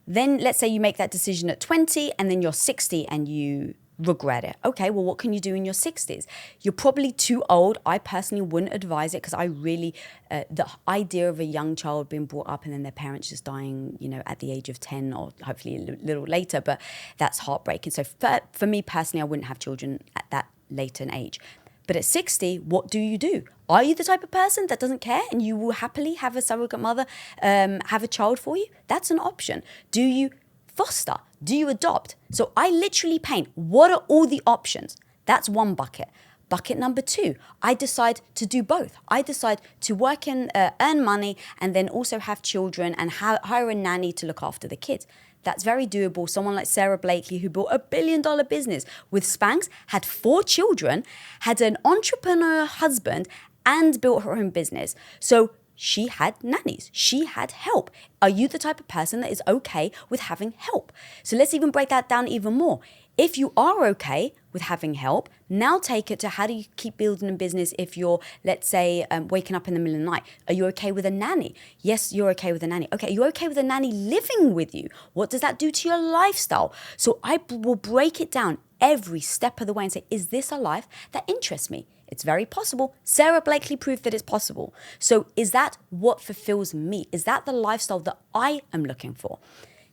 Then let's say you make that decision at 20 and then you're 60 and you regret it. Okay, well, what can you do in your 60s? You're probably too old. I personally wouldn't advise it because I really, the idea of a young child being brought up and then their parents just dying, at the age of 10 or hopefully a little later, but that's heartbreaking. So for me personally, I wouldn't have children at that late an age. But at 60, what do? Are you the type of person that doesn't care and you will happily have a surrogate mother have a child for you? That's an option. Do you foster? Do you adopt? So I literally paint, what are all the options? That's one bucket. Bucket number 2, I decide to do both. I decide to work and earn money and then also have children and hire a nanny to look after the kids. That's very doable. Someone like Sarah Blakely, who built $1 billion business with Spanx, had 4 children, had an entrepreneur husband, and built her own business. So she had nannies. She had help. Are you the type of person that is okay with having help? So let's even break that down even more. If you are okay with having help, now take it to how do you keep building a business if you're, let's say, waking up in the middle of the night? Are you okay with a nanny? Yes, you're okay with a nanny. Okay, are you okay with a nanny living with you? What does that do to your lifestyle? So I will break it down every step of the way and say, is this a life that interests me? It's very possible. Sarah Blakely proved that it's possible. So is that what fulfills me? Is that the lifestyle that I am looking for?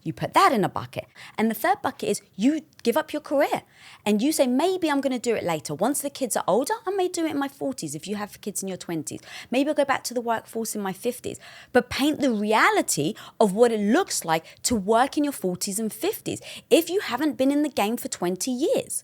You put that in a bucket. And the third bucket is you give up your career and you say, maybe I'm going to do it later. Once the kids are older, I may do it in my 40s if you have kids in your 20s. Maybe I'll go back to the workforce in my 50s. But paint the reality of what it looks like to work in your 40s and 50s if you haven't been in the game for 20 years.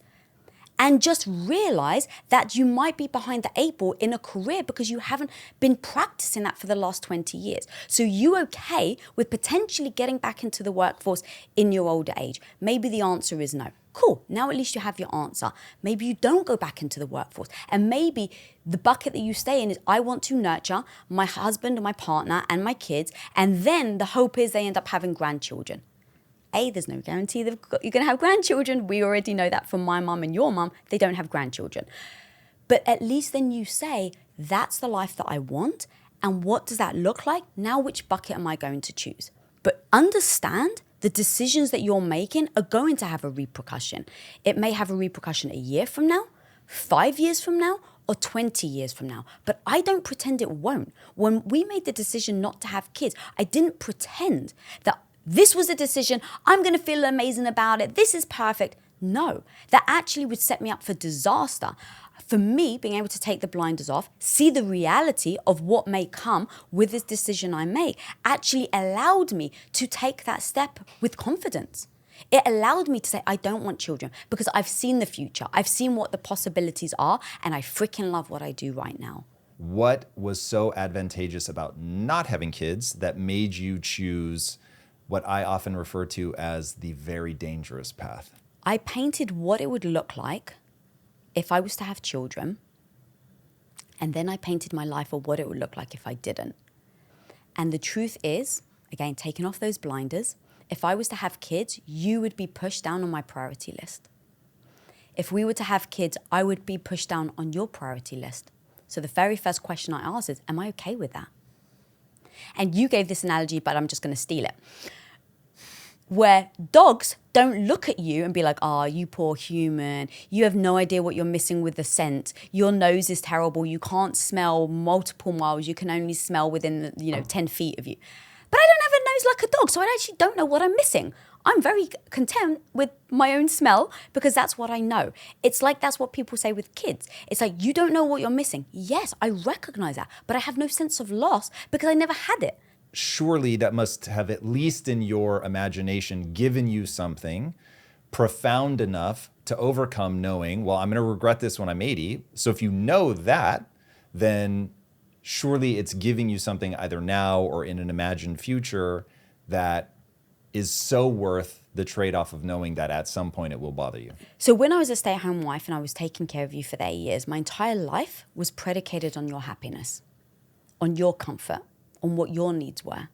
And just realize that you might be behind the 8 ball in a career because you haven't been practicing that for the last 20 years. So you okay with potentially getting back into the workforce in your older age? Maybe the answer is no. Cool, now at least you have your answer. Maybe you don't go back into the workforce. And maybe the bucket that you stay in is, I want to nurture my husband and my partner and my kids, and then the hope is they end up having grandchildren. There's no guarantee that you're going to have grandchildren. We already know that from my mum and your mum, they don't have grandchildren. But at least then you say, that's the life that I want. And what does that look like? Now, which bucket am I going to choose? But understand the decisions that you're making are going to have a repercussion. It may have a repercussion a year from now, 5 years from now, or 20 years from now. But I don't pretend it won't. When we made the decision not to have kids, I didn't pretend that this was a decision, I'm going to feel amazing about it, this is perfect. No, that actually would set me up for disaster. For me, being able to take the blinders off, see the reality of what may come with this decision I made, actually allowed me to take that step with confidence. It allowed me to say, I don't want children because I've seen the future. I've seen what the possibilities are, and I freaking love what I do right now. What was so advantageous about not having kids that made you choose what I often refer to as the very dangerous path? I painted what it would look like if I was to have children, and then I painted my life of what it would look like if I didn't. And the truth is, again, taking off those blinders, if I was to have kids, you would be pushed down on my priority list. If we were to have kids, I would be pushed down on your priority list. So the very first question I asked is, am I okay with that? And you gave this analogy, but I'm just going to steal it. Where dogs don't look at you and be like, you poor human. You have no idea what you're missing with the scent. Your nose is terrible. You can't smell multiple miles. You can only smell within 10 feet of you. But I don't have a nose like a dog, so I actually don't know what I'm missing. I'm very content with my own smell because that's what I know. It's like that's what people say with kids. It's like, you don't know what you're missing. Yes, I recognize that, but I have no sense of loss because I never had it. Surely that must have, at least in your imagination, given you something profound enough to overcome knowing, well, I'm going to regret this when I'm 80. So if you know that, then surely it's giving you something either now or in an imagined future that is so worth the trade-off of knowing that at some point it will bother you. So when I was a stay-at-home wife and I was taking care of you for the 8 years, my entire life was predicated on your happiness, on your comfort, on what your needs were.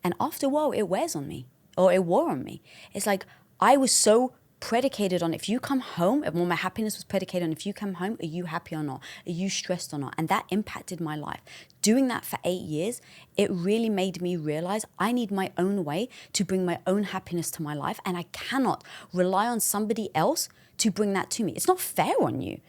And after a while, it wears on me, or it wore on me. It's like I was so predicated on if you come home, and my happiness was predicated on if you come home, are you happy or not? Are you stressed or not? And that impacted my life. Doing that for 8 years, it really made me realize I need my own way to bring my own happiness to my life, and I cannot rely on somebody else to bring that to me. It's not fair on you.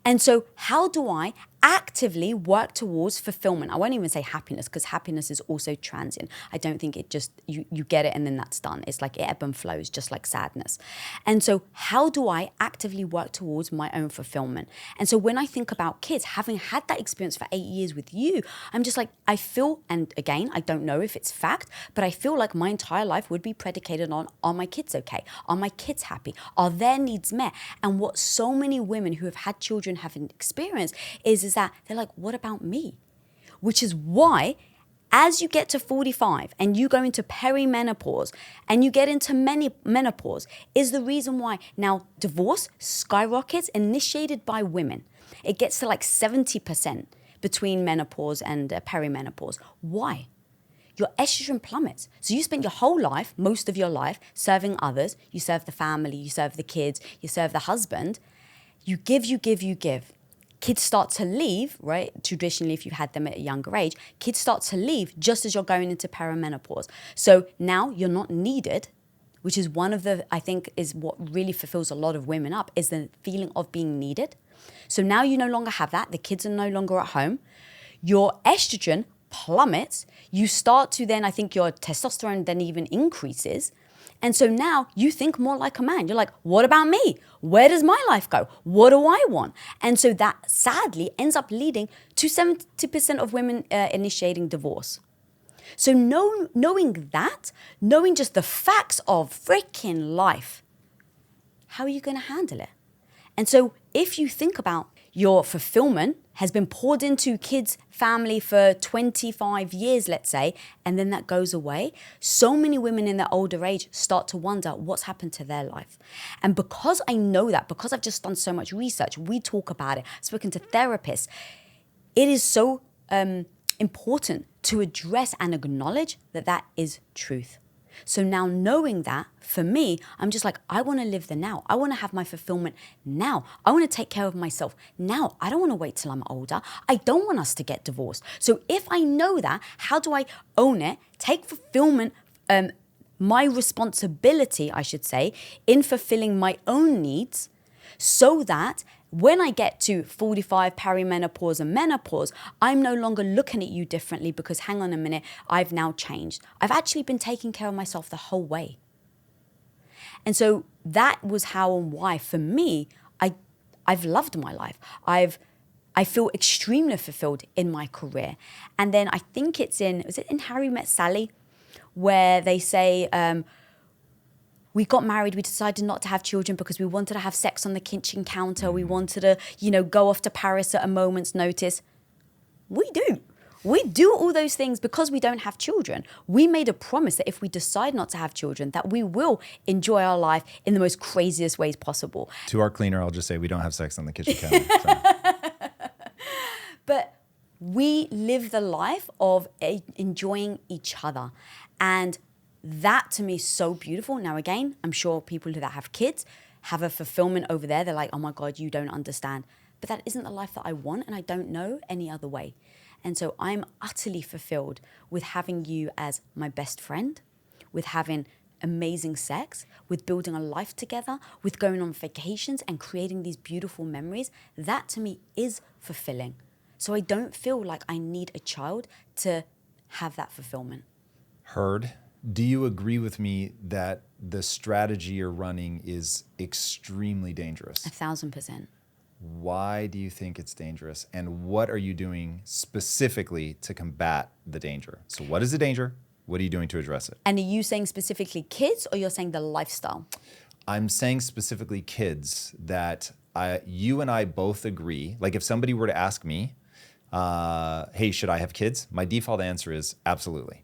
And so how do I actively work towards fulfillment? I won't even say happiness because happiness is also transient. I don't think it just, you get it and then that's done. It's like it ebb and flows, just like sadness. And so how do I actively work towards my own fulfillment? And so when I think about kids, having had that experience for 8 years with you, I'm just like, I feel, and again, I don't know if it's fact, but I feel like my entire life would be predicated on, are my kids okay? Are my kids happy? Are their needs met? And what so many women who have had children haven't experienced is that they're like, what about me? Which is why as you get to 45 and you go into perimenopause and you get into menopause is the reason why now divorce skyrockets initiated by women. It gets to like 70% between menopause and perimenopause. Why? Your estrogen plummets. So you spent your whole life, most of your life, serving others. You serve the family, you serve the kids, you serve the husband. You give, you give, you give. Kids start to leave, right? Traditionally, if you had them at a younger age, kids start to leave just as you're going into perimenopause. So now you're not needed, which is one of the, I think, is what really fulfills a lot of women up, is the feeling of being needed. So now you no longer have that. The kids are no longer at home. Your estrogen plummets. You start to then, I think your testosterone then even increases. And so now you think more like a man. You're like, what about me? Where does my life go? What do I want? And so that sadly ends up leading to 70% of women initiating divorce. So knowing that, knowing just the facts of freaking life, how are you going to handle it? And so if you think about your fulfillment has been poured into kids, family for 25 years, let's say, and then that goes away, so many women in their older age start to wonder what's happened to their life. And because I know that, because I've just done so much research, we talk about it, spoken to therapists, it is so important to address and acknowledge that that is truth. So now knowing that, for me, I'm just like, I want to live the now. I want to have my fulfillment now. I want to take care of myself now. I don't want to wait till I'm older. I don't want us to get divorced. So if I know that, how do I own it, take fulfillment, my responsibility, I should say, in fulfilling my own needs, so that when I get to 45, perimenopause and menopause, I'm no longer looking at you differently because hang on a minute, I've now changed. I've actually been taking care of myself the whole way. And so that was how and why, for me, I've loved my life. I feel extremely fulfilled in my career. And then I think was it in Harry Met Sally, where they say, we got married, we decided not to have children because we wanted to have sex on the kitchen counter. We wanted to, go off to Paris at a moment's notice. We do. We do all those things because we don't have children. We made a promise that if we decide not to have children, that we will enjoy our life in the most craziest ways possible. To our cleaner, I'll just say we don't have sex on the kitchen counter. So. But we live the life of enjoying each other. And that to me is so beautiful. Now, again, I'm sure people that have kids have a fulfillment over there. They're like, oh my God, you don't understand. But that isn't the life that I want, and I don't know any other way. And so I'm utterly fulfilled with having you as my best friend, with having amazing sex, with building a life together, with going on vacations and creating these beautiful memories. That to me is fulfilling. So I don't feel like I need a child to have that fulfillment. Heard. Do you agree with me that the strategy you're running is extremely dangerous? 1,000%. Why do you think it's dangerous? And what are you doing specifically to combat the danger? So what is the danger? What are you doing to address it? And are you saying specifically kids, or you're saying the lifestyle? I'm saying specifically kids, that you and I both agree. Like if somebody were to ask me, hey, should I have kids? My default answer is absolutely.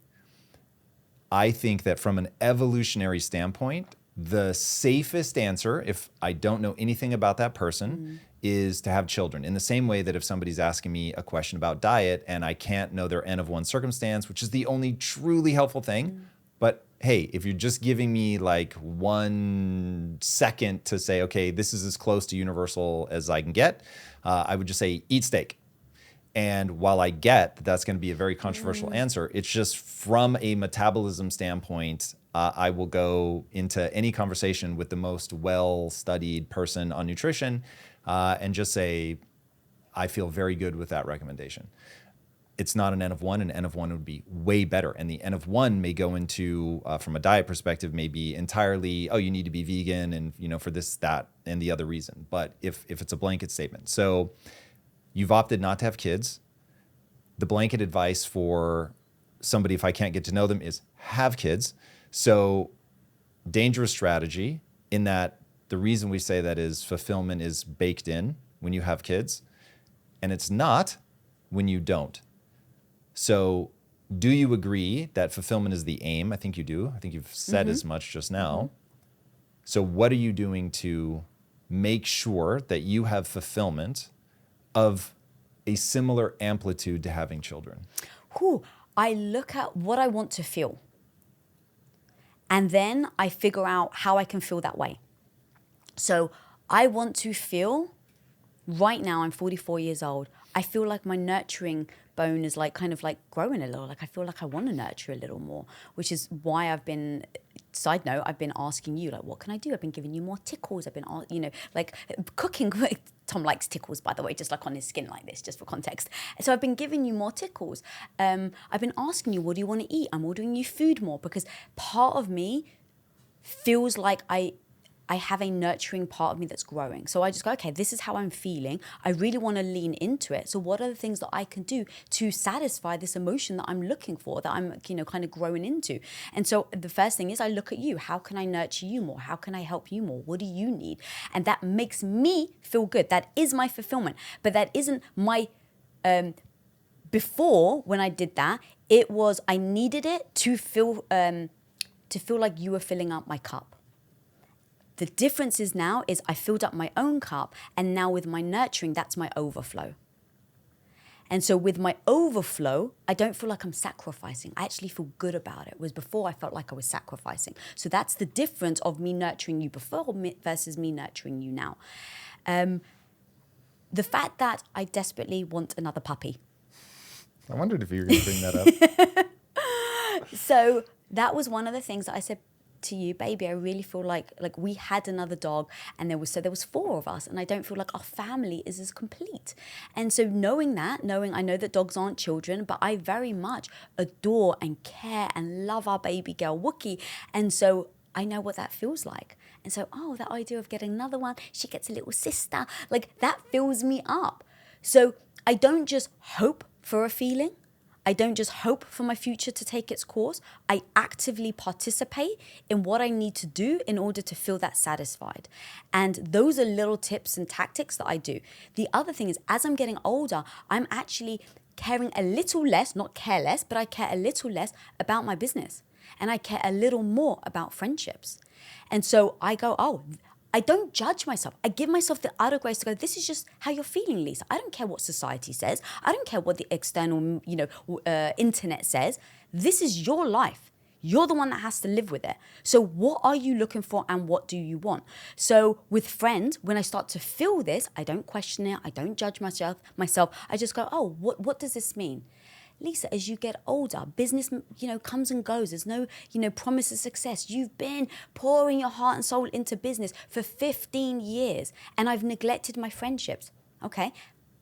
I think that from an evolutionary standpoint, the safest answer, if I don't know anything about that person, is to have children. In the same way that if somebody's asking me a question about diet and I can't know their N of one circumstance, which is the only truly helpful thing, but hey, if you're just giving me like 1 second to say, okay, this is as close to universal as I can get, I would just say, eat steak. And while I get that that's going to be a very controversial answer, it's just from a metabolism standpoint, I will go into any conversation with the most well-studied person on nutrition and just say, I feel very good with that recommendation. It's not an N of one. An N of one would be way better. And the N of one may go into, from a diet perspective, maybe entirely, oh, you need to be vegan and, for this, that, and the other reason. But if it's a blanket statement. So you've opted not to have kids. The blanket advice for somebody, if I can't get to know them, is have kids. So dangerous strategy in that the reason we say that is fulfillment is baked in when you have kids, and it's not when you don't. So do you agree that fulfillment is the aim? I think you do. I think you've said as much just now. So what are you doing to make sure that you have fulfillment of a similar amplitude to having children? I look at what I want to feel. And then I figure out how I can feel that way. So I want to feel, right now I'm 44 years old, I feel like my nurturing bone is kind of growing a little. Like I feel like I want to nurture a little more, which is why I've been, side note, I've been asking you, what can I do? I've been giving you more tickles. I've been, cooking. Tom likes tickles, by the way, just on his skin like this, just for context. So I've been giving you more tickles. I've been asking you, what do you want to eat? I'm ordering you food more because part of me feels like I I have a nurturing part of me that's growing. So I just go, okay, this is how I'm feeling. I really want to lean into it. So what are the things that I can do to satisfy this emotion that I'm looking for, that I'm, kind of growing into? And so the first thing is I look at you. How can I nurture you more? How can I help you more? What do you need? And that makes me feel good. That is my fulfillment. But that isn't my, before when I did that, it was, I needed it to feel like you were filling up my cup. The difference is now is I filled up my own cup, and now with my nurturing, that's my overflow. And so with my overflow, I don't feel like I'm sacrificing. I actually feel good about it. Whereas before I felt like I was sacrificing. So that's the difference of me nurturing you before versus me nurturing you now. The fact that I desperately want another puppy. I wondered if you were going to bring that up. So that was one of the things that I said to you, baby, I really feel like we had another dog, and there was 4 of us, and I don't feel like our family is as complete. And so knowing I know that dogs aren't children, but I very much adore and care and love our baby girl Wookie. And so I know what that feels like. And so, that idea of getting another one, she gets a little sister, like that fills me up. So I don't just hope for a feeling. I don't just hope for my future to take its course. I actively participate in what I need to do in order to feel that satisfied. And those are little tips and tactics that I do. The other thing is, as I'm getting older, I'm actually caring a little less, not care less, but I care a little less about my business. And I care a little more about friendships. And so I go, I don't judge myself. I give myself the utter grace to go, this is just how you're feeling, Lisa. I don't care what society says. I don't care what the external, internet says. This is your life. You're the one that has to live with it. So what are you looking for, and what do you want? So with friends, when I start to feel this, I don't question it. I don't judge myself. I just go, what does this mean? Lisa, as you get older, business, comes and goes. There's no, promise of success. You've been pouring your heart and soul into business for 15 years, and I've neglected my friendships. Okay,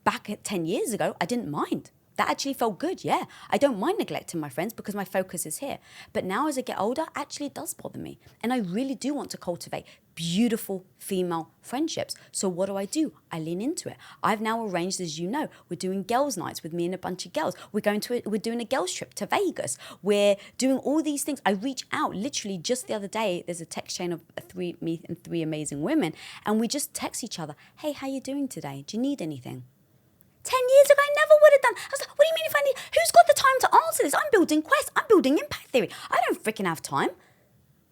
back at 10 years ago, I didn't mind. That actually felt good, yeah. I don't mind neglecting my friends because my focus is here. But now as I get older, actually it does bother me. And I really do want to cultivate beautiful female friendships. So what do? I lean into it. I've now arranged, as you know, we're doing girls' nights with me and a bunch of girls. We're doing a girls' trip to Vegas. We're doing all these things. I reach out literally just the other day. There's a text chain of me and 3 amazing women. And we just text each other, hey, how you doing today? Do you need anything? 10 years ago, I never would have done. I was like, what do you mean if I need? Who's got the time to answer this? I'm building Quest. I'm building Impact Theory. I don't freaking have time.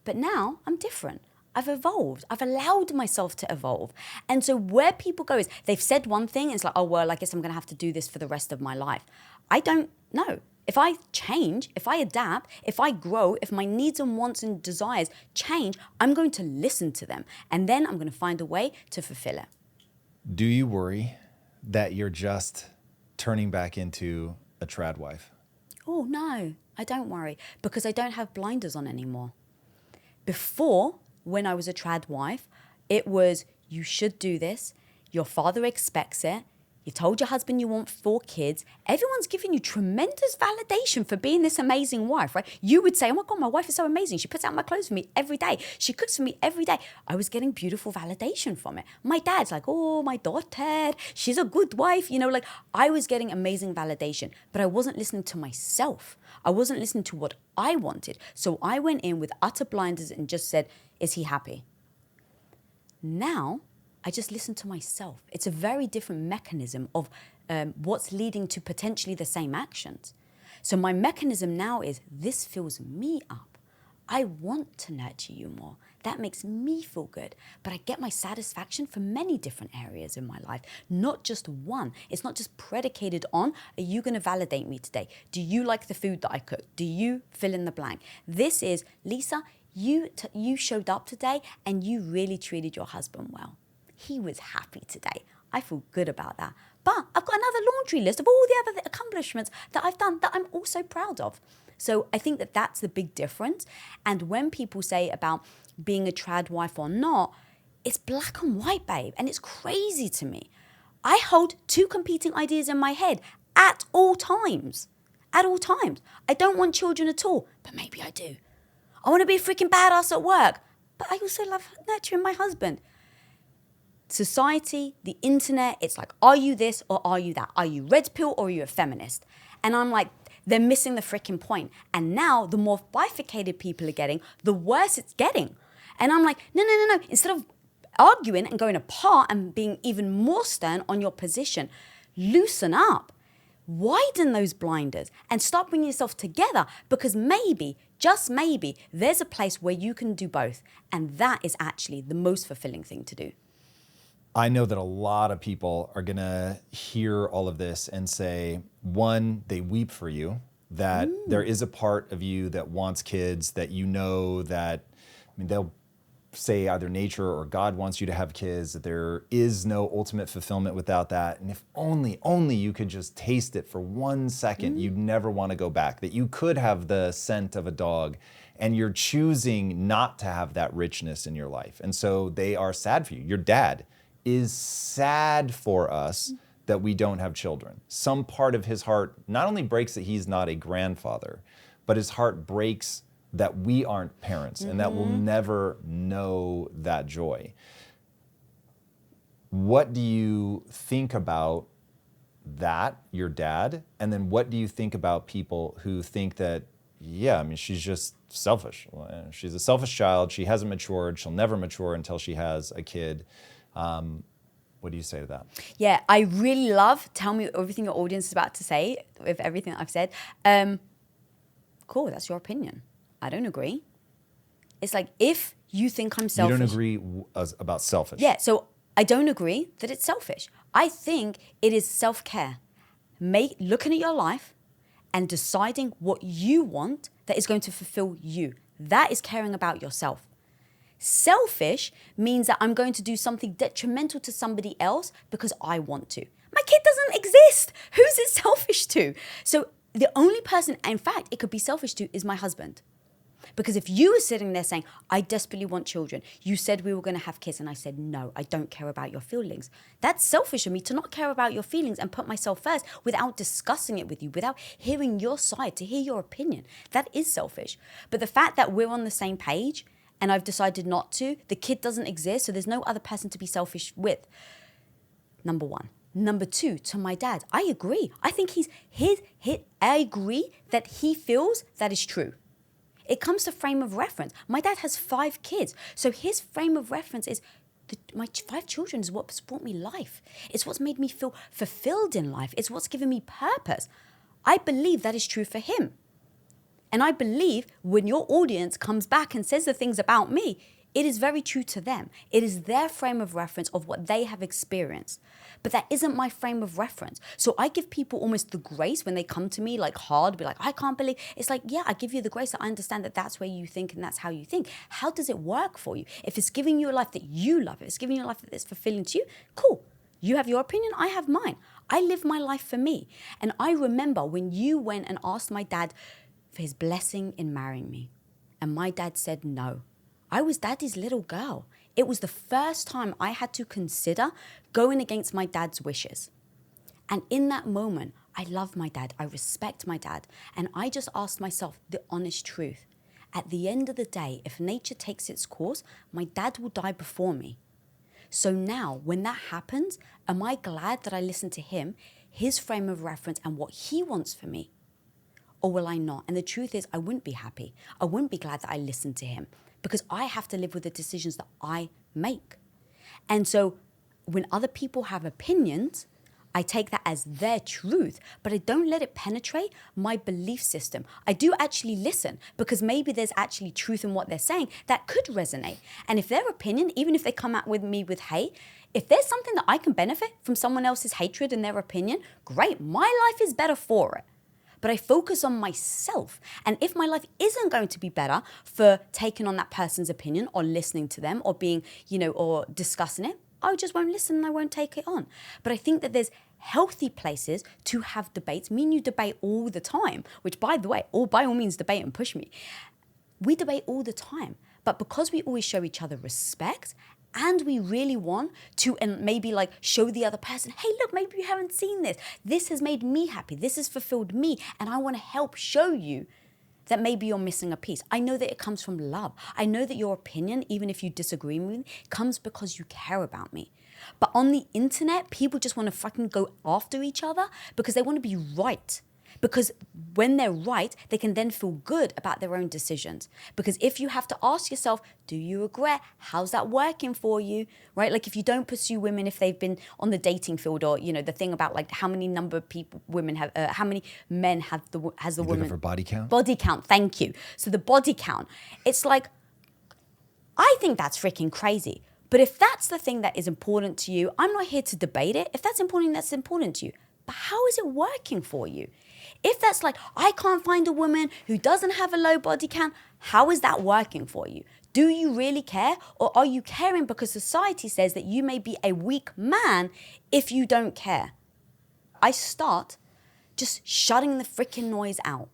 But now I'm different. I've evolved. I've allowed myself to evolve. And so where people go is they've said one thing. And it's like, I guess I'm going to have to do this for the rest of my life. I don't know. If I change, if I adapt, if I grow, if my needs and wants and desires change, I'm going to listen to them. And then I'm going to find a way to fulfill it. Do you worry that you're just turning back into a trad wife? Oh, no, I don't worry, because I don't have blinders on anymore. Before, when I was a trad wife, it was, you should do this, your father expects it, you told your husband you want 4 kids, everyone's giving you tremendous validation for being this amazing wife, right? You would say, oh my God, my wife is so amazing. She puts out my clothes for me every day. She cooks for me every day. I was getting beautiful validation from it. My dad's like, oh, my daughter, she's a good wife. I was getting amazing validation, but I wasn't listening to myself. I wasn't listening to what I wanted. So I went in with utter blinders and just said, is he happy? Now, I just listen to myself. It's a very different mechanism of what's leading to potentially the same actions. So my mechanism now is, this fills me up. I want to nurture you more. That makes me feel good. But I get my satisfaction from many different areas in my life, not just one. It's not just predicated on, are you going to validate me today? Do you like the food that I cook? Do you fill in the blank? This is, Lisa, you showed up today and you really treated your husband well. He was happy today. I feel good about that. But I've got another laundry list of all the other accomplishments that I've done that I'm also proud of. So I think that that's the big difference. And when people say about being a trad wife or not, it's black and white, babe. And it's crazy to me. I hold 2 competing ideas in my head at all times. At all times. I don't want children at all, but maybe I do. I want to be a freaking badass at work. but I also love nurturing my husband. Society, the internet, it's like, are you this or are you that? Are you red pill or are you a feminist? And I'm like, they're missing the freaking point. And now the more bifurcated people are getting, the worse it's getting. And I'm like, no. Instead of arguing and going apart and being even more stern on your position, loosen up. Widen those blinders and start bringing yourself together, because maybe, just maybe, there's a place where you can do both. And that is actually the most fulfilling thing to do. I know that a lot of people are going to hear all of this and say, one, they weep for you, that there is a part of you that wants kids, that you know that, they'll say either nature or God wants you to have kids, that there is no ultimate fulfillment without that. And if only you could just taste it for 1 second, you'd never want to go back, that you could have the scent of a dog, and you're choosing not to have that richness in your life. And so they are sad for you. Your dad is sad for us that we don't have children. Some part of his heart not only breaks that he's not a grandfather, but his heart breaks that we aren't parents and that we'll never know that joy. What do you think about that, your dad? And then what do you think about people who think that, she's just selfish. She's a selfish child. She hasn't matured. She'll never mature until she has a kid. What do you say to that? Yeah, I really love, tell me everything your audience is about to say with everything that I've said. Cool, that's your opinion. I don't agree. It's like, if you think I'm selfish. You don't agree about selfish? Yeah, so I don't agree that it's selfish. I think it is self-care. Looking at your life and deciding what you want that is going to fulfill you. That is caring about yourself. Selfish means that I'm going to do something detrimental to somebody else because I want to. My kid doesn't exist. Who's it selfish to? So the only person, in fact, it could be selfish to is my husband. Because if you were sitting there saying, I desperately want children, you said we were going to have kids, and I said, no, I don't care about your feelings. That's selfish of me to not care about your feelings and put myself first without discussing it with you, without hearing your side, to hear your opinion. That is selfish. But the fact that we're on the same page and I've decided not to, the kid doesn't exist, so there's no other person to be selfish with. Number one. Number two, to my dad, I agree. I think I agree that he feels that is true. It comes to frame of reference. My dad has 5 kids. So his frame of reference is my 5 children is what's brought me life. It's what's made me feel fulfilled in life. It's what's given me purpose. I believe that is true for him. And I believe when your audience comes back and says the things about me, it is very true to them. It is their frame of reference of what they have experienced. But that isn't my frame of reference. So I give people almost the grace when they come to me like hard, be like, I can't believe. It's like, yeah, I give you the grace that I understand that that's where you think and that's how you think. How does it work for you? If it's giving you a life that you love, if it's giving you a life that is fulfilling to you, cool. You have your opinion, I have mine. I live my life for me. And I remember when you went and asked my dad for his blessing in marrying me. And my dad said no. I was daddy's little girl. It was the first time I had to consider going against my dad's wishes. And in that moment, I love my dad. I respect my dad. And I just asked myself the honest truth. At the end of the day, if nature takes its course, my dad will die before me. So now, when that happens, am I glad that I listened to him, his frame of reference and what he wants for me? Or will I not? And the truth is, I wouldn't be happy. I wouldn't be glad that I listened to him because I have to live with the decisions that I make. And so when other people have opinions, I take that as their truth, but I don't let it penetrate my belief system. I do actually listen because maybe there's actually truth in what they're saying that could resonate. And if their opinion, even if they come out with me with hate, if there's something that I can benefit from someone else's hatred and their opinion, great, my life is better for it. But I focus on myself. And if my life isn't going to be better for taking on that person's opinion or listening to them or being, or discussing it, I just won't listen and I won't take it on. But I think that there's healthy places to have debates. Me and you debate all the time, which by the way, by all means debate and push me. We debate all the time. But because we always show each other respect and we really want to, and maybe like show the other person, hey, look, maybe you haven't seen this. This has made me happy. This has fulfilled me. And I want to help show you that maybe you're missing a piece. I know that it comes from love. I know that your opinion, even if you disagree with me, comes because you care about me. But on the internet, people just want to fucking go after each other because they want to be right. Because when they're right, they can then feel good about their own decisions. Because if you have to ask yourself, do you regret? How's that working for you? Right? Like if you don't pursue women if they've been on the dating field, or the thing about like how many number of people women have, how many men has the woman? Looking for body count? Body count. Thank you. So the body count. It's like, I think that's freaking crazy. But if that's the thing that is important to you, I'm not here to debate it. If that's important to you. But how is it working for you? If that's like, I can't find a woman who doesn't have a low body count, how is that working for you? Do you really care? Or are you caring because society says that you may be a weak man if you don't care? I start just shutting the freaking noise out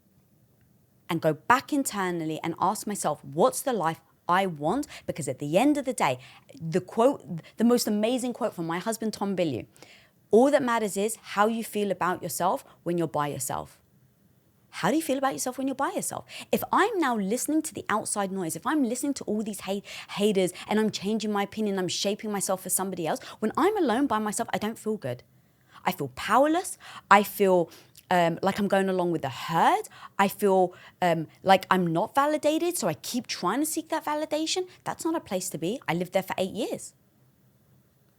and go back internally and ask myself, what's the life I want? Because at the end of the day, the most amazing quote from my husband, Tom Bilyeu, all that matters is how you feel about yourself when you're by yourself. How do you feel about yourself when you're by yourself? If I'm now listening to the outside noise, if I'm listening to all these haters and I'm changing my opinion, I'm shaping myself for somebody else, when I'm alone by myself, I don't feel good. I feel powerless. I feel like I'm going along with the herd. I feel like I'm not validated, so I keep trying to seek that validation. That's not a place to be. I lived there for 8 years,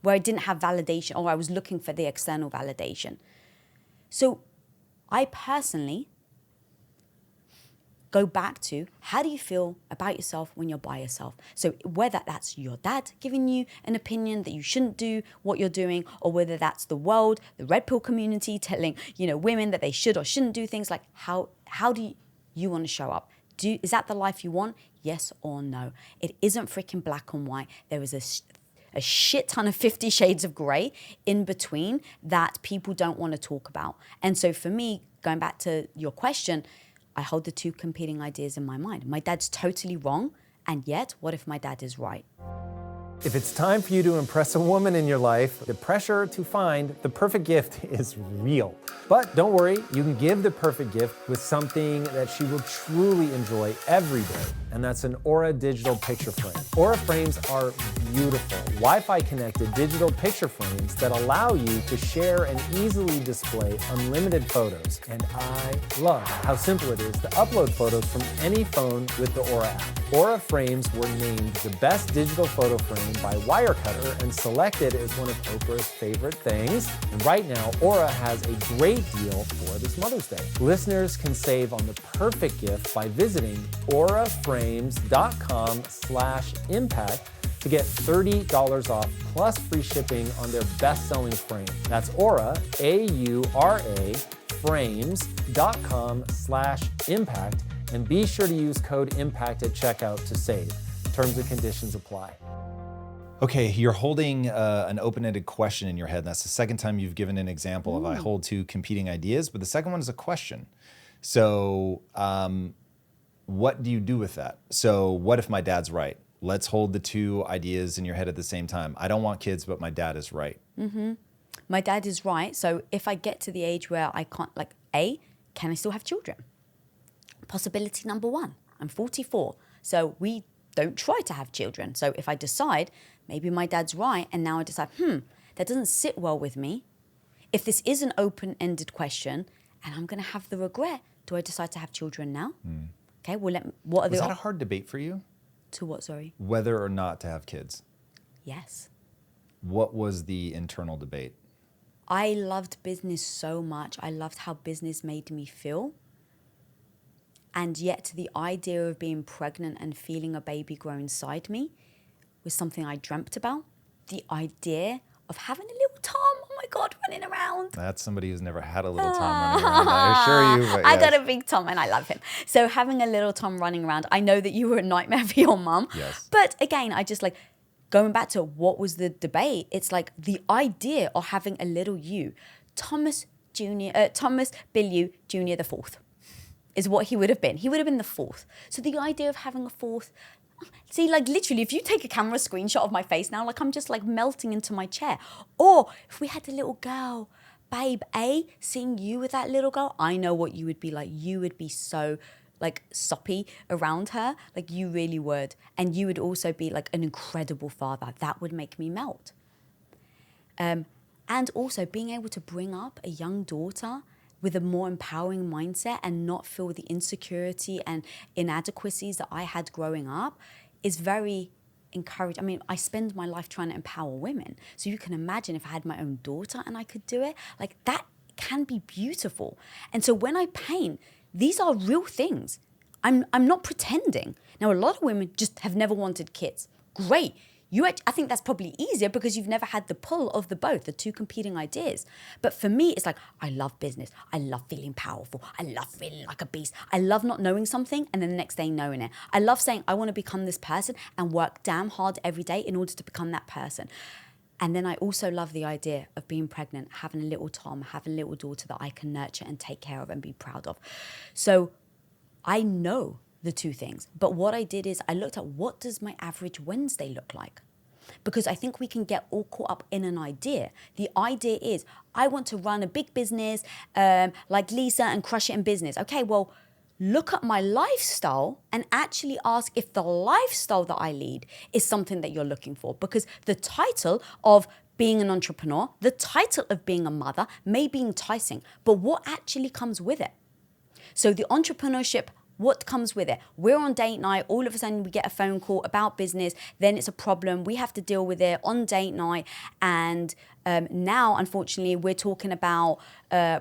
where I didn't have validation, or I was looking for the external validation. So I personally go back to, how do you feel about yourself when you're by yourself? So whether that's your dad giving you an opinion that you shouldn't do what you're doing, or whether that's the world, the red pill community telling, women that they should or shouldn't do things, like how do you want to show up? Is that the life you want? Yes or no? It isn't freaking black and white. There is a shit ton of 50 shades of gray in between that people don't want to talk about. And so for me, going back to your question, I hold the two competing ideas in my mind. My dad's totally wrong, and yet, what if my dad is right? If it's time for you to impress a woman in your life, the pressure to find the perfect gift is real. But don't worry, you can give the perfect gift with something that she will truly enjoy every day, and that's an Aura digital picture frame. Aura frames are beautiful, Wi-Fi connected digital picture frames that allow you to share and easily display unlimited photos. And I love how simple it is to upload photos from any phone with the Aura app. Aura frames were named the best digital photo frame by Wirecutter and selected as one of Oprah's favorite things. And right now, Aura has a great deal for this Mother's Day. Listeners can save on the perfect gift by visiting auraframes.com/impact to get $30 off plus free shipping on their best-selling frame. That's Aura, A-U-R-A, frames.com/impact, and be sure to use code IMPACT at checkout to save. Terms and conditions apply. Okay, you're holding an open-ended question in your head. That's the second time you've given an example of I hold two competing ideas, but the second one is a question. So what do you do with that? So what if my dad's right? Let's hold the two ideas in your head at the same time. I don't want kids, but my dad is right. Mm-hmm. My dad is right. So if I get to the age where I can't, can I still have children? Possibility number one, I'm 44. So we don't try to have children. So if I decide, maybe my dad's right, and now I decide, that doesn't sit well with me. If this is an open-ended question, and I'm going to have the regret, do I decide to have children now? Okay, well, what are Was that a hard debate for you? To what, sorry? Whether or not to have kids. Yes. What was the internal debate? I loved business so much. I loved how business made me feel. And yet the idea of being pregnant and feeling a baby grow inside me was something I dreamt about. The idea of having a little Tom, oh my God, running around. That's somebody who's never had a little Tom running around, I assure you. But I got a big Tom and I love him. So having a little Tom running around, I know that you were a nightmare for your mum. Yes. But again, I just going back to what was the debate, it's like the idea of having a little you. Thomas Bilyeu Jr. the fourth is what he would have been. He would have been the fourth. So the idea of having a fourth, see, literally, if you take a camera screenshot of my face now, I'm just melting into my chair. Or if we had a little girl, babe A, seeing you with that little girl, I know what you would be like. You would be so like soppy around her. Like you really would. And you would also be like an incredible father. That would make me melt. And also being able to bring up a young daughter with a more empowering mindset and not feel the insecurity and inadequacies that I had growing up is very encouraging. I mean, I spend my life trying to empower women. So you can imagine if I had my own daughter and I could do it, like that can be beautiful. And so when I paint, these are real things. I'm not pretending. Now, a lot of women just have never wanted kids. Great. I think that's probably easier because you've never had the pull of the two competing ideas. But for me, it's like, I love business. I love feeling powerful. I love feeling like a beast. I love not knowing something and then the next day knowing it. I love saying, I want to become this person and work damn hard every day in order to become that person. And then I also love the idea of being pregnant, having a little Tom, having a little daughter that I can nurture and take care of and be proud of. So I know the two things. But what I did is I looked at what does my average Wednesday look like? Because I think we can get all caught up in an idea. The idea is, I want to run a big business like Lisa and crush it in business. Okay, well, look at my lifestyle and actually ask if the lifestyle that I lead is something that you're looking for. Because the title of being an entrepreneur, the title of being a mother may be enticing, but what actually comes with it? So the entrepreneurship, what comes with it? We're on date night, all of a sudden we get a phone call about business, then it's a problem, we have to deal with it on date night, and now, unfortunately, we're talking about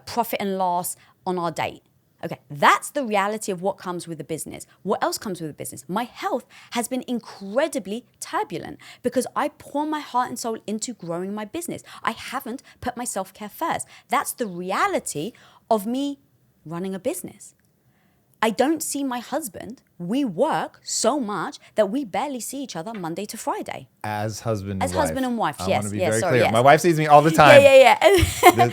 profit and loss on our date. Okay, that's the reality of what comes with the business. What else comes with the business? My health has been incredibly turbulent because I pour my heart and soul into growing my business. I haven't put my self-care first. That's the reality of me running a business. I don't see my husband. We work so much that we barely see each other Monday to Friday. As husband and wife. As husband and wife, I yes. want to be yes, very sorry, clear. yes. My wife sees me all the time. Yeah.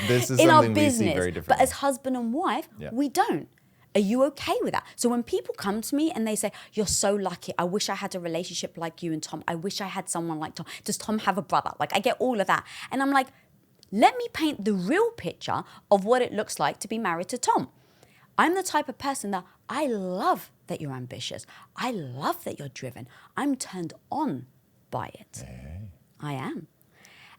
This is in our something business, we see very differently. but as husband and wife, we don't. Are you okay with that? So when people come to me and they say, you're so lucky, I wish I had a relationship like you and Tom. I wish I had someone like Tom. Does Tom have a brother? Like, I get all of that. And I'm like, let me paint the real picture of what it looks like to be married to Tom. I'm the type of person that I love that you're ambitious. I love that you're driven. I'm turned on by it. Hey. I am.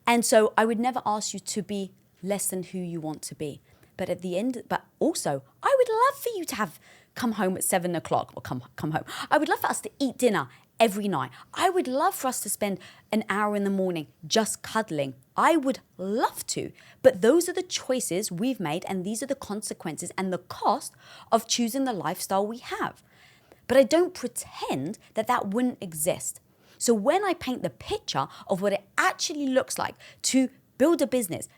And so I would never ask you to be less than who you want to be. But at the end, but also, I would love for you to have come home at 7 o'clock or come home. I would love for us to eat dinner every night. I would love for us to spend an hour in the morning just cuddling. I would love to. But those are the choices we've made, and these are the consequences and the cost of choosing the lifestyle we have. But I don't pretend that that wouldn't exist. So when I paint the picture of what it actually looks like to build a business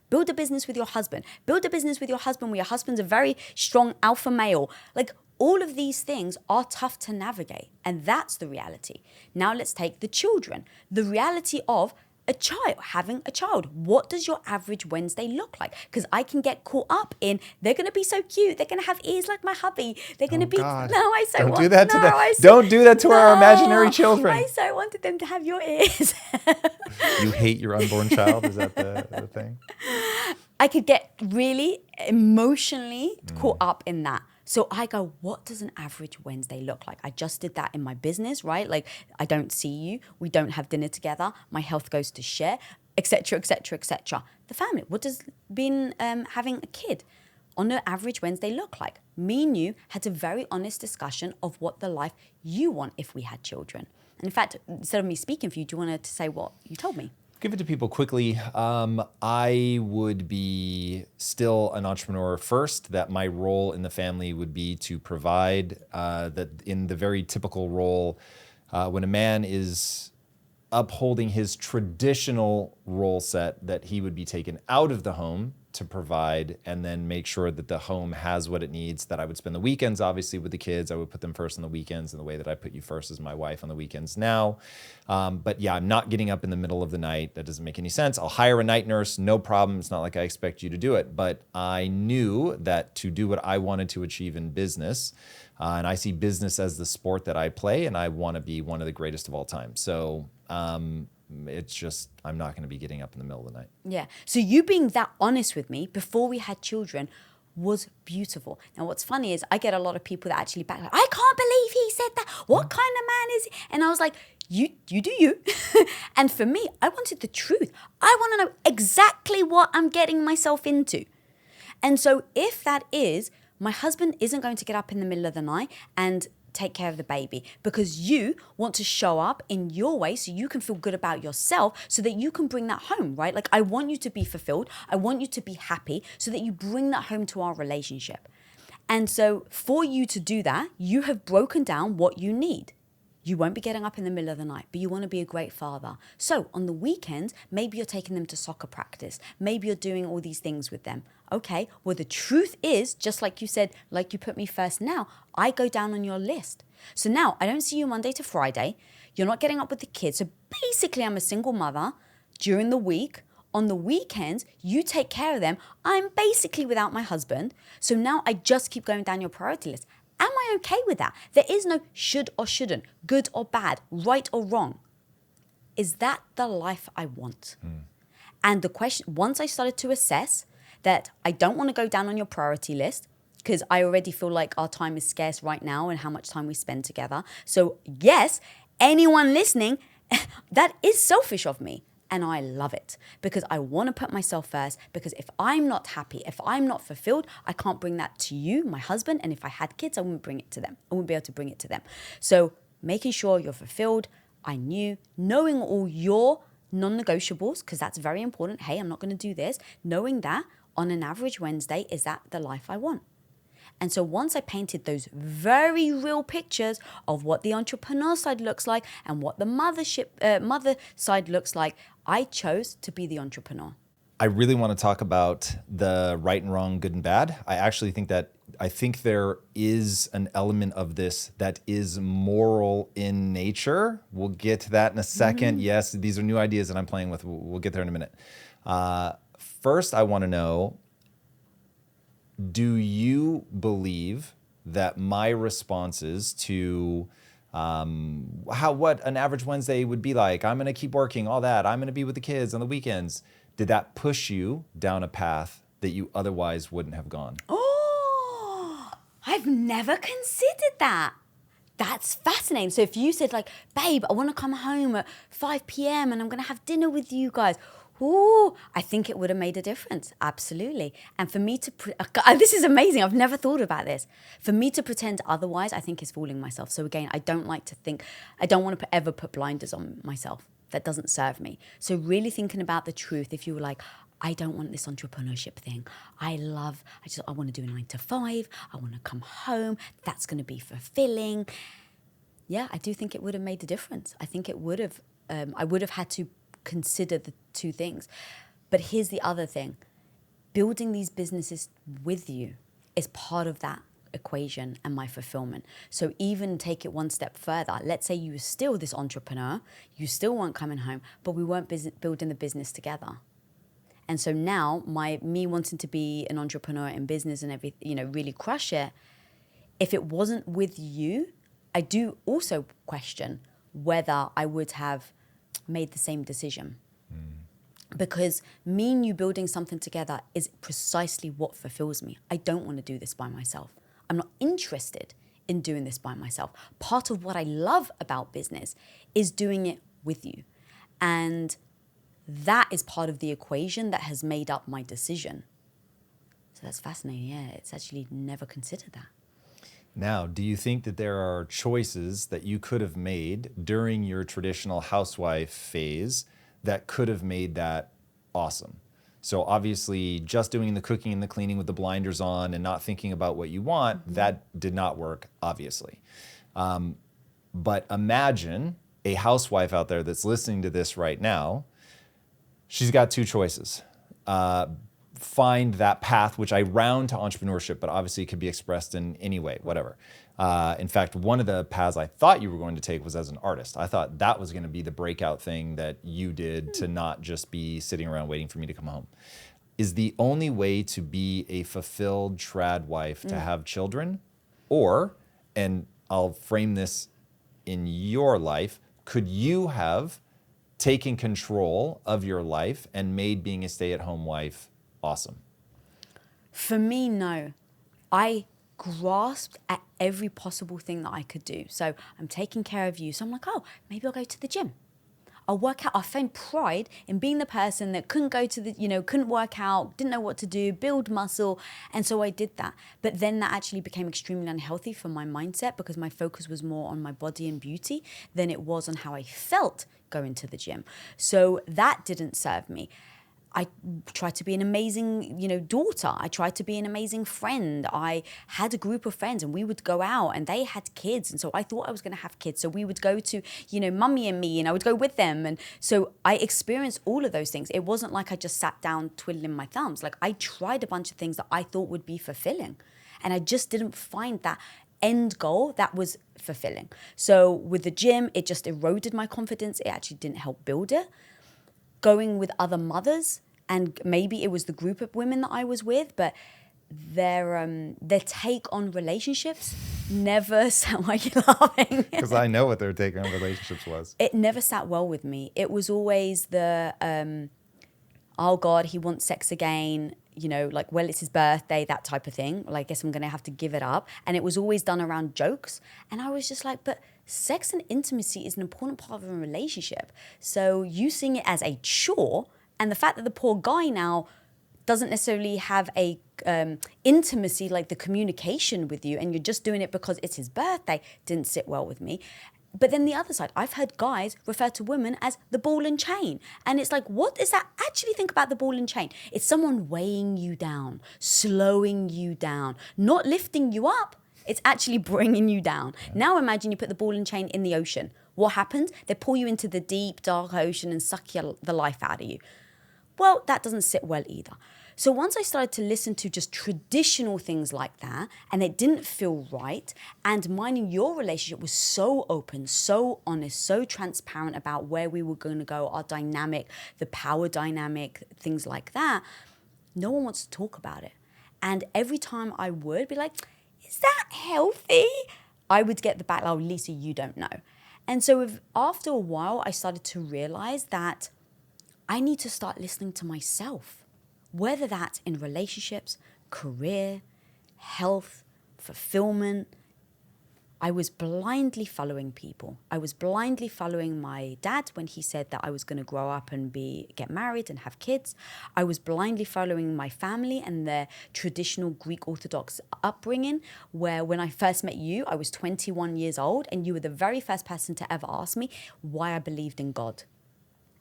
with your husband, build a business with your husband where your husband's a very strong alpha male, like all of these things are tough to navigate. And that's the reality. Now let's take the children. The reality of having a child. What does your average Wednesday look like? Because I can get caught up in, they're going to be so cute. They're going to have ears like my hubby. They're going to be, God. no, I so Don't want, do that to no, them. I so, Don't do that to our imaginary children. I so wanted them to have your ears. You hate your unborn child? Is that the thing? I could get really emotionally caught up in that. So I go, what does an average Wednesday look like? I just did that in my business, right? Like, I don't see you. We don't have dinner together. My health goes to shit, etc., etc., etc. The family, what does being having a kid on an average Wednesday look like? Me and you had a very honest discussion of what the life you want if we had children. And in fact, instead of me speaking for you, do you want to say what you told me? Give it to people quickly. I would be still an entrepreneur first, that my role in the family would be to provide, that in the very typical role, when a man is upholding his traditional role set, that he would be taken out of the home to provide and then make sure that the home has what it needs, that I would spend the weekends, obviously, with the kids. I would put them first on the weekends in the way that I put you first as my wife on the weekends now. But yeah, I'm not getting up in the middle of the night. That doesn't make any sense. I'll hire a night nurse, no problem. It's not like I expect you to do it. But I knew that to do what I wanted to achieve in business, and I see business as the sport that I play, and I want to be one of the greatest of all time. So it's just, I'm not going to be getting up in the middle of the night. Yeah. So you being that honest with me before we had children, was beautiful. Now, what's funny is I get a lot of people that actually back like, I can't believe he said that. What kind of man is he? And I was like, you do you. And for me, I wanted the truth. I want to know exactly what I'm getting myself into. And so if that is, my husband isn't going to get up in the middle of the night and take care of the baby because you want to show up in your way so you can feel good about yourself so that you can bring that home, right? Like I want you to be fulfilled. I want you to be happy so that you bring that home to our relationship. And so for you to do that, you have broken down what you need. You won't be getting up in the middle of the night, but you want to be a great father. So on the weekends, maybe you're taking them to soccer practice. Maybe you're doing all these things with them. Okay, well, the truth is, just like you said, like you put me first now, I go down on your list. So now I don't see you Monday to Friday. You're not getting up with the kids. So basically, I'm a single mother during the week. On the weekends, you take care of them. I'm basically without my husband. So now I just keep going down your priority list. Am I okay with that? There is no should or shouldn't, good or bad, right or wrong. Is that the life I want? And the question, once I started to assess that I don't want to go down on your priority list because I already feel like our time is scarce right now and how much time we spend together. So yes, anyone listening, that is selfish of me. And I love it because I want to put myself first because if I'm not happy, if I'm not fulfilled, I can't bring that to you, my husband. And if I had kids, I wouldn't bring it to them. I wouldn't be able to bring it to them. So making sure you're fulfilled, knowing all your non-negotiables, because that's very important. Hey, I'm not going to do this. Knowing that on an average Wednesday, is that the life I want? And so once I painted those very real pictures of what the entrepreneur side looks like and what the mother side looks like, I chose to be the entrepreneur. I really want to talk about the right and wrong, good and bad. I think there is an element of this that is moral in nature. We'll get to that in a second. Yes, these are new ideas that I'm playing with. We'll get there in a minute. First, I want to know, do you believe that my responses to what an average Wednesday would be like, I'm going to keep working, all that, I'm going to be with the kids on the weekends, did that push you down a path that you otherwise wouldn't have gone? Oh, I've never considered that. That's fascinating. So if you said like, babe, I want to come home at 5 p.m. and I'm going to have dinner with you guys, ooh, I think it would have made a difference. Absolutely. And for me to, this is amazing. I've never thought about this. For me to pretend otherwise, I think is fooling myself. So again, I don't want to ever put blinders on myself. That doesn't serve me. So really thinking about the truth, if you were like, I don't want this entrepreneurship thing. I want to do a 9 to 5. I want to come home. That's going to be fulfilling. Yeah, I do think it would have made a difference. I think it would have, I would have had to consider the two things. But here's the other thing. Building these businesses with you is part of that equation and my fulfillment. So even take it one step further. Let's say you were still this entrepreneur, you still weren't coming home, but we weren't building the business together. And so now me wanting to be an entrepreneur in business and everything, really crush it, if it wasn't with you, I do also question whether I would have made the same decision. Because me and you building something together is precisely what fulfills me. I don't want to do this by myself. I'm not interested in doing this by myself. Part of what I love about business is doing it with you. And that is part of the equation that has made up my decision. So that's fascinating. Yeah, it's actually never considered that. Now, do you think that there are choices that you could have made during your traditional housewife phase that could have made that awesome? So obviously, just doing the cooking and the cleaning with the blinders on and not thinking about what you want, that did not work, obviously. But imagine a housewife out there that's listening to this right now. She's got two choices. Find that path, which I round to entrepreneurship, but obviously it could be expressed in any way, whatever. In fact, one of the paths I thought you were going to take was as an artist. I thought that was going to be the breakout thing that you did to not just be sitting around waiting for me to come home. Is the only way to be a fulfilled trad wife to have children? Or, and I'll frame this in your life, could you have taken control of your life and made being a stay-at-home wife awesome? For me, no. I grasped at every possible thing that I could do. So I'm taking care of you. So I'm like, oh, maybe I'll go to the gym. I'll work out. I found pride in being the person that couldn't go to couldn't work out, didn't know what to do, build muscle. And so I did that. But then that actually became extremely unhealthy for my mindset because my focus was more on my body and beauty than it was on how I felt going to the gym. So that didn't serve me. I tried to be an amazing, daughter. I tried to be an amazing friend. I had a group of friends and we would go out and they had kids. And so I thought I was going to have kids. So we would go to, Mummy and Me and I would go with them. And so I experienced all of those things. It wasn't like I just sat down twiddling my thumbs. Like I tried a bunch of things that I thought would be fulfilling. And I just didn't find that end goal that was fulfilling. So with the gym, it just eroded my confidence. It actually didn't help build it. Going with other mothers, and maybe it was the group of women that I was with, but their take on relationships never sat. Why are you laughing? Because I know what their take on relationships was. It never sat well with me. It was always the, oh God, he wants sex again. Well, it's his birthday, that type of thing. Well, I guess I'm going to have to give it up. And it was always done around jokes. And I was just like, but sex and intimacy is an important part of a relationship. So you seeing it as a chore, and the fact that the poor guy now doesn't necessarily have a intimacy, like the communication with you, and you're just doing it because it's his birthday, didn't sit well with me. But then the other side, I've heard guys refer to women as the ball and chain. And it's like, what does that actually think about the ball and chain? It's someone weighing you down, slowing you down, not lifting you up. It's actually bringing you down. Now imagine you put the ball and chain in the ocean. What happens? They pull you into the deep, dark ocean and suck the life out of you. Well, that doesn't sit well either. So once I started to listen to just traditional things like that, and it didn't feel right, and mine and your relationship was so open, so honest, so transparent about where we were going to go, our dynamic, the power dynamic, things like that, no one wants to talk about it. And every time I would be like, is that healthy? I would get the back, oh, Lisa, you don't know. And so after a while, I started to realize that I need to start listening to myself, whether that's in relationships, career, health, fulfillment. I was blindly following people. I was blindly following my dad when he said that I was going to grow up and get married and have kids. I was blindly following my family and their traditional Greek Orthodox upbringing, where when I first met you, I was 21 years old, and you were the very first person to ever ask me why I believed in God.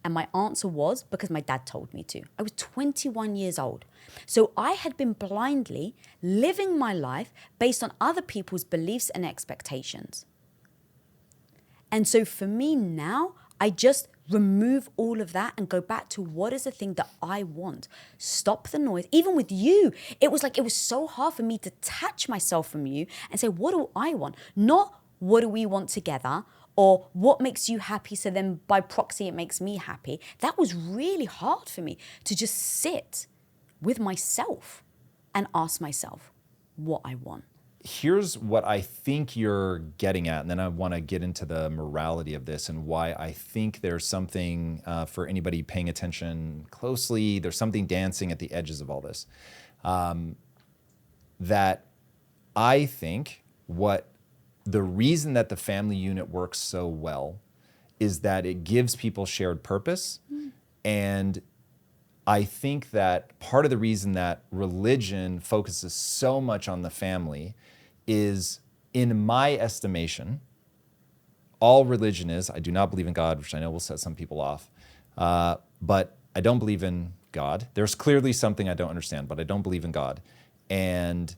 And my answer was because my dad told me to. I was 21 years old. So I had been blindly living my life based on other people's beliefs and expectations. And so for me now, I just remove all of that and go back to what is the thing that I want. Stop the noise. Even with you, it was so hard for me to detach myself from you and say, what do I want? Not what do we want together, or what makes you happy, so then by proxy it makes me happy. That was really hard for me, to just sit with myself and ask myself what I want. Here's what I think you're getting at, and then I want to get into the morality of this and why I think there's something, for anybody paying attention closely, there's something dancing at the edges of all this. That I think the reason that the family unit works so well is that it gives people shared purpose. And I think that part of the reason that religion focuses so much on the family is, in my estimation, all religion is, I do not believe in God, which I know will set some people off, but I don't believe in God. There's clearly something I don't understand, but I don't believe in God. And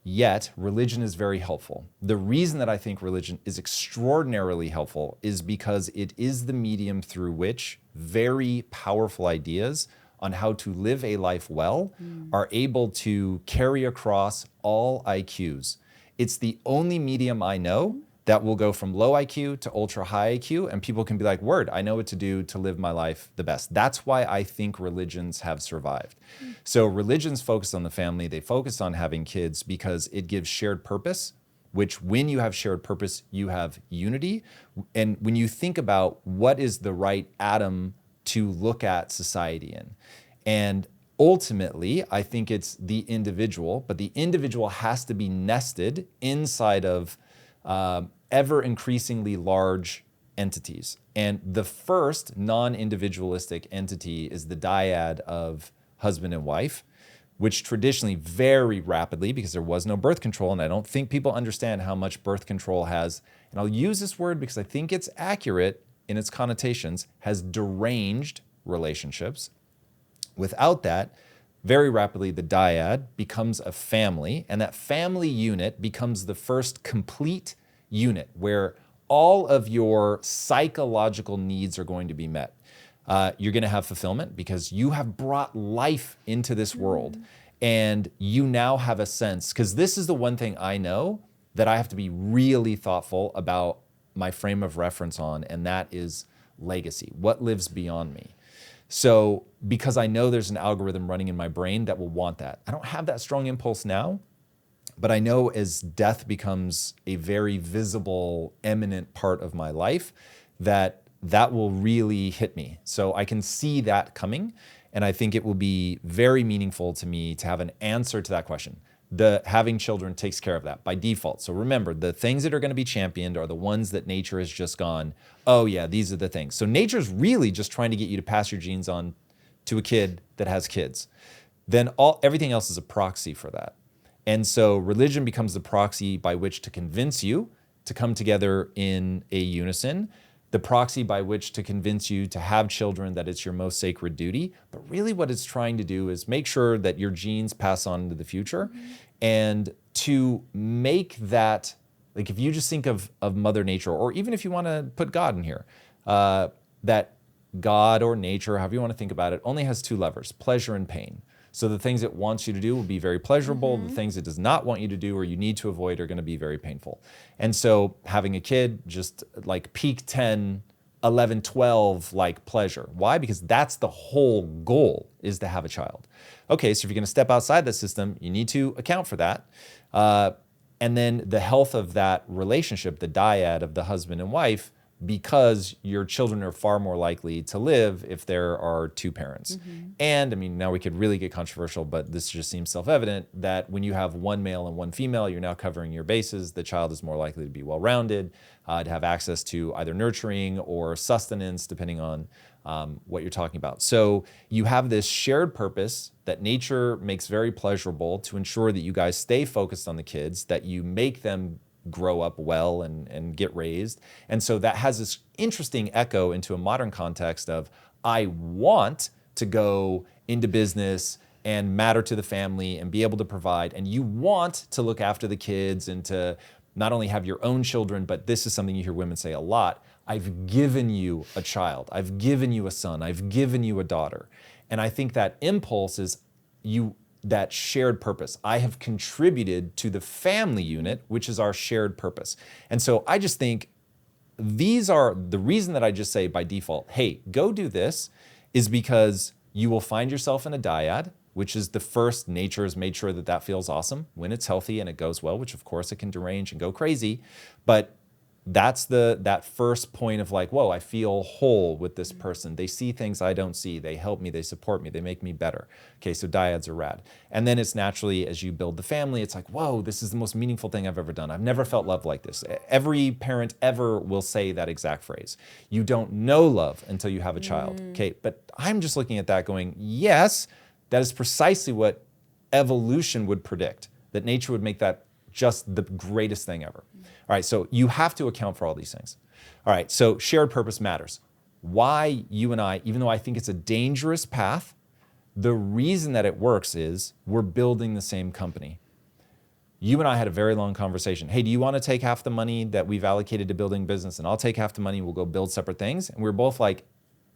yet, religion is very helpful. The reason that I think religion is extraordinarily helpful is because it is the medium through which very powerful ideas on how to live a life well are able to carry across all IQs. It's the only medium I know that will go from low IQ to ultra high IQ, and people can be like, word, I know what to do to live my life the best. That's why I think religions have survived. So religions focus on the family, they focus on having kids because it gives shared purpose, which when you have shared purpose, you have unity. And when you think about what is the right atom to look at society in, and ultimately, I think it's the individual, but the individual has to be nested inside of ever increasingly large entities. And the first non-individualistic entity is the dyad of husband and wife, which traditionally very rapidly, because there was no birth control, and I don't think people understand how much birth control has, and I'll use this word because I think it's accurate in its connotations, has deranged relationships. Without that, very rapidly the dyad becomes a family, and that family unit becomes the first complete unit where all of your psychological needs are going to be met. You're going to have fulfillment because you have brought life into this world, and you now have a sense, because this is the one thing I know that I have to be really thoughtful about my frame of reference on, and that is legacy. What lives beyond me? So because I know there's an algorithm running in my brain that will want that. I don't have that strong impulse now, but I know as death becomes a very visible, eminent part of my life, that will really hit me. So I can see that coming, and I think it will be very meaningful to me to have an answer to that question. The having children takes care of that by default. So remember, the things that are going to be championed are the ones that nature has just gone, oh yeah, these are the things. So nature's really just trying to get you to pass your genes on to a kid that has kids. Then everything else is a proxy for that. And so religion becomes the proxy by which to convince you to come together in a unison, the proxy by which to convince you to have children, that it's your most sacred duty. But really what it's trying to do is make sure that your genes pass on into the future. And to make that, like if you just think of Mother Nature, or even if you want to put God in here, that God or nature, however you want to think about it, only has two levers, pleasure and pain. So the things it wants you to do will be very pleasurable. The things it does not want you to do or you need to avoid are going to be very painful. And so having a kid, just like peak 10, 11, 12 like pleasure. Why? Because that's the whole goal, is to have a child. Okay, so if you're going to step outside the system, you need to account for that. And then the health of that relationship, the dyad of the husband and wife, because your children are far more likely to live if there are two parents. And I mean, now we could really get controversial, but this just seems self-evident that when you have one male and one female, you're now covering your bases. The child is more likely to be well-rounded, to have access to either nurturing or sustenance, depending on what you're talking about. So you have this shared purpose that nature makes very pleasurable to ensure that you guys stay focused on the kids, that you make them grow up well and get raised. And so that has this interesting echo into a modern context of, I want to go into business and matter to the family and be able to provide. And you want to look after the kids and to not only have your own children, but this is something you hear women say a lot, I've given you a child, I've given you a son, I've given you a daughter. And I think that impulse is that shared purpose. I have contributed to the family unit, which is our shared purpose. And so I just think these are the reason that I just say by default, hey, go do this, is because you will find yourself in a dyad, which is the first. Nature has made sure that that feels awesome when it's healthy and it goes well, which of course it can derange and go crazy. But that's that first point of like, whoa, I feel whole with this person. They see things I don't see. They help me. They support me. They make me better. Okay, so dyads are rad. And then it's naturally, as you build the family, it's like, whoa, this is the most meaningful thing I've ever done. I've never felt love like this. Every parent ever will say that exact phrase. You don't know love until you have a child. Okay, but I'm just looking at that going, yes, that is precisely what evolution would predict, that nature would make that just the greatest thing ever. All right, so you have to account for all these things. All right, so shared purpose matters. Why you and I, even though I think it's a dangerous path, the reason that it works is we're building the same company. You and I had a very long conversation. Hey, do you want to take half the money that we've allocated to building business and I'll take half the money, we'll go build separate things? And we're both like,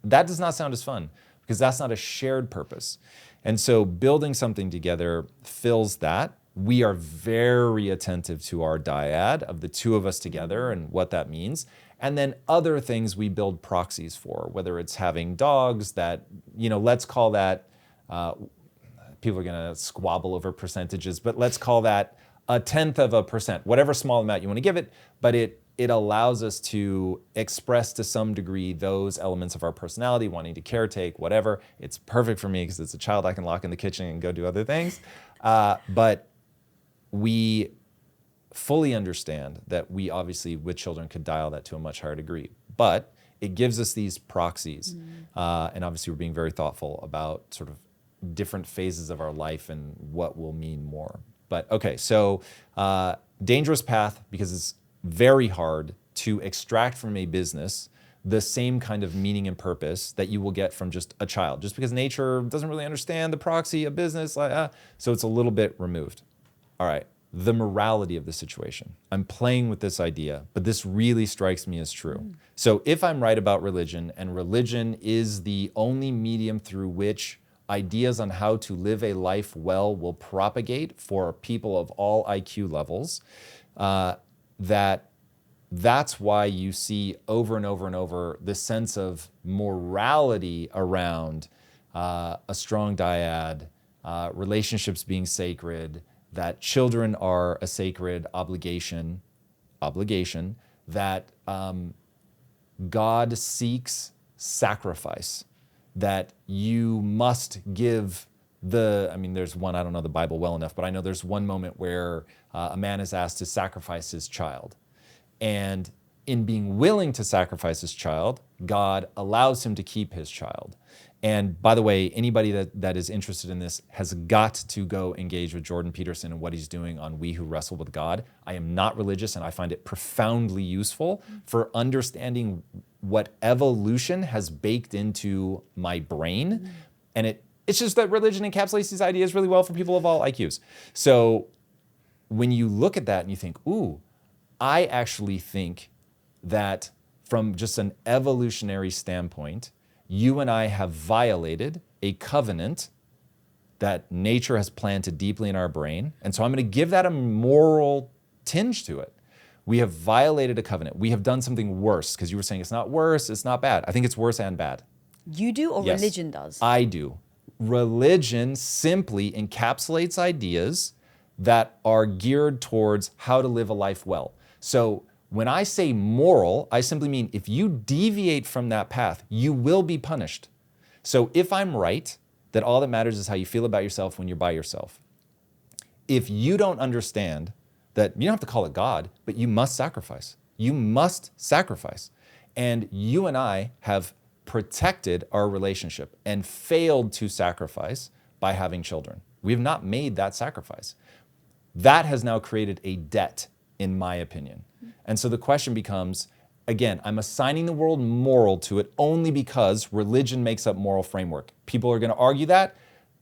that does not sound as fun because that's not a shared purpose. And so building something together fills that. We are very attentive to our dyad of the two of us together and what that means. And then other things we build proxies for, whether it's having dogs that, let's call that, people are going to squabble over percentages, but let's call that 1/10%, whatever small amount you want to give it, but it it allows us to express to some degree those elements of our personality, wanting to caretake, whatever. It's perfect for me because as a child I can lock in the kitchen and go do other things. But we fully understand that we obviously with children could dial that to a much higher degree. But it gives us these proxies. And obviously we're being very thoughtful about sort of different phases of our life and what will mean more. But okay, so dangerous path because it's very hard to extract from a business the same kind of meaning and purpose that you will get from just a child, just because nature doesn't really understand the proxy of business, so it's a little bit removed. All right, the morality of the situation. I'm playing with this idea, but this really strikes me as true. So if I'm right about religion, and religion is the only medium through which ideas on how to live a life well will propagate for people of all IQ levels, that's why you see over and over and over the sense of morality around a strong dyad, relationships being sacred, that children are a sacred obligation, that God seeks sacrifice, that you must give there's one, I don't know the Bible well enough, but I know there's one moment where a man is asked to sacrifice his child. And in being willing to sacrifice his child, God allows him to keep his child. And by the way, anybody that is interested in this has got to go engage with Jordan Peterson and what he's doing on We Who Wrestle with God. I am not religious, and I find it profoundly useful for understanding what evolution has baked into my brain. And it's just that religion encapsulates these ideas really well for people of all IQs. So when you look at that and you think, ooh, I actually think that from just an evolutionary standpoint, you and I have violated a covenant that nature has planted deeply in our brain. And so I'm going to give that a moral tinge to it. We have violated a covenant. We have done something worse, because you were saying it's not worse, it's not bad. I think it's worse and bad. You do, or Yes, religion does? I do. Religion simply encapsulates ideas that are geared towards how to live a life well. So when I say moral, I simply mean if you deviate from that path, you will be punished. So if I'm right, that all that matters is how you feel about yourself when you're by yourself. If you don't understand that you don't have to call it God, but you must sacrifice. You must sacrifice. And you and I have protected our relationship and failed to sacrifice by having children. We have not made that sacrifice. That has now created a debt, in my opinion. And so the question becomes, again, I'm assigning the word moral to it only because religion makes up moral framework. People are going to argue that.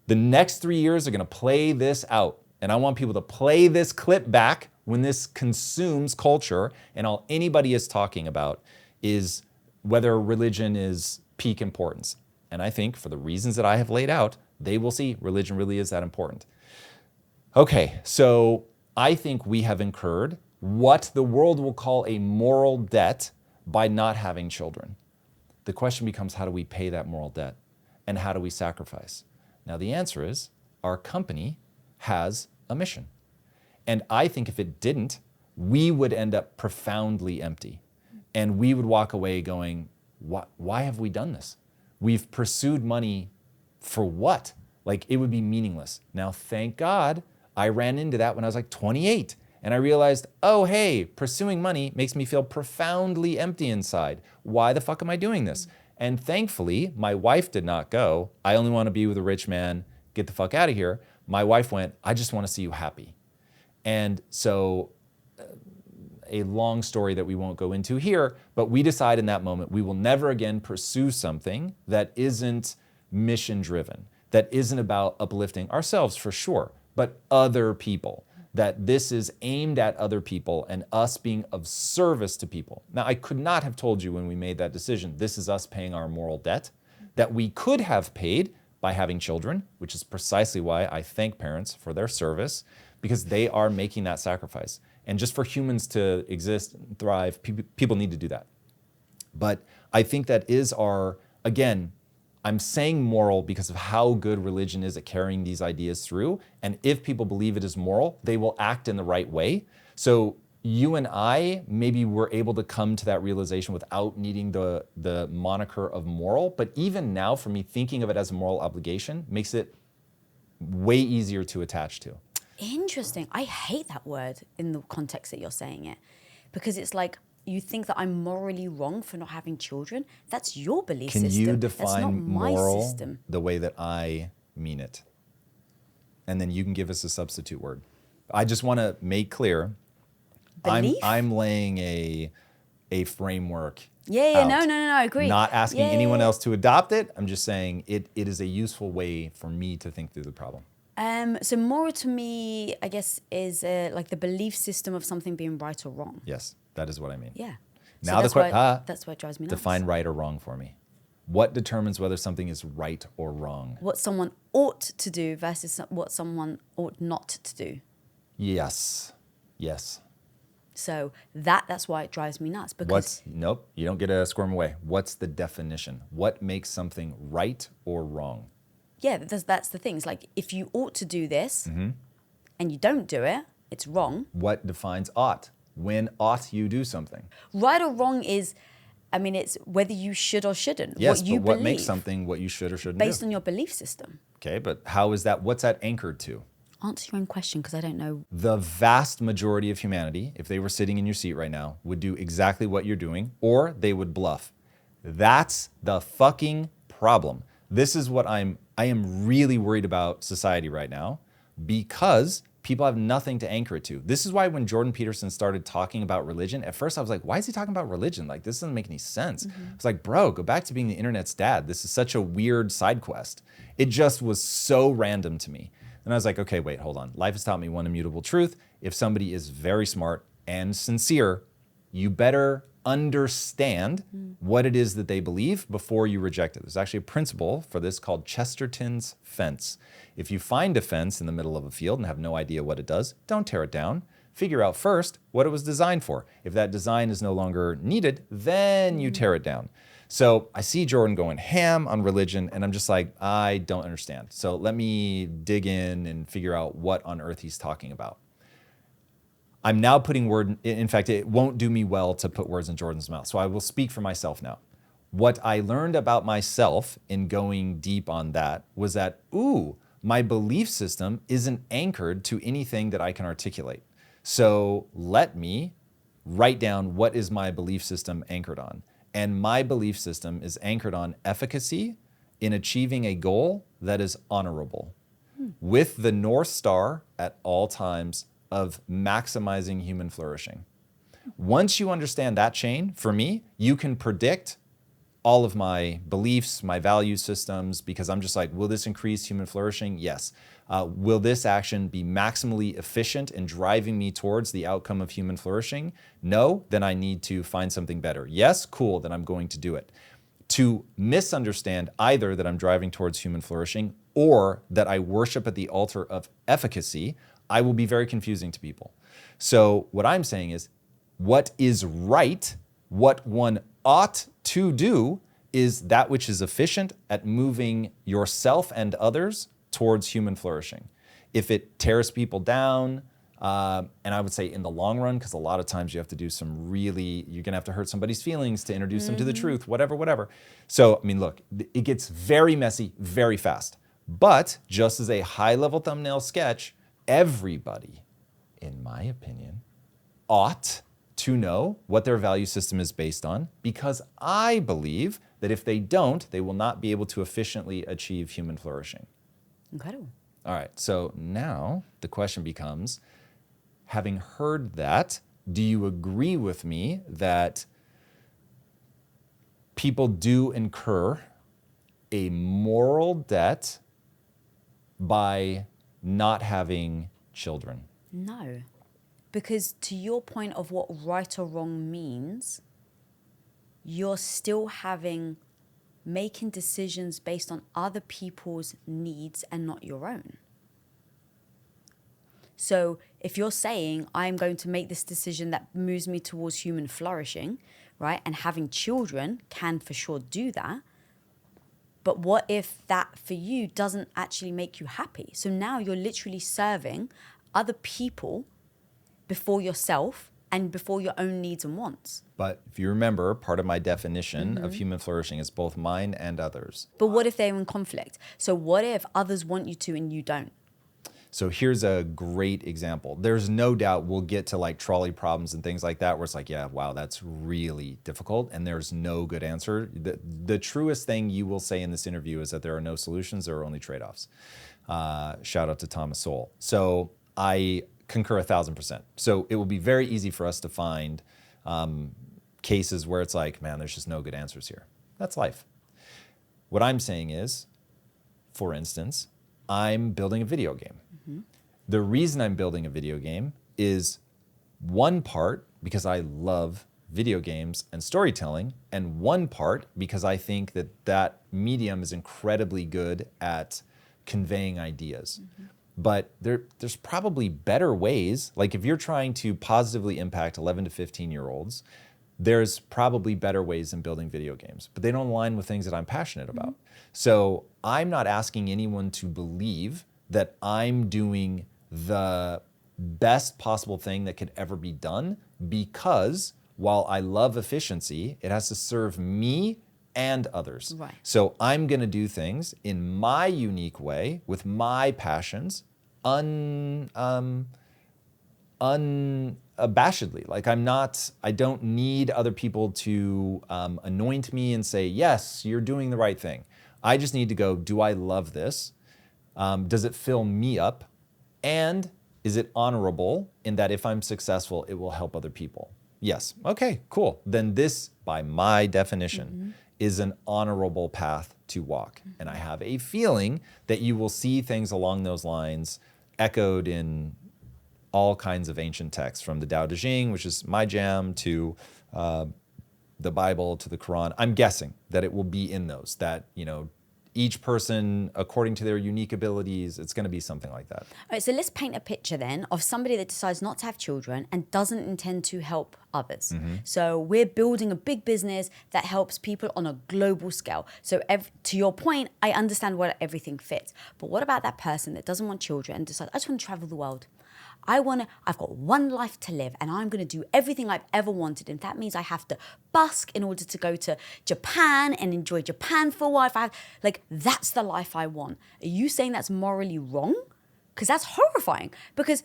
The next 3 years are going to play this out. And I want people to play this clip back when this consumes culture, and all anybody is talking about is whether religion is peak importance. And I think for the reasons that I have laid out, they will see religion really is that important. Okay, so I think we have incurred what the world will call a moral debt by not having children. The question becomes, how do we pay that moral debt? And how do we sacrifice? Now the answer is, our company has a mission. And I think if it didn't, we would end up profoundly empty. And we would walk away going, why have we done this? We've pursued money for what? Like, it would be meaningless. Now, thank God, I ran into that when I was like 28. And I realized, oh, hey, pursuing money makes me feel profoundly empty inside. Why the fuck am I doing this? And thankfully, my wife did not go, I only want to be with a rich man, get the fuck out of here. My wife went, I just want to see you happy. And so a long story that we won't go into here, but we decide in that moment we will never again pursue something that isn't mission driven, that isn't about uplifting ourselves for sure, but other people, that this is aimed at other people and us being of service to people. Now, I could not have told you when we made that decision, this is us paying our moral debt that we could have paid by having children, which is precisely why I thank parents for their service, because they are making that sacrifice. And just for humans to exist and thrive, people need to do that. But I think that is our, again, I'm saying moral because of how good religion is at carrying these ideas through. And if people believe it is moral, they will act in the right way. So you and I maybe were able to come to that realization without needing the moniker of moral. But even now, for me, thinking of it as a moral obligation makes it way easier to attach to. Interesting. I hate that word in the context that you're saying it, because it's like you think that I'm morally wrong for not having children. That's your belief Can system. you That's not define my moral system. the way that I mean it? And then you can give us a substitute word. I just want to make clear, Belief? I'm laying a framework. Yeah, out. no, I agree. Not asking Yeah, anyone yeah. else to adopt it. I'm just saying it is a useful way for me to think through the problem. So moral to me, I guess, is like the belief system of something being right or wrong. Yes, that is what I mean. Yeah. Now that's why it drives me nuts. define right or wrong for me. What determines whether something is right or wrong? What someone ought to do versus what someone ought not to do. Yes. So that's why it drives me nuts. Because Nope, you don't get to squirm away. What's the definition? What makes something right or wrong? yeah, that's the thing. It's like if you ought to do this Mm-hmm. and you don't do it, it's wrong. What defines ought? When ought you do something? Right or wrong is, I mean, it's whether you should or shouldn't. Yes, what you but what believe, makes something what you should or shouldn't based do? on your belief system. Okay, but how is that? What's that anchored to? Answer your own question, because I don't know. The vast majority of humanity, if they were sitting in your seat right now, would do exactly what you're doing, or they would bluff. That's the fucking problem. This is what I am really worried about society right now, because people have nothing to anchor it to. This is why when Jordan Peterson started talking about religion, at first I was like, why is he talking about religion? Like, this doesn't make any sense. I was like, bro, go back to being the internet's dad. This is such a weird side quest. It just was so random to me. And I was like, okay, wait, hold on. Life has taught me one immutable truth. If somebody is very smart and sincere, you better understand what it is that they believe before you reject it. There's actually a principle for this called Chesterton's fence. If you find a fence in the middle of a field and have no idea what it does, don't tear it down. Figure out first what it was designed for. If that design is no longer needed, then you tear it down. So I see Jordan going ham on religion, and I'm just like, I don't understand. So let me dig in and figure out what on earth he's talking about. I'm now putting in fact, it won't do me well to put words in Jordan's mouth. So I will speak for myself now. What I learned about myself in going deep on that was that, my belief system isn't anchored to anything that I can articulate. So let me write down what is my belief system anchored on. And my belief system is anchored on efficacy in achieving a goal that is honorable, with the North Star at all times of maximizing human flourishing. Once you understand that chain, for me, you can predict all of my beliefs, my value systems, because I'm just like, will this increase human flourishing? Yes. Will this action be maximally efficient in driving me towards the outcome of human flourishing? No, then I need to find something better. Yes, cool, then I'm going to do it. To misunderstand either that I'm driving towards human flourishing or that I worship at the altar of efficacy, I will be very confusing to people. So what I'm saying is, what is right, what one ought to do, is that which is efficient at moving yourself and others towards human flourishing. If it tears people down, and I would say in the long run, because a lot of times you have to do you're gonna have to hurt somebody's feelings to introduce them to the truth, whatever. So, I mean, look, it gets very messy very fast. But just as a high-level thumbnail sketch, everybody, in my opinion, ought to know what their value system is based on, because I believe that if they don't, they will not be able to efficiently achieve human flourishing. Incredible. All right, so now the question becomes, having heard that, do you agree with me that people do incur a moral debt by not having children? No. Because to your point of what right or wrong means, you're still making decisions based on other people's needs and not your own. So if you're saying, I'm going to make this decision that moves me towards human flourishing, right? And having children can for sure do that. But what if that for you doesn't actually make you happy? So now you're literally serving other people before yourself, and before your own needs and wants. But if you remember, part of my definition of human flourishing is both mine and others. But what if they're in conflict? So what if others want you to and you don't? So here's a great example. There's no doubt we'll get to like trolley problems and things like that where it's like, yeah, wow, that's really difficult and there's no good answer. The truest thing you will say in this interview is that there are no solutions, there are only trade-offs. Shout out to Thomas Sowell. So I concur 1,000%. So it will be very easy for us to find cases where it's like, man, there's just no good answers here. That's life. What I'm saying is, for instance, I'm building a video game. The reason I'm building a video game is one part because I love video games and storytelling, and one part because I think that that medium is incredibly good at conveying ideas. But there's probably better ways, like if you're trying to positively impact 11 to 15-year-olds, there's probably better ways than building video games, but they don't align with things that I'm passionate about. So I'm not asking anyone to believe that I'm doing the best possible thing that could ever be done, because while I love efficiency, it has to serve me and others. Right. So I'm going to do things in my unique way with my passions, unabashedly. Like I don't need other people to anoint me and say, yes, you're doing the right thing. I just need to go, do I love this? Does it fill me up? And is it honorable in that if I'm successful, it will help other people? Yes. Okay, cool. Then this, by my definition, is an honorable path to walk. And I have a feeling that you will see things along those lines echoed in all kinds of ancient texts, from the Tao Te Ching, which is my jam, to the Bible, to the Quran. I'm guessing that it will be in those, that, each person, according to their unique abilities, it's going to be something like that. All right, so let's paint a picture then of somebody that decides not to have children and doesn't intend to help others. So we're building a big business that helps people on a global scale. So to your point, I understand where everything fits. But what about that person that doesn't want children and decides, I just want to travel the world? I've got one life to live and I'm going to do everything I've ever wanted. And that means I have to busk in order to go to Japan and enjoy Japan for a while. That's the life I want. Are you saying that's morally wrong? Because that's horrifying. Because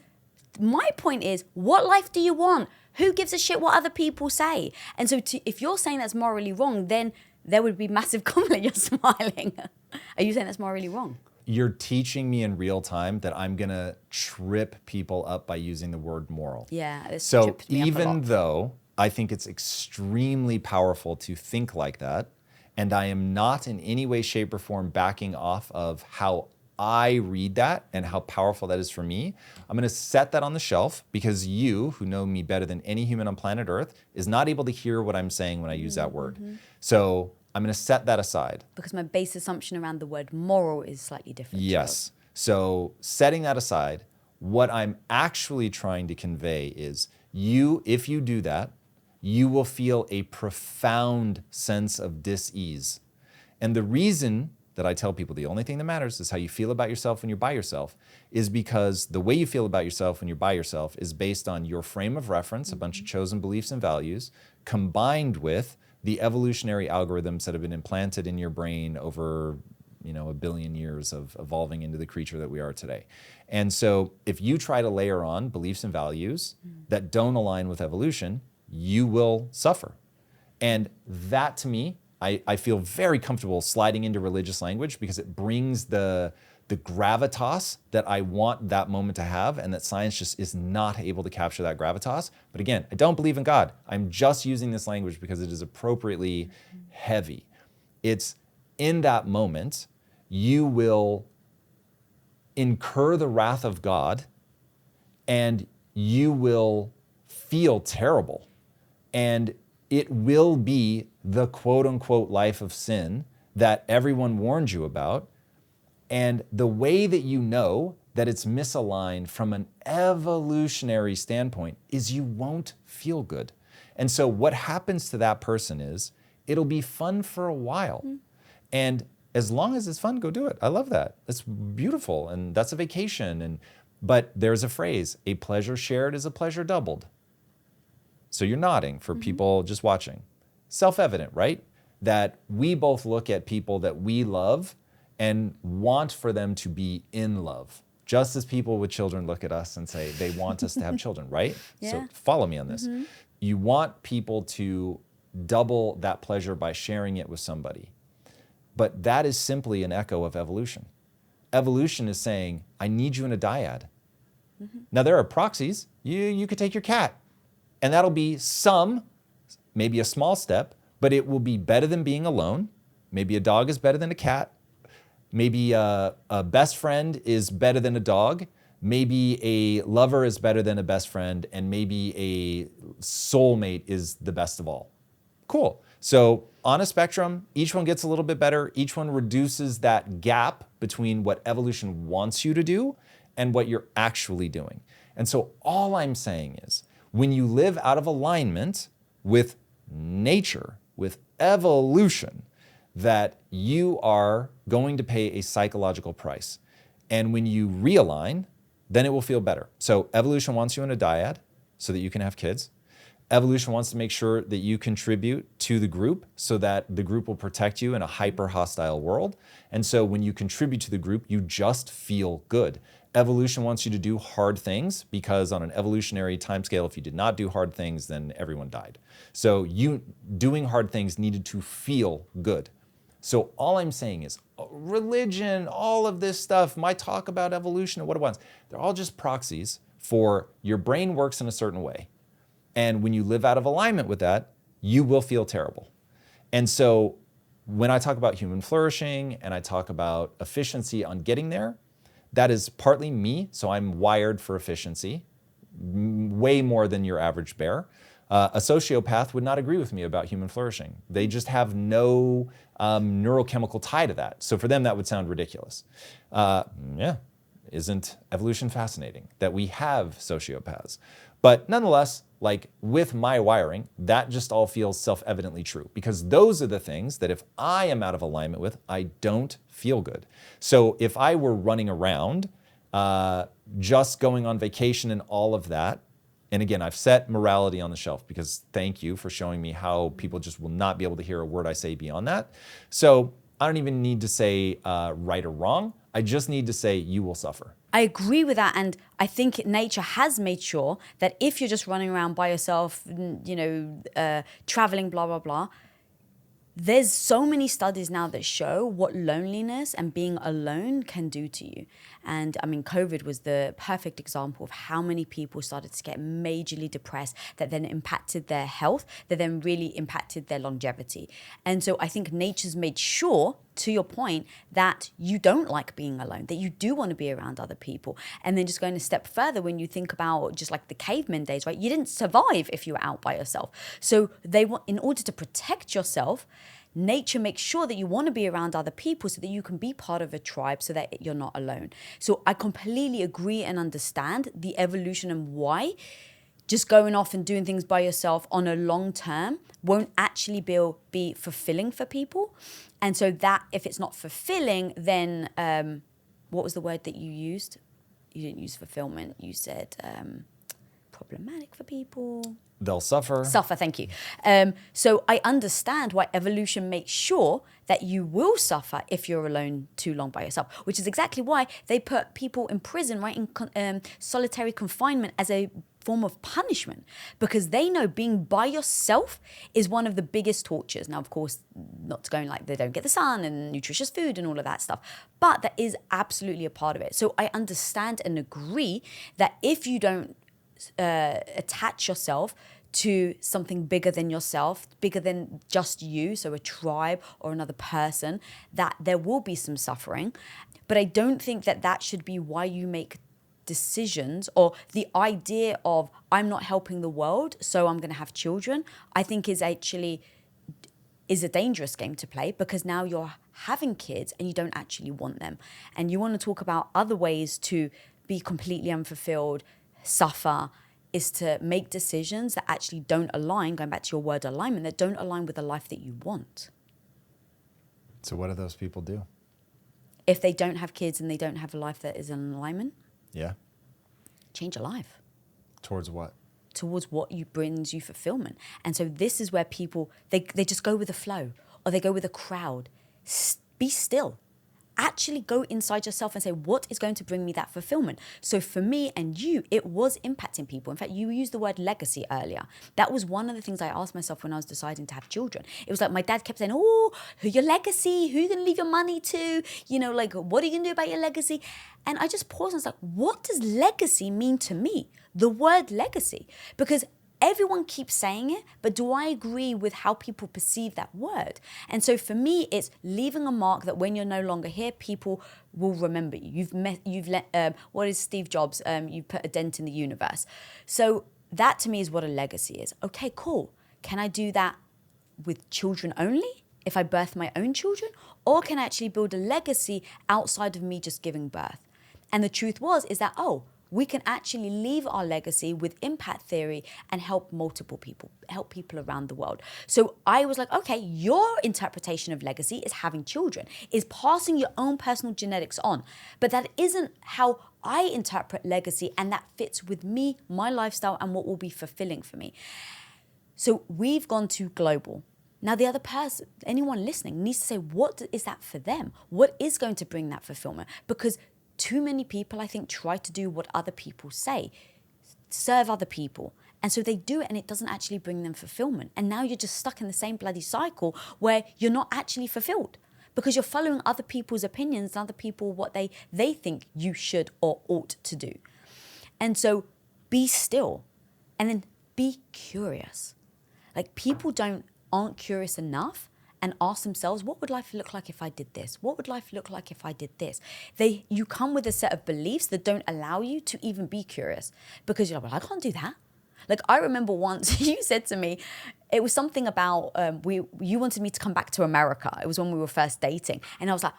my point is, what life do you want? Who gives a shit what other people say? And so if you're saying that's morally wrong, then there would be massive conflict. You're smiling. Are you saying that's morally wrong? You're teaching me in real time that I'm going to trip people up by using the word moral. Yeah. So even though I think it's extremely powerful to think like that, and I am not in any way, shape, or form backing off of how I read that and how powerful that is for me, I'm going to set that on the shelf, because you, who know me better than any human on planet Earth, is not able to hear what I'm saying when I use that word. So I'm going to set that aside. Because my base assumption around the word moral is slightly different. Yes. So setting that aside, what I'm actually trying to convey is if you do that, you will feel a profound sense of dis-ease. And the reason that I tell people the only thing that matters is how you feel about yourself when you're by yourself is because the way you feel about yourself when you're by yourself is based on your frame of reference, a bunch of chosen beliefs and values, combined with the evolutionary algorithms that have been implanted in your brain over, 1 billion years of evolving into the creature that we are today. And so if you try to layer on beliefs and values that don't align with evolution, you will suffer. And that, to me, I feel very comfortable sliding into religious language, because it brings the gravitas that I want that moment to have, and that science just is not able to capture that gravitas. But again, I don't believe in God. I'm just using this language because it is appropriately heavy. It's in that moment, you will incur the wrath of God, and you will feel terrible. And it will be the quote unquote life of sin that everyone warned you about. And the way that you know that it's misaligned from an evolutionary standpoint is you won't feel good. And so what happens to that person is it'll be fun for a while. And as long as it's fun, go do it. I love that. It's beautiful. And that's a vacation. But there's a phrase, a pleasure shared is a pleasure doubled. So you're nodding for people just watching. Self-evident, right? That we both look at people that we love and want for them to be in love. Just as people with children look at us and say they want us to have children, right? Yeah. So follow me on this. You want people to double that pleasure by sharing it with somebody. But that is simply an echo of evolution. Evolution is saying, I need you in a dyad. Now there are proxies. You could take your cat, and that'll be maybe a small step, but it will be better than being alone. Maybe a dog is better than a cat. Maybe a best friend is better than a dog. Maybe a lover is better than a best friend, and maybe a soulmate is the best of all. Cool. So on a spectrum, each one gets a little bit better. Each one reduces that gap between what evolution wants you to do and what you're actually doing. And so all I'm saying is, when you live out of alignment with nature, with evolution, that you are going to pay a psychological price. And when you realign, then it will feel better. So evolution wants you in a dyad so that you can have kids. Evolution wants to make sure that you contribute to the group so that the group will protect you in a hyper hostile world. And so when you contribute to the group, you just feel good. Evolution wants you to do hard things because on an evolutionary timescale, if you did not do hard things, then everyone died. So you doing hard things needed to feel good. So all I'm saying is religion, all of this stuff, my talk about evolution and what it wants, they're all just proxies for your brain works in a certain way. And when you live out of alignment with that, you will feel terrible. And so when I talk about human flourishing and I talk about efficiency on getting there, that is partly me. So I'm wired for efficiency, way more than your average bear. A sociopath would not agree with me about human flourishing. They just have no neurochemical tie to that. So for them, that would sound ridiculous. Isn't evolution fascinating that we have sociopaths? But nonetheless, like with my wiring, that just all feels self-evidently true because those are the things that if I am out of alignment with, I don't feel good. So if I were running around, just going on vacation and all of that, and again, I've set morality on the shelf because thank you for showing me how people just will not be able to hear a word I say beyond that. So I don't even need to say right or wrong. I just need to say you will suffer. I agree with that. And I think nature has made sure that if you're just running around by yourself, traveling, blah, blah, blah, there's so many studies now that show what loneliness and being alone can do to you. And I mean, COVID was the perfect example of how many people started to get majorly depressed that then impacted their health, that then really impacted their longevity. And so I think nature's made sure, to your point, that you don't like being alone, that you do want to be around other people. And then just going a step further, when you think about just like the caveman days, right? You didn't survive if you were out by yourself. So they want, in order to protect yourself, nature makes sure that you want to be around other people so that you can be part of a tribe so that you're not alone. So I completely agree and understand the evolution and why just going off and doing things by yourself on a long term won't actually be fulfilling for people. And so that if it's not fulfilling, then what was the word that you used? You didn't use fulfillment. You said problematic for people. They'll suffer. Suffer, thank you. So I understand why evolution makes sure that you will suffer if you're alone too long by yourself, which is exactly why they put people in prison, right, in solitary confinement as a form of punishment, because they know being by yourself is one of the biggest tortures. Now, of course, not to go like they don't get the sun and nutritious food and all of that stuff, but that is absolutely a part of it. So I understand and agree that if you don't attach yourself to something bigger than yourself, bigger than just you, so a tribe or another person, that there will be some suffering. But I don't think that that should be why you make decisions, or the idea of I'm not helping the world, so I'm going to have children, I think is a dangerous game to play, because now you're having kids and you don't actually want them. And you want to talk about other ways to be completely unfulfilled, suffer, is to make decisions that actually don't align, going back to your word alignment, that don't align with the life that you want. So what do those people do? If they don't have kids and they don't have a life that is in alignment, Yeah. change your life. Towards what? towards what brings you fulfillment. And so this is where people, they just go with the flow, or they go with the crowd. Be still. Actually go inside yourself and say, what is going to bring me that fulfillment? So for me and you, it was impacting people. In fact, you used the word legacy earlier. That was one of the things I asked myself when I was deciding to have children. It was like my dad kept saying, oh, your legacy, who are you going to leave your money to? Like, what are you going to do about your legacy? And I just paused and was like, what does legacy mean to me? The word legacy. Because everyone keeps saying it, but do I agree with how people perceive that word? And so for me, it's leaving a mark that when you're no longer here, people will remember you. What is Steve Jobs? You put a dent in the universe. So that to me is what a legacy is. Okay, cool. Can I do that with children only? If I birth my own children? Or can I actually build a legacy outside of me just giving birth? And the truth is that, we can actually leave our legacy with impact theory and help multiple people, help people around the world. So I was like, okay, your interpretation of legacy is having children, is passing your own personal genetics on. But that isn't how I interpret legacy, and that fits with me, my lifestyle, and what will be fulfilling for me. So we've gone to global. Now the other person, anyone listening, needs to say, what is that for them? What is going to bring that fulfillment? Because too many people, I think, try to do what other people say, serve other people. And so they do it, and it doesn't actually bring them fulfillment. And now you're just stuck in the same bloody cycle where you're not actually fulfilled because you're following other people's opinions and other people, what they think you should or ought to do. And so be still and then be curious. Like, people aren't curious enough and ask themselves, what would life look like if I did this? What would life look like if I did this? You come with a set of beliefs that don't allow you to even be curious, because you're like, well, I can't do that. Like, I remember once you said to me, it was something about, you wanted me to come back to America. It was when we were first dating. And I was like,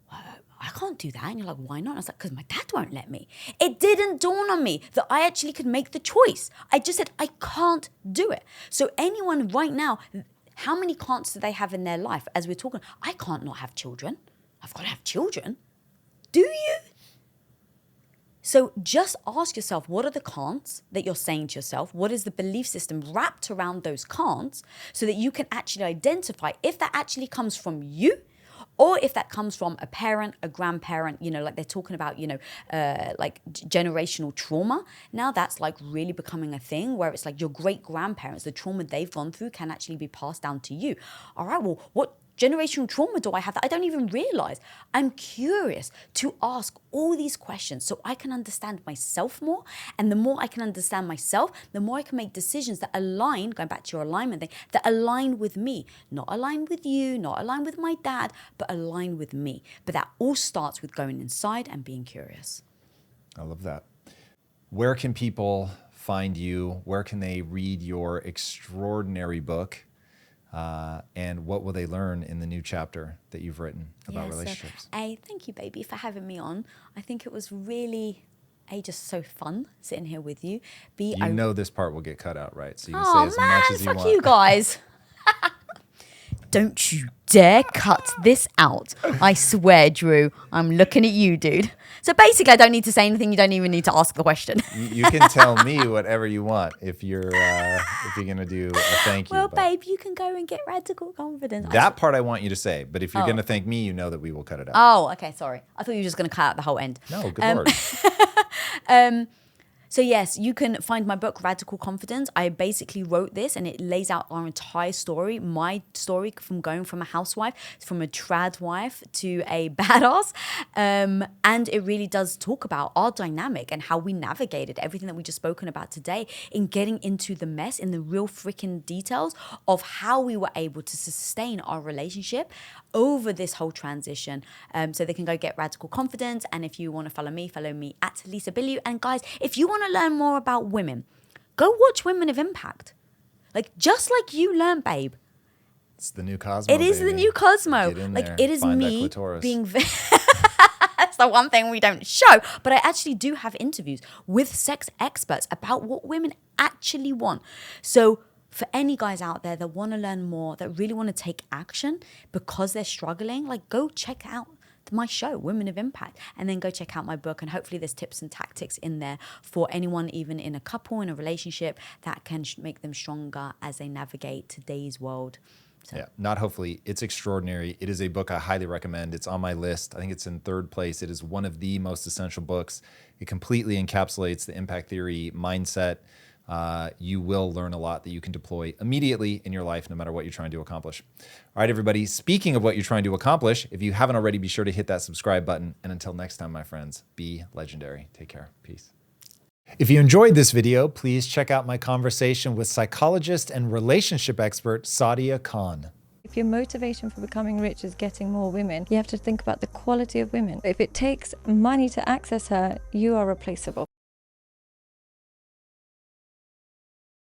I can't do that. And you're like, why not? And I was like, because my dad won't let me. It didn't dawn on me that I actually could make the choice. I just said, I can't do it. So anyone right now, how many can'ts do they have in their life? As we're talking, I can't not have children. I've got to have children. Do you? So just ask yourself, what are the can'ts that you're saying to yourself? What is the belief system wrapped around those can'ts, so that you can actually identify if that actually comes from you, or if that comes from a parent, a grandparent, like they're talking about, like generational trauma. Now that's like really becoming a thing where it's like your great grandparents, the trauma they've gone through can actually be passed down to you. All right, well, what generational trauma do I have that I don't even realize? I'm curious to ask all these questions so I can understand myself more. And the more I can understand myself, the more I can make decisions that align, going back to your alignment thing, that align with me. Not align with you, not align with my dad, but align with me. But that all starts with going inside and being curious. I love that. Where can people find you? Where can they read your extraordinary book? And what will they learn in the new chapter that you've written about relationships? Thank you, baby, for having me on. I think it was really, just so fun sitting here with you. You know this part will get cut out, right? So you can say as much as you want. Fuck you guys. Don't you dare cut this out. I swear, Drew, I'm looking at you, dude. So basically, I don't need to say anything. You don't even need to ask the question. You can tell me whatever you want if you're going to do a thank you. Well, babe, you can go and get radical confidence. That part I want you to say. But if you're going to thank me, you know that we will cut it out. Oh, okay, sorry. I thought you were just going to cut out the whole end. No, good Lord. So yes, you can find my book, Radical Confidence. I basically wrote this and it lays out our entire story, my story from going from a housewife, from a trad wife to a badass. And it really does talk about our dynamic and how we navigated everything that we just spoken about today in getting into the mess, in the real freaking details of how we were able to sustain our relationship over this whole transition. So they can go get Radical Confidence. And if you want to follow me at Lisa Bilyeu. And guys, if you want to learn more about women, go watch Women of Impact. Like, just like you learned, babe. It's the new Cosmo. It is baby. the new Cosmo. Get in like there. It is Find me that clitoris. being that's the one thing we don't show. But I actually do have interviews with sex experts about what women actually want. So for any guys out there that want to learn more, that really want to take action because they're struggling, like, go check out my show, Women of Impact, and then go check out my book. And hopefully there's tips and tactics in there for anyone, even in a couple, in a relationship, that can make them stronger as they navigate today's world. So. Yeah, not hopefully. It's extraordinary. It is a book I highly recommend. It's on my list. I think it's in 3rd place. It is one of the most essential books. It completely encapsulates the impact theory mindset. You will learn a lot that you can deploy immediately in your life, no matter what you're trying to accomplish. All right, everybody. Speaking of what you're trying to accomplish, if you haven't already, be sure to hit that subscribe button. And until next time, my friends, be legendary. Take care. Peace. If you enjoyed this video, please check out my conversation with psychologist and relationship expert, Sadia Khan. If your motivation for becoming rich is getting more women, you have to think about the quality of women. If it takes money to access her, you are replaceable.